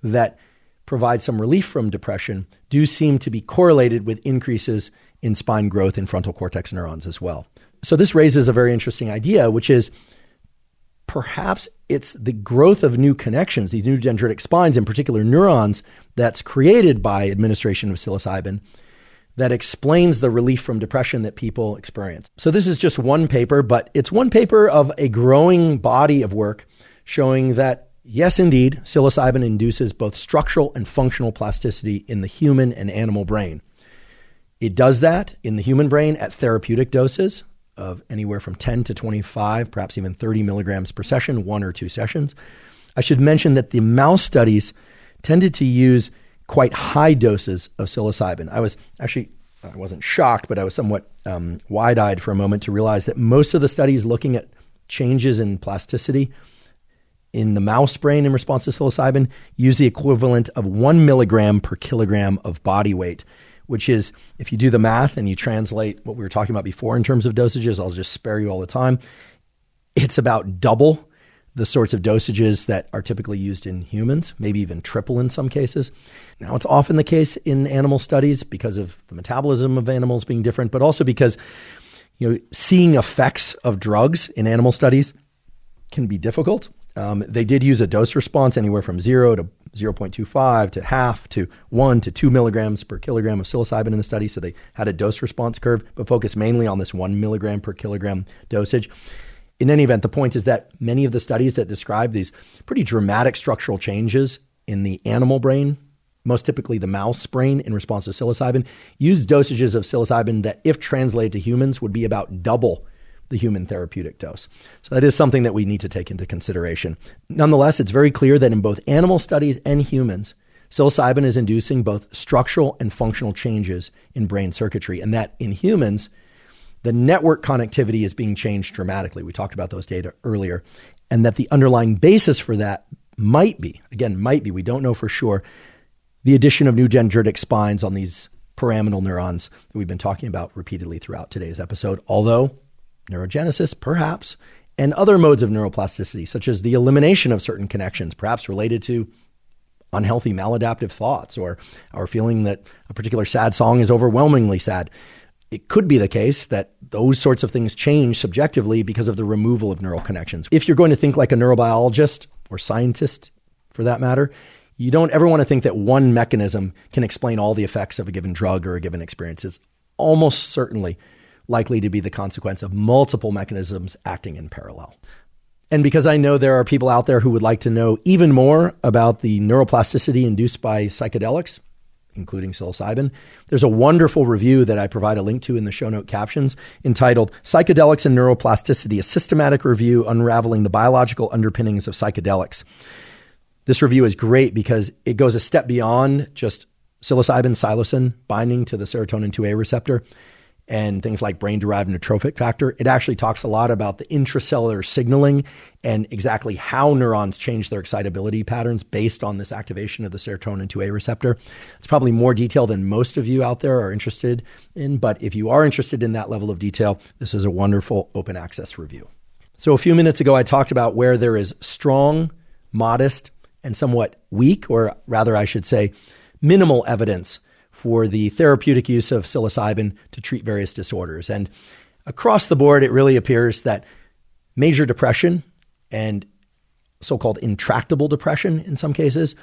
that provide some relief from depression, do seem to be correlated with increases in spine growth in frontal cortex neurons as well. So this raises a very interesting idea, which is perhaps it's the growth of new connections, these new dendritic spines, in particular neurons, that's created by administration of psilocybin, that explains the relief from depression that people experience. So this is just one paper, but it's one paper of a growing body of work showing that, yes, indeed, psilocybin induces both structural and functional plasticity in the human and animal brain. It does that in the human brain at therapeutic doses of anywhere from 10 to 25, perhaps even 30 milligrams per session, 1 or 2 sessions. I should mention that the mouse studies tended to use quite high doses of psilocybin. I wasn't shocked, but I was somewhat wide-eyed for a moment to realize that most of the studies looking at changes in plasticity in the mouse brain in response to psilocybin use the equivalent of 1 milligram per kilogram of body weight, which is, if you do the math and you translate what we were talking about before in terms of dosages, I'll just spare you all the time, it's about double the sorts of dosages that are typically used in humans, maybe even triple in some cases. Now, it's often the case in animal studies because of the metabolism of animals being different, but also because seeing effects of drugs in animal studies can be difficult. They did use a dose response anywhere from 0 to 0.25 to half to 1 to 2 milligrams per kilogram of psilocybin in the study. So they had a dose response curve, but focused mainly on this 1 milligram per kilogram dosage. In any event, the point is that many of the studies that describe these pretty dramatic structural changes in the animal brain, most typically the mouse brain in response to psilocybin, use dosages of psilocybin that, if translated to humans, would be about double the human therapeutic dose. So that is something that we need to take into consideration. Nonetheless, it's very clear that in both animal studies and humans, psilocybin is inducing both structural and functional changes in brain circuitry, and that in humans, the network connectivity is being changed dramatically. We talked about those data earlier, and that the underlying basis for that might be, we don't know for sure, the addition of new dendritic spines on these pyramidal neurons that we've been talking about repeatedly throughout today's episode, although neurogenesis, perhaps, and other modes of neuroplasticity, such as the elimination of certain connections, perhaps related to unhealthy maladaptive thoughts or our feeling that a particular sad song is overwhelmingly sad. It could be the case that those sorts of things change subjectively because of the removal of neural connections. If you're going to think like a neurobiologist or scientist, for that matter, you don't ever want to think that one mechanism can explain all the effects of a given drug or a given experience. It's almost certainly likely to be the consequence of multiple mechanisms acting in parallel. And because I know there are people out there who would like to know even more about the neuroplasticity induced by psychedelics, including psilocybin, there's a wonderful review that I provide a link to in the show note captions entitled Psychedelics and Neuroplasticity, a Systematic Review Unraveling the Biological Underpinnings of Psychedelics. This review is great because it goes a step beyond just psilocybin, psilocin binding to the serotonin 2A receptor and things like brain-derived neurotrophic factor. It actually talks a lot about the intracellular signaling and exactly how neurons change their excitability patterns based on this activation of the serotonin 2A receptor. It's probably more detail than most of you out there are interested in, but if you are interested in that level of detail, this is a wonderful open access review. So a few minutes ago, I talked about where there is strong, modest, and somewhat weak, or rather I should say minimal evidence for the therapeutic use of psilocybin to treat various disorders. And across the board, it really appears that major depression and so-called intractable depression in some cases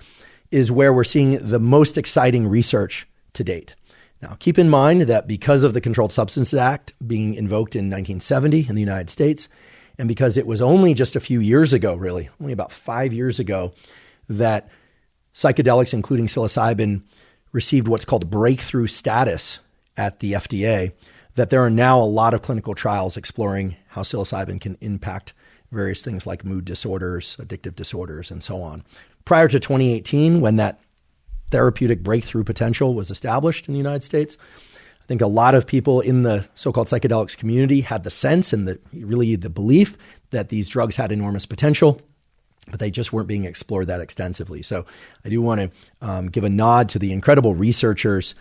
is where we're seeing the most exciting research to date. Now, keep in mind that because of the Controlled Substances Act being invoked in 1970 in the United States, and because it was only just a few years ago, really, only about 5 years ago, that psychedelics, including psilocybin, received what's called breakthrough status at the FDA, that there are now a lot of clinical trials exploring how psilocybin can impact various things like mood disorders, addictive disorders, and so on. Prior to 2018, when that therapeutic breakthrough potential was established in the United States, I think a lot of people in the so-called psychedelics community had the sense and the belief that these drugs had enormous potential, but they just weren't being explored that extensively. So I do want to give a nod to the incredible researchers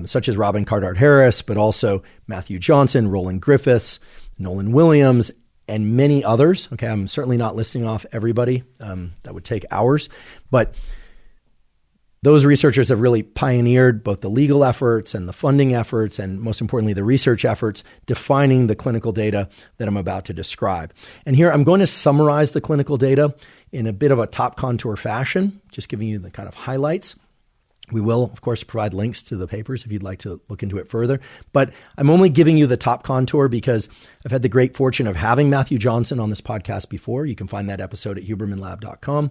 such as Robin Carhart-Harris, but also Matthew Johnson, Roland Griffiths, Nolan Williams, and many others. Okay, I'm certainly not listing off everybody. That would take hours. But those researchers have really pioneered both the legal efforts and the funding efforts, and most importantly, the research efforts defining the clinical data that I'm about to describe. And here I'm going to summarize the clinical data in a bit of a top contour fashion, just giving you the kind of highlights. We will, of course, provide links to the papers if you'd like to look into it further. But I'm only giving you the top contour because I've had the great fortune of having Matthew Johnson on this podcast before. You can find that episode at hubermanlab.com.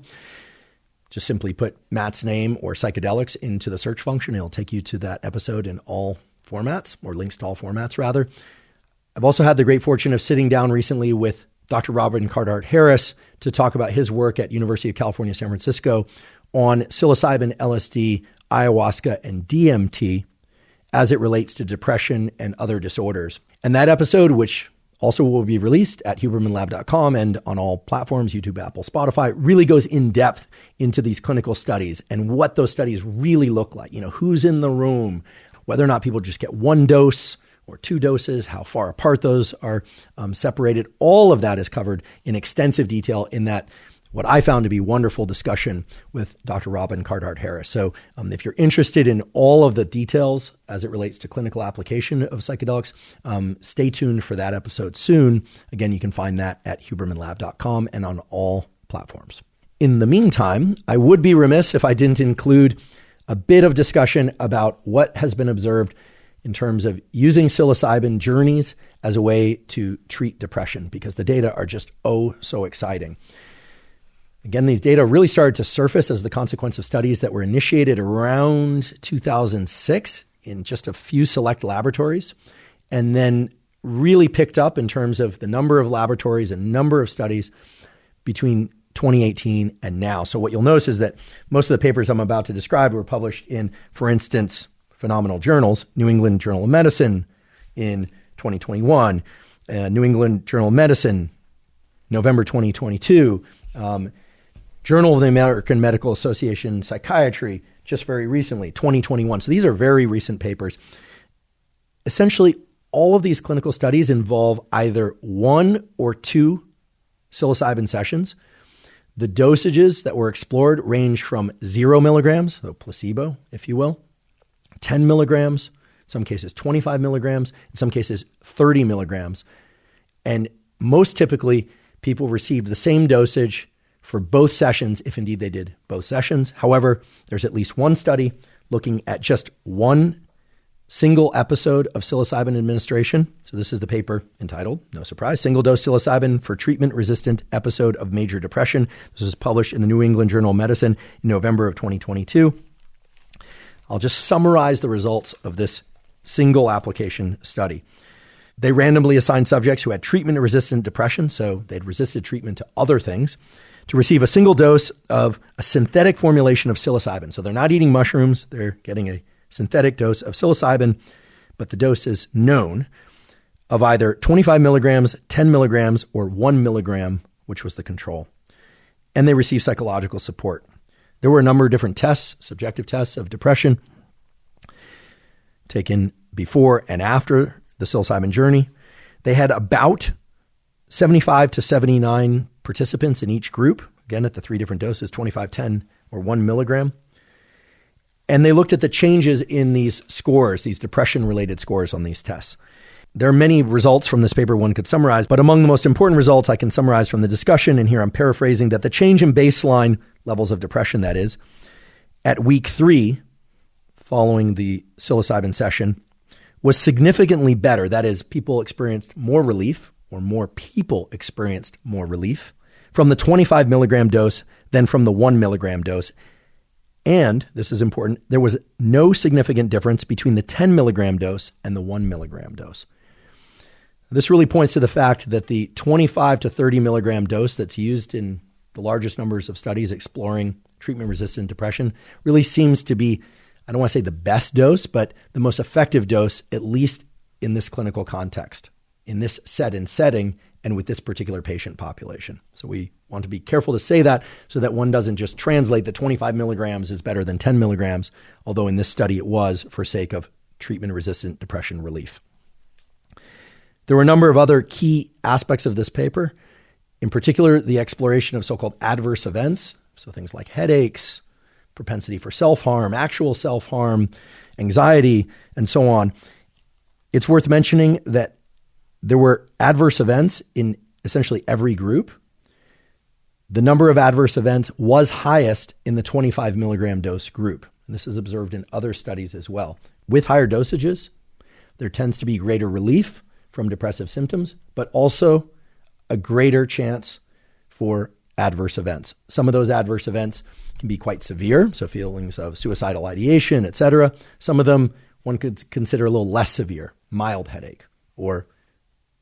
Just simply put Matt's name or psychedelics into the search function. It'll take you to that episode in all formats, or links to all formats, rather. I've also had the great fortune of sitting down recently with Dr. Robin Carhart-Harris to talk about his work at University of California, San Francisco on psilocybin, LSD, ayahuasca, and DMT as it relates to depression and other disorders. And that episode, which also will be released at hubermanlab.com and on all platforms, YouTube, Apple, Spotify, really goes in depth into these clinical studies and what those studies really look like. You know, who's in the room, whether or not people just get one dose or two doses, how far apart those are separated. All of that is covered in extensive detail in that what I found to be wonderful discussion with Dr. Robin Carhart-Harris. So if you're interested in all of the details as it relates to clinical application of psychedelics, stay tuned for that episode soon. Again, you can find that at hubermanlab.com and on all platforms. In the meantime, I would be remiss if I didn't include a bit of discussion about what has been observed in terms of using psilocybin journeys as a way to treat depression, because the data are just so exciting. Again, these data really started to surface as the consequence of studies that were initiated around 2006 in just a few select laboratories, and then really picked up in terms of the number of laboratories and number of studies between 2018 and now. So what you'll notice is that most of the papers I'm about to describe were published in, for instance, phenomenal journals, New England Journal of Medicine in 2021, New England Journal of Medicine, November 2022, Journal of the American Medical Association Psychiatry, just very recently, 2021. So these are very recent papers. Essentially, all of these clinical studies involve either one or two psilocybin sessions. The dosages that were explored range from 0 milligrams, so placebo, if you will, 10 milligrams, in some cases 25 milligrams, in some cases 30 milligrams. And most typically, people received the same dosage for both sessions, if indeed they did both sessions. However, there's at least one study looking at just one single episode of psilocybin administration. So this is the paper entitled, no surprise, Single Dose Psilocybin for Treatment-Resistant Episode of Major Depression. This was published in the New England Journal of Medicine in November of 2022. I'll just summarize the results of this single application study. They randomly assigned subjects who had treatment-resistant depression, so they'd resisted treatment to other things, to receive a single dose of a synthetic formulation of psilocybin. So they're not eating mushrooms, they're getting a synthetic dose of psilocybin, but the dose is known, of either 25 milligrams, 10 milligrams, or 1 milligram, which was the control. And they received psychological support. There were a number of different tests, subjective tests of depression, taken before and after the psilocybin journey. They had about 75 to 79 participants in each group. again at the 3 different doses, 25, 10, or 1 milligram. And they looked at the changes in these scores, these depression-related scores on these tests. There are many results from this paper one could summarize, but among the most important results I can summarize from the discussion, and here I'm paraphrasing, that the change in baseline levels of depression, that is, at week 3, following the psilocybin session, was significantly better. That is, people experienced more relief, or more people experienced more relief from the 25 milligram dose than from the 1 milligram dose. And, this is important, there was no significant difference between the 10 milligram dose and the 1 milligram dose. This really points to the fact that the 25 to 30 milligram dose that's used in the largest numbers of studies exploring treatment-resistant depression really seems to be, I don't want to say the best dose, but the most effective dose, at least in this clinical context, in this setting, and with this particular patient population. So we want to be careful to say that so that one doesn't just translate that 25 milligrams is better than 10 milligrams, although in this study it was for sake of treatment-resistant depression relief. There were a number of other key aspects of this paper, in particular the exploration of so-called adverse events, so things like headaches, propensity for self-harm, actual self-harm, anxiety, and so on. It's worth mentioning that there were adverse events in essentially every group. The number of adverse events was highest in the 25 milligram dose group. And this is observed in other studies as well. With higher dosages, there tends to be greater relief from depressive symptoms, but also a greater chance for adverse events. Some of those adverse events can be quite severe, so feelings of suicidal ideation, etc. Some of them one could consider a little less severe, mild headache, or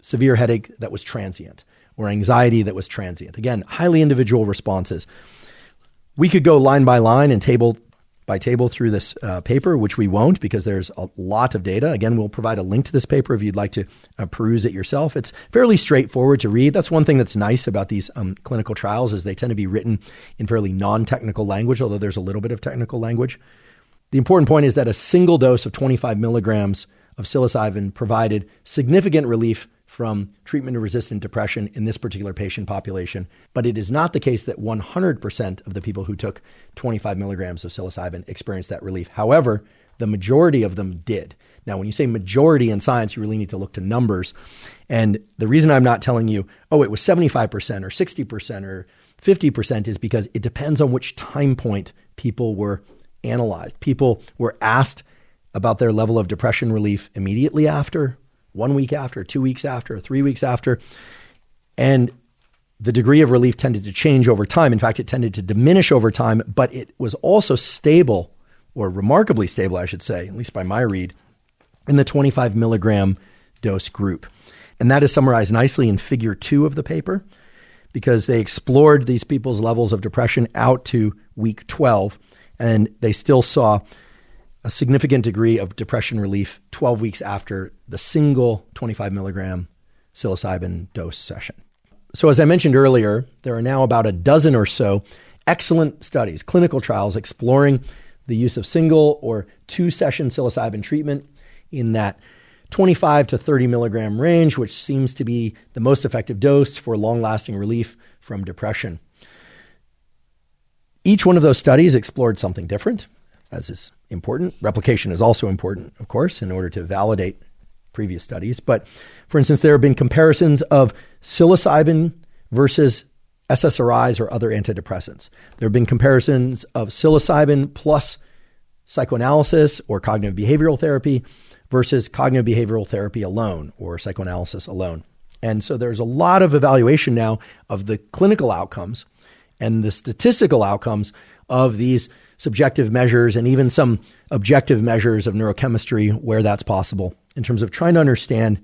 severe headache that was transient, or anxiety that was transient. Again, highly individual responses. We could go line by line and table by table through this paper, which we won't because there's a lot of data. Again, we'll provide a link to this paper if you'd like to peruse it yourself. It's fairly straightforward to read. That's one thing that's nice about these clinical trials is they tend to be written in fairly non-technical language, although there's a little bit of technical language. The important point is that a single dose of 25 milligrams of psilocybin provided significant relief from treatment-resistant depression in this particular patient population. But it is not the case that 100% of the people who took 25 milligrams of psilocybin experienced that relief. However, the majority of them did. Now, when you say majority in science, you really need to look to numbers. And the reason I'm not telling you, oh, it was 75% or 60% or 50% is because it depends on which time point people were analyzed. People were asked about their level of depression relief immediately after, 1 week after, 2 weeks after, 3 weeks after. And the degree of relief tended to change over time. In fact, it tended to diminish over time, but it was also stable, or remarkably stable, I should say, at least by my read, in the 25 milligram dose group. And that is summarized nicely in figure 2 of the paper because they explored these people's levels of depression out to week 12, and they still saw a significant degree of depression relief 12 weeks after the single 25 milligram psilocybin dose session. So as I mentioned earlier, there are now about a dozen or so excellent studies, clinical trials exploring the use of single or 2-session psilocybin treatment in that 25 to 30 milligram range, which seems to be the most effective dose for long-lasting relief from depression. Each one of those studies explored something different, as is important. Replication is also important, of course, in order to validate previous studies. But for instance, there have been comparisons of psilocybin versus SSRIs or other antidepressants. There have been comparisons of psilocybin plus psychoanalysis or cognitive behavioral therapy versus cognitive behavioral therapy alone or psychoanalysis alone. And so there's a lot of evaluation now of the clinical outcomes and the statistical outcomes of these subjective measures and even some objective measures of neurochemistry where that's possible in terms of trying to understand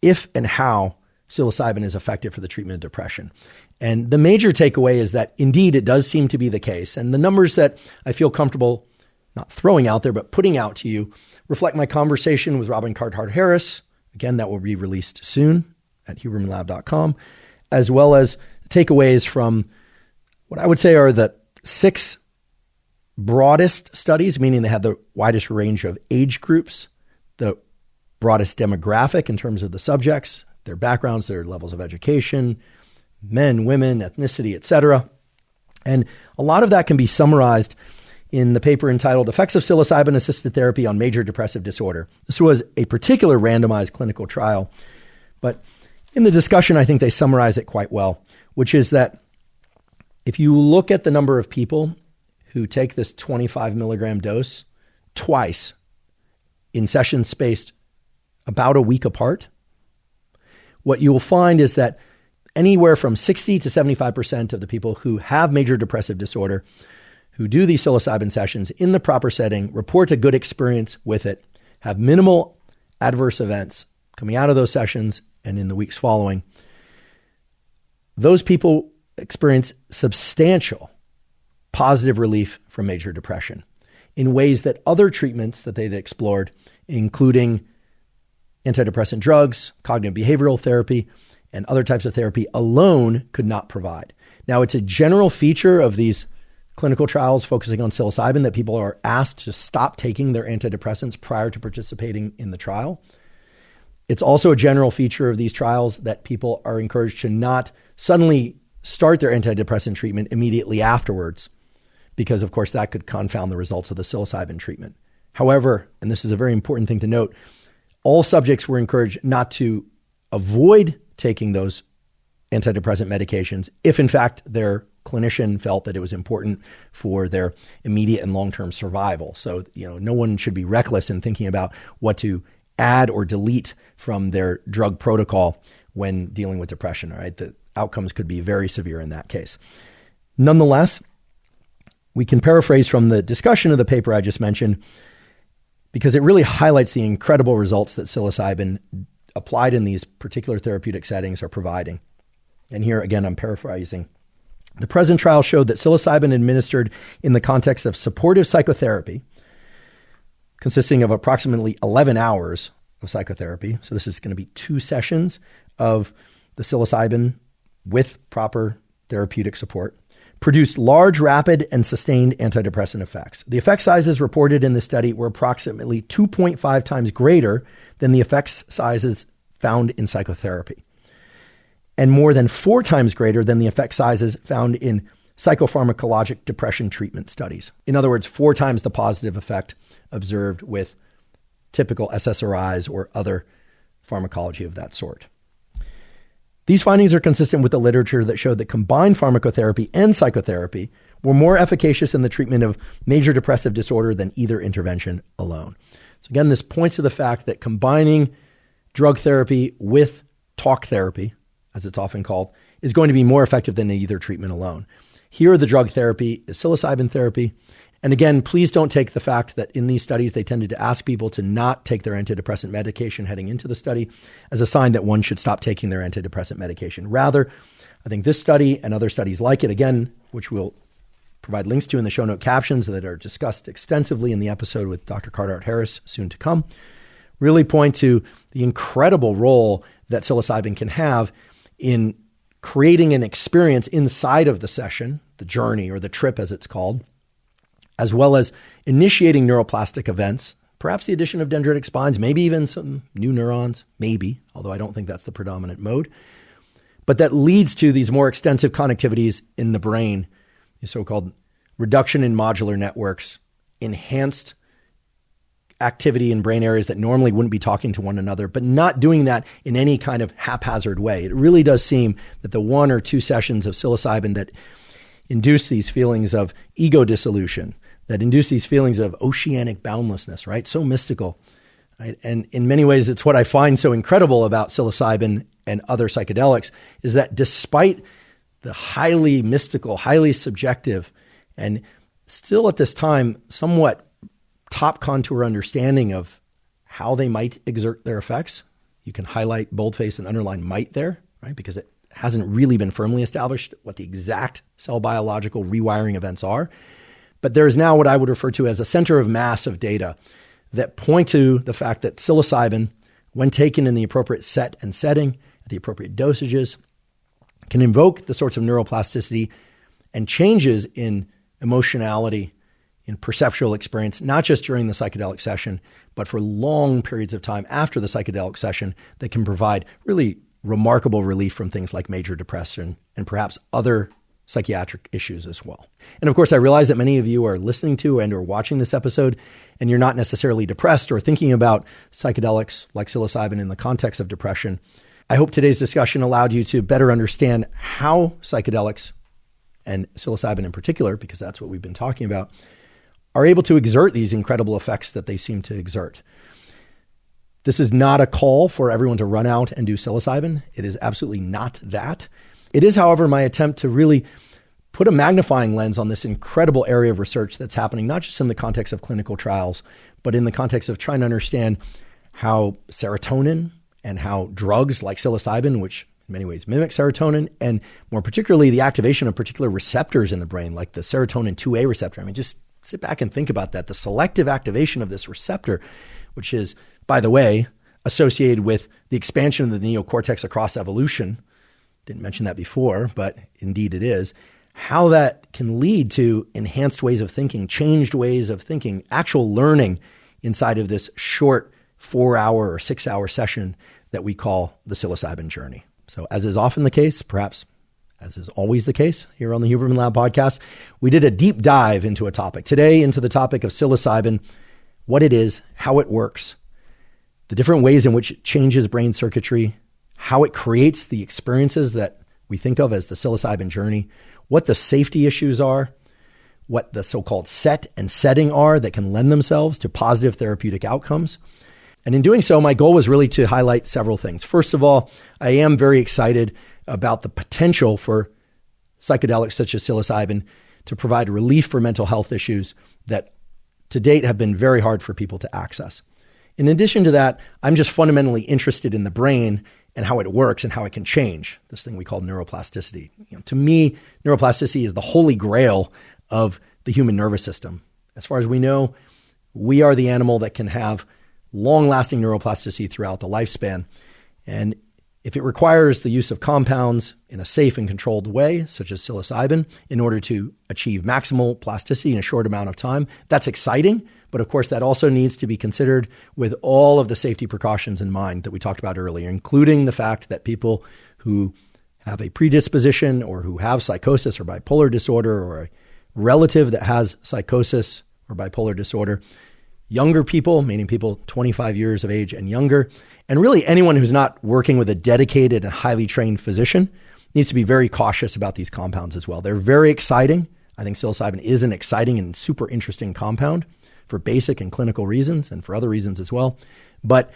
if and how psilocybin is effective for the treatment of depression. And the major takeaway is that indeed it does seem to be the case. And the numbers that I feel comfortable not throwing out there, but putting out to you reflect my conversation with Robin Carhart-Harris. Again, that will be released soon at hubermanlab.com, as well as takeaways from what I would say are the 6 broadest studies, meaning they had the widest range of age groups, the broadest demographic in terms of the subjects, their backgrounds, their levels of education, men, women, ethnicity, etc. And a lot of that can be summarized in the paper entitled Effects of Psilocybin-Assisted Therapy on Major Depressive Disorder. This was a particular randomized clinical trial, but in the discussion, I think they summarize it quite well, which is that if you look at the number of people who take this 25 milligram dose twice in sessions spaced about a week apart, what you will find is that anywhere from 60 to 75% of the people who have major depressive disorder who do these psilocybin sessions in the proper setting report a good experience with it, have minimal adverse events coming out of those sessions and in the weeks following. Those people experience substantial positive relief from major depression in ways that other treatments that they'd explored, including antidepressant drugs, cognitive behavioral therapy, and other types of therapy alone could not provide. Now, it's a general feature of these clinical trials focusing on psilocybin that people are asked to stop taking their antidepressants prior to participating in the trial. It's also a general feature of these trials that people are encouraged to not suddenly start their antidepressant treatment immediately afterwards, because of course that could confound the results of the psilocybin treatment. However, and this is a very important thing to note, all subjects were encouraged not to avoid taking those antidepressant medications if in fact their clinician felt that it was important for their immediate and long-term survival. So, no one should be reckless in thinking about what to add or delete from their drug protocol when dealing with depression, all right? The outcomes could be very severe in that case. Nonetheless, we can paraphrase from the discussion of the paper I just mentioned because it really highlights the incredible results that psilocybin applied in these particular therapeutic settings are providing. And here, again, I'm paraphrasing. The present trial showed that psilocybin administered in the context of supportive psychotherapy, consisting of approximately 11 hours of psychotherapy, so this is going to be 2 sessions of the psilocybin with proper therapeutic support, produced large, rapid, and sustained antidepressant effects. The effect sizes reported in the study were approximately 2.5 times greater than the effect sizes found in psychotherapy, and more than 4 times greater than the effect sizes found in psychopharmacologic depression treatment studies. In other words, 4 times the positive effect observed with typical SSRIs or other pharmacology of that sort. These findings are consistent with the literature that showed that combined pharmacotherapy and psychotherapy were more efficacious in the treatment of major depressive disorder than either intervention alone. So again, this points to the fact that combining drug therapy with talk therapy, as it's often called, is going to be more effective than either treatment alone. Here, the drug therapy is psilocybin therapy. And again, please don't take the fact that in these studies, they tended to ask people to not take their antidepressant medication heading into the study as a sign that one should stop taking their antidepressant medication. Rather, I think this study and other studies like it, again, which we'll provide links to in the show note captions that are discussed extensively in the episode with Dr. Carter Harris soon to come, really point to the incredible role that psilocybin can have in creating an experience inside of the session, the journey or the trip as it's called, as well as initiating neuroplastic events, perhaps the addition of dendritic spines, maybe even some new neurons, maybe, although I don't think that's the predominant mode, but that leads to these more extensive connectivities in the brain, the so-called reduction in modular networks, enhanced activity in brain areas that normally wouldn't be talking to one another, but not doing that in any kind of haphazard way. It really does seem that the 1 or 2 sessions of psilocybin that induce these feelings of ego dissolution, that induce these feelings of oceanic boundlessness, right? So mystical. Right? And in many ways, it's what I find so incredible about psilocybin and other psychedelics is that despite the highly mystical, highly subjective, and still at this time, somewhat top contour understanding of how they might exert their effects. You can highlight, boldface, and underline might there, right? Because it hasn't really been firmly established what the exact cell biological rewiring events are. But there is now what I would refer to as a center of mass of data that point to the fact that psilocybin, when taken in the appropriate set and setting, at the appropriate dosages, can invoke the sorts of neuroplasticity and changes in emotionality, in perceptual experience, not just during the psychedelic session, but for long periods of time after the psychedelic session that can provide really remarkable relief from things like major depression and perhaps other psychiatric issues as well. And of course, I realize that many of you are listening to and or watching this episode, and you're not necessarily depressed or thinking about psychedelics like psilocybin in the context of depression. I hope today's discussion allowed you to better understand how psychedelics, and psilocybin in particular, because that's what we've been talking about, are able to exert these incredible effects that they seem to exert. This is not a call for everyone to run out and do psilocybin. It is absolutely not that. It is, however, my attempt to really put a magnifying lens on this incredible area of research that's happening, not just in the context of clinical trials, but in the context of trying to understand how serotonin and how drugs like psilocybin, which in many ways mimic serotonin, and more particularly the activation of particular receptors in the brain, like the serotonin 2A receptor. I mean, just sit back and think about that. The selective activation of this receptor, which is, by the way, associated with the expansion of the neocortex across evolution. Didn't mention that before, but indeed it is. How that can lead to enhanced ways of thinking, changed ways of thinking, actual learning inside of this short 4-hour or 6-hour session that we call the psilocybin journey. So as is often the case, perhaps as is always the case here on the Huberman Lab podcast, we did a deep dive into a topic. Today, into the topic of psilocybin, what it is, how it works, the different ways in which it changes brain circuitry, how it creates the experiences that we think of as the psilocybin journey, what the safety issues are, what the so-called set and setting are that can lend themselves to positive therapeutic outcomes. And in doing so, my goal was really to highlight several things. First of all, I am very excited about the potential for psychedelics such as psilocybin to provide relief for mental health issues that to date have been very hard for people to access. In addition to that, I'm just fundamentally interested in the brain and how it works and how it can change, this thing we call neuroplasticity. To me, neuroplasticity is the holy grail of the human nervous system. As far as we know, we are the animal that can have long-lasting neuroplasticity throughout the lifespan. And if it requires the use of compounds in a safe and controlled way, such as psilocybin, in order to achieve maximal plasticity in a short amount of time, that's exciting. But of course, that also needs to be considered with all of the safety precautions in mind that we talked about earlier, including the fact that people who have a predisposition or who have psychosis or bipolar disorder, or a relative that has psychosis or bipolar disorder, younger people, meaning people 25 years of age and younger, and really anyone who's not working with a dedicated and highly trained physician needs to be very cautious about these compounds as well. They're very exciting. I think psilocybin is an exciting and super interesting compound for basic and clinical reasons and for other reasons as well. But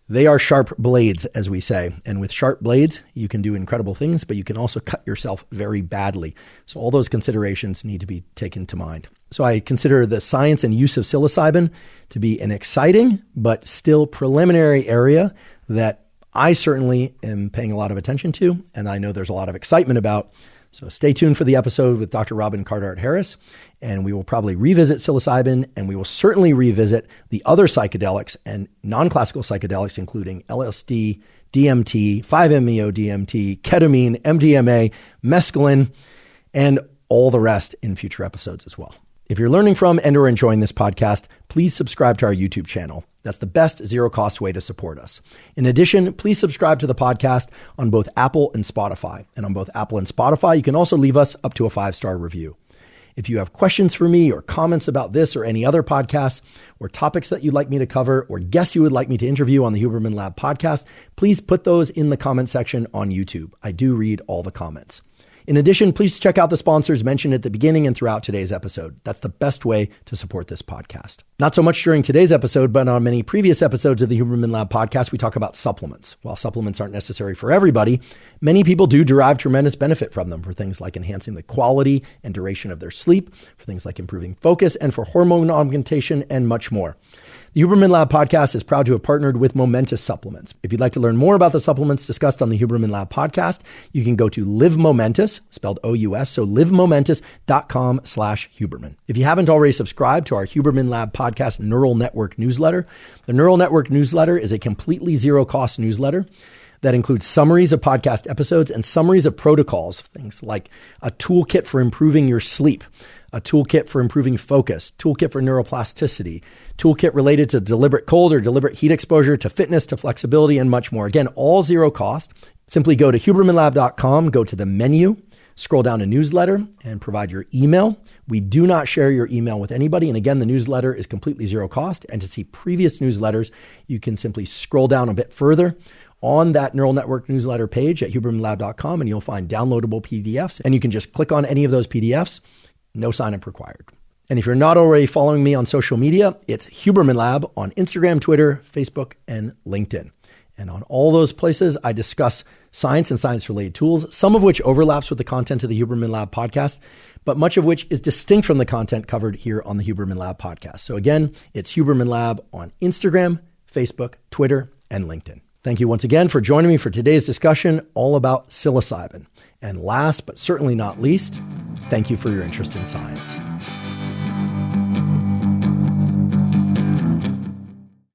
they are sharp blades, as we say. And with sharp blades, you can do incredible things, but you can also cut yourself very badly. So all those considerations need to be taken to mind. So I consider the science and use of psilocybin to be an exciting but still preliminary area that I certainly am paying a lot of attention to, and I know there's a lot of excitement about. So stay tuned for the episode with Dr. Robin Carter-Harris, and we will probably revisit psilocybin, and we will certainly revisit the other psychedelics and non-classical psychedelics, including LSD, DMT, 5-MeO-DMT, ketamine, MDMA, mescaline, and all the rest in future episodes as well. If you're learning from and or enjoying this podcast, please subscribe to our YouTube channel. That's the best zero-cost way to support us. In addition, please subscribe to the podcast on both Apple and Spotify. And on both Apple and Spotify, you can also leave us up to a 5-star review. If you have questions for me or comments about this or any other podcasts or topics that you'd like me to cover or guests you would like me to interview on the Huberman Lab podcast, please put those in the comment section on YouTube. I do read all the comments. In addition, please check out the sponsors mentioned at the beginning and throughout today's episode. That's the best way to support this podcast. Not so much during today's episode, but on many previous episodes of the Huberman Lab podcast, we talk about supplements. While supplements aren't necessary for everybody, many people do derive tremendous benefit from them for things like enhancing the quality and duration of their sleep, for things like improving focus, and for hormone augmentation, and much more. The Huberman Lab podcast is proud to have partnered with Momentous Supplements. If you'd like to learn more about the supplements discussed on the Huberman Lab podcast, you can go to Live Momentous, spelled O-U-S, so livemomentous.com/Huberman. If you haven't already subscribed to our Huberman Lab podcast Neural Network newsletter, the Neural Network newsletter is a completely zero-cost newsletter that includes summaries of podcast episodes and summaries of protocols, things like a toolkit for improving your sleep, a toolkit for improving focus, toolkit for neuroplasticity, toolkit related to deliberate cold or deliberate heat exposure, to fitness, to flexibility, and much more. Again, all zero cost. Simply go to hubermanlab.com, go to the menu, scroll down to newsletter and provide your email. We do not share your email with anybody. And again, the newsletter is completely zero cost. And to see previous newsletters, you can simply scroll down a bit further on that neural network newsletter page at hubermanlab.com, and you'll find downloadable PDFs. And you can just click on any of those PDFs, no sign up required. And if you're not already following me on social media, it's Huberman Lab on Instagram, Twitter, Facebook, and LinkedIn. And on all those places, I discuss science and science-related tools, some of which overlaps with the content of the Huberman Lab podcast, but much of which is distinct from the content covered here on the Huberman Lab podcast. So again, it's Huberman Lab on Instagram, Facebook, Twitter, and LinkedIn. Thank you once again for joining me for today's discussion all about psilocybin. And last but certainly not least, thank you for your interest in science.